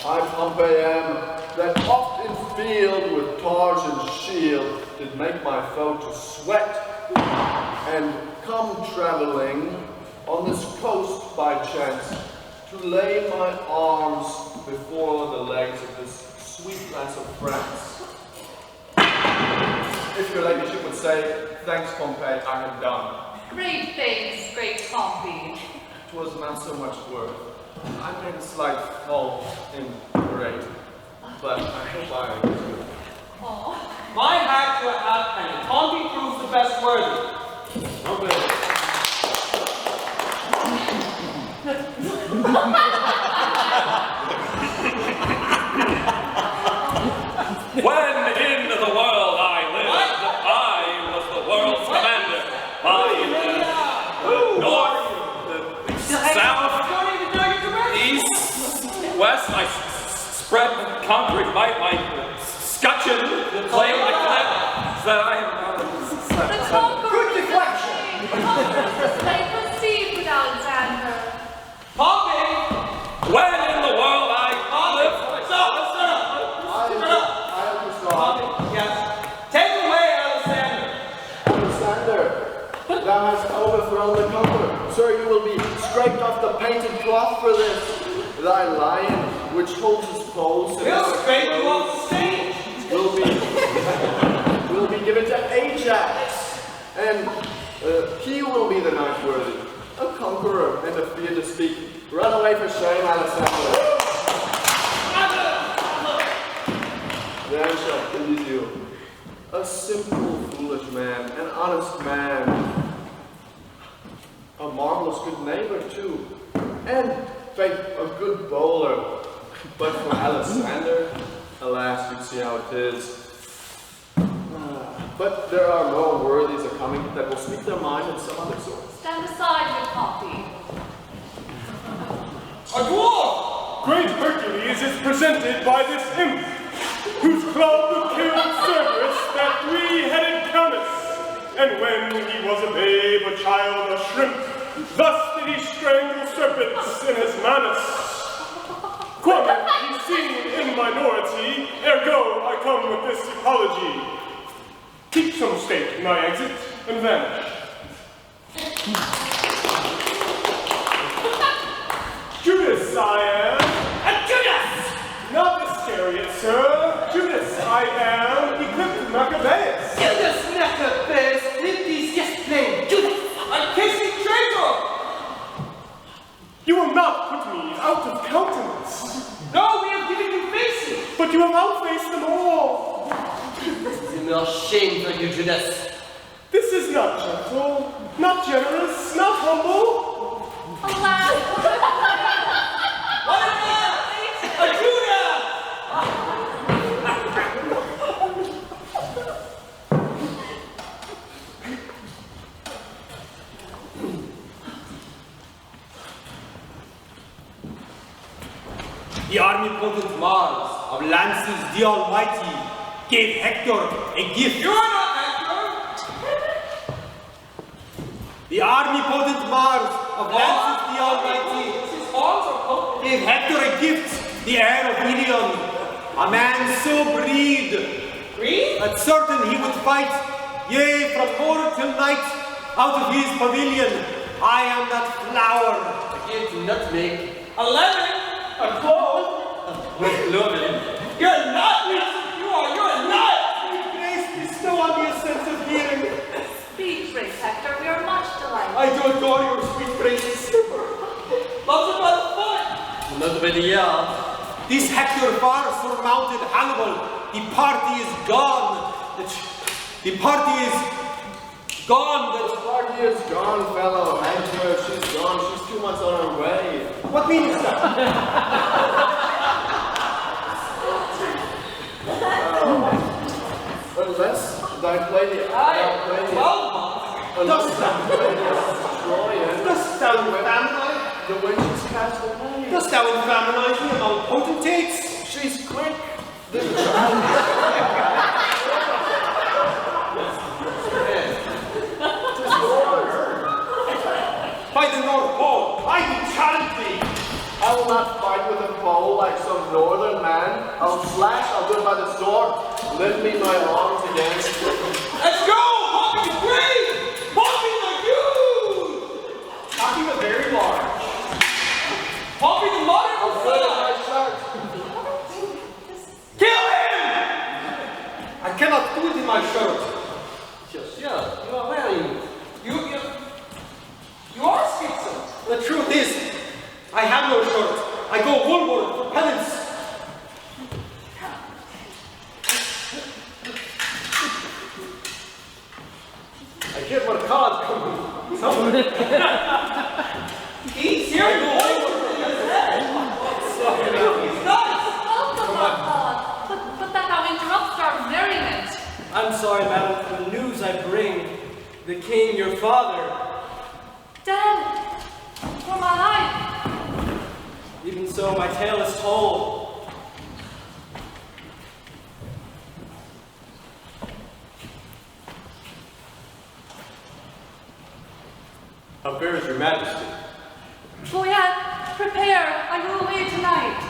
I, Pompey, am. That oft in field with targe and shield did make my foe to sweat, and come travelling on this coast by chance to lay my arms before the legs of this sweet lass of France. If your ladyship would say, thanks, Pompey, I have done. Great things, great Pompey. 'Twas not so much worth. I made a slight fault in great, but I hope I agree. My hat to a halfpenny. Pompey proves the best worthy. No better. When in the world I lived, I was the world's commander. The north, the south, east, west, I spread conquering my scutcheon, claim the clip, that I am Good deflection! They proceed with Alexander. Pompey! when in the world I lived. Yes. Take away Alexander. Alexander, thou hast overthrown the conqueror. Sir, you will be scraped off the painted cloth for this. Thy lion, which holds his poles, He'll scrape you off the stage. will be given to Ajax, and he will be the knight worthy, a conqueror and a fear to speak. Run away for shame, Alexander. There shall please you, a simple, foolish man, an honest man, a marvelous good neighbor too, and faith, a good bowler. But for Alexander, alas, you see how it is. But there are more worthies a coming that will speak their mind in some other sort. Stand aside, good Pompey. A dwarf! Great Hercules is presented by this imp, whose club of killed Cerberus And when he was a babe, a child, a shrimp, thus did he strangle serpents in his manus. Quam he seen in minority, ergo I come with this apology. Keep some state in thy exit, and vanish. Judas I am. A Judas! Not Iscariot, sir. Judas I am, equipped Maccabeus. Judas Maccabeus, please just plain Judas, a kissing traitor! You will not put me out of countenance. No, we have given you faces. But you have outfaced them all. This is a mere shame for you, Judas. This is not gentle, not generous, not humble. Alas! What is that? A Judas! The army-potent Mars of Lances the Almighty gave Hector a gift. You are not Hector! The army-potent Mars of Lances the Almighty His arms are potent. gave Hector a gift, the heir of Ilion, a man so breed that certain he would fight, yea, from morn till night, out of his pavilion. I am that flower. I give to nutmeg. 11! A clove! With lovely. You're not, yes, you are, you're not! Your grace, bestow on me a sense of hearing. Speak, great Hector, we are much delighted. I do adore your sweet graces. Loves it by the foot! Not by the yard. This Hector far surmounted Hannibal. The party is gone. The party is gone. The party is gone, fellow. Hector, she's gone. She's 2 months on her way. What means that? Unless thy lady, Dost thou infaminize? The wench is cast away. Dost thou infaminize me among potentates? She's quick. By the North Pole, I will challenge thee. I will not fight with a pole like some northern man. I'll slash, I'll do it by the sword. Lend me my arms again. Let's go! Poppy the great! Poppy the huge! Poppy the very large. Poppy the moderate I'll put it in my shirt. Kill him! I cannot do it in my shirt. Yes, you are wearing. You are Schizo. The truth is, I have no shirt. I go woolward for penance. I hear more cards coming. Someone. He's here. I go woolward for penance. He's not. But that now interrupts our merriment. I'm sorry, madam, for the news I bring. The king, your father. Dead. For my life. Even so, my tale is told. How fares your majesty? Boyette, prepare. I go away tonight.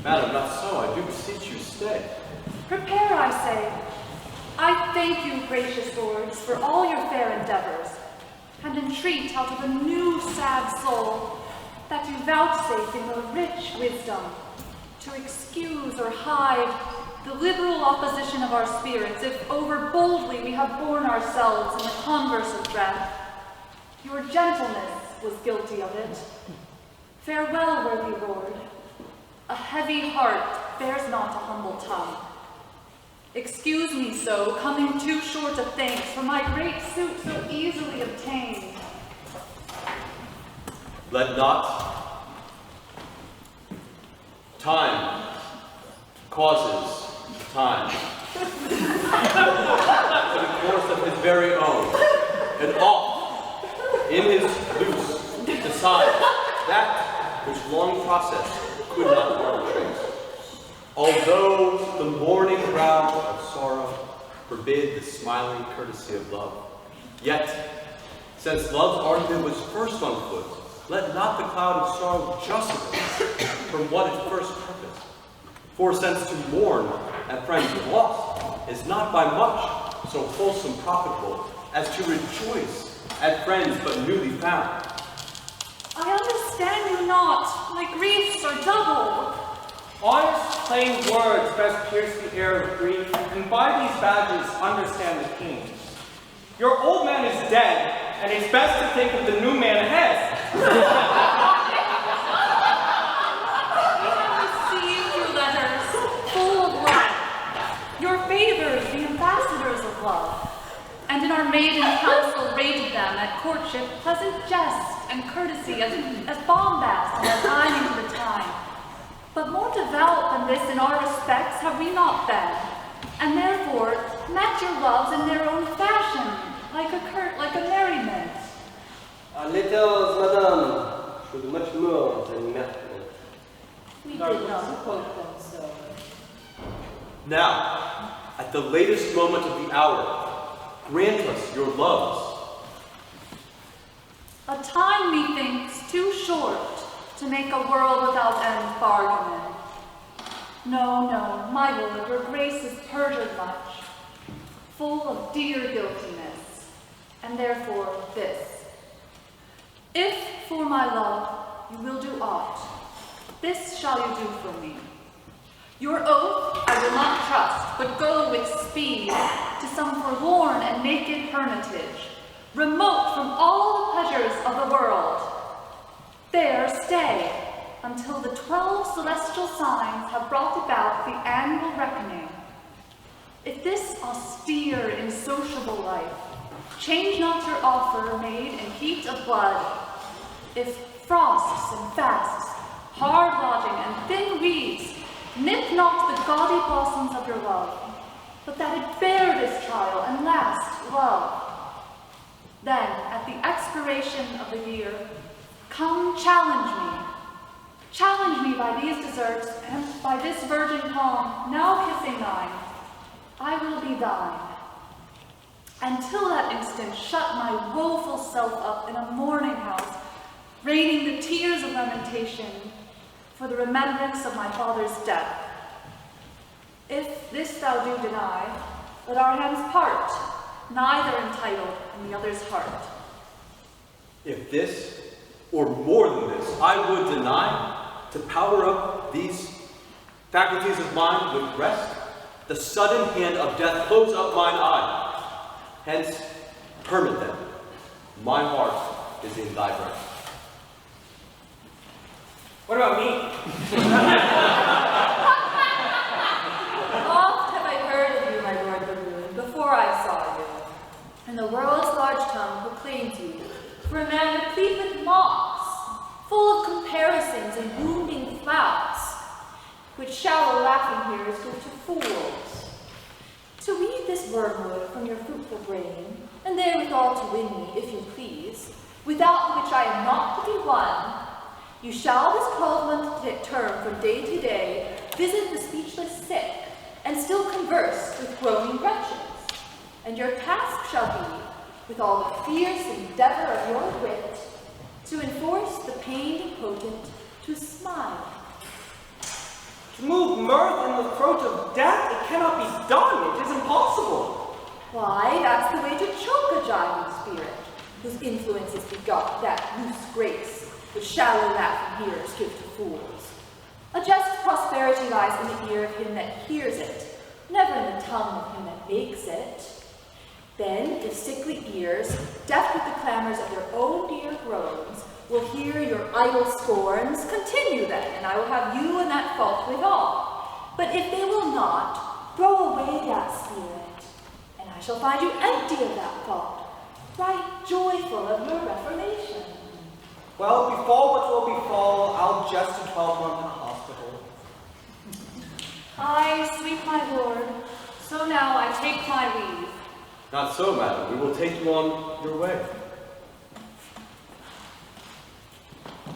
Madam, not so. I do beseech you, stay. Prepare, I say. I thank you, gracious lords, for all your fair endeavors, and entreat out of a new sad soul that you vouchsafe in your rich wisdom to excuse or hide the liberal opposition of our spirits, if over boldly we have borne ourselves in the converse of breath. Your gentleness was guilty of it. Farewell, worthy lord. A heavy heart bears not a humble tongue. Excuse me so, coming too short of thanks for my great suit so easily obtained. Let not time causes time in the course of his very own, and oft in his loose decide that which long process could not arbitrate. Although the mourning brow of sorrow forbid the smiling courtesy of love. Yet, since love's argument was first on foot, let not the cloud of sorrow just from what it first purposed. For since to mourn at friends lost is not by much so wholesome profitable as to rejoice at friends but newly found. I understand you not. My griefs are double. Honest, plain words best pierce the air of grief, and by these badges understand the king. Your old man is dead, and it's best to think of the new man ahead. I received your letters, full of love. Your favors, the ambassadors of love. And in our maiden council rated them at courtship, pleasant jest and courtesy as bombast and as rhyming to the time. But more devout than this in our respects have we not been, and therefore met your loves in their own fashion, like a merriment. Our letters, madame, should much more than merriment. We did not quote them so. Now, at the latest moment of the hour, grant us your loves. A time, methinks, too short to make a world without end bargaining. No, no, my lord, your grace is perjured much, full of dear guiltiness, and therefore this. If for my love you will do aught, this shall you do for me. Your oath I will not trust, but go with speed to some forlorn and naked hermitage, remote from all the pleasures of the world. There stay until the 12 celestial signs have brought about the annual reckoning. If this austere, insociable life change not your offer made in heat of blood, if frosts and fasts, hard lodging and thin weeds nip not the gaudy blossoms of your love, but that it bear this trial and last love. Then, at the expiration of the year, come challenge me. Challenge me by these deserts and by this virgin palm, now kissing thine. I will be thine. Until that instant, shut my woeful self up in a mourning house, raining the tears of lamentation for the remembrance of my father's death. If this thou do deny, let our hands part, neither entitled in the other's heart. If this, or more than this, I would deny, to power up these faculties of mine with rest, the sudden hand of death close up mine eye. Hence, permit them. My heart is in thy breast. What about me? Oft have I heard of you, my lord Baroon, before I saw you, and the world's large tongue proclaimed you for a man replete with mocks, full of comparisons and wounding flouts, which shallow laughing hearers give to fools. To weed this wormwood from your fruitful brain, and therewithal to win me, if you please, without which I am not to be won, you shall this 12-month term from day to day visit the speechless sick, and still converse with groaning wretches. And your task shall be, with all the fierce endeavor of your wit, to enforce the pained impotent to smile. To move mirth in the throat of death, it cannot be done. It is impossible. Why, that's the way to choke a gibing spirit, whose influences begot that loose grace which shallow laughing hearers give to fools. A just prosperity lies in the ear of him that hears it, never in the tongue of him that makes it. Then, if sickly ears, deaf with the clamors of their own dear groans, will hear your idle scorns, continue then, and I will have you and that fault withal. But if they will not, throw away that spirit, and I shall find you empty of that fault, right joyful of your reformation. Well, befall what will befall, I'll jest a 12-month in a hospital. Aye, sweet my lord, so now I take my leave. Not so, madam. We will take you on your way.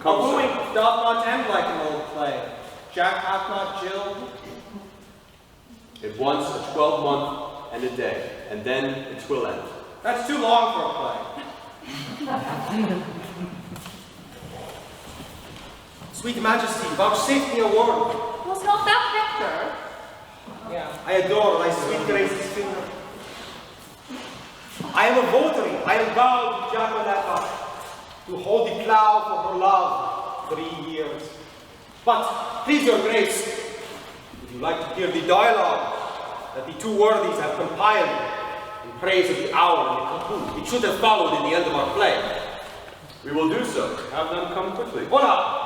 A wooing doth not end like an old play. Jack hath not Jill. If once a 12-month and a day, and then it will end. That's too long for a play. Sweet Majesty, vouchsafe me a word. Was not that Hector? Yeah. I adore thy sweet grace's finger. I am a votary. I am vowed to Jacqueline to hold the plough for her love 3 years. But, please your grace, would you like to hear the dialogue that the two worthies have compiled in praise of the owl and the cuckoo? It should have followed in the end of our play. We will do so. Have them come quickly. Hola!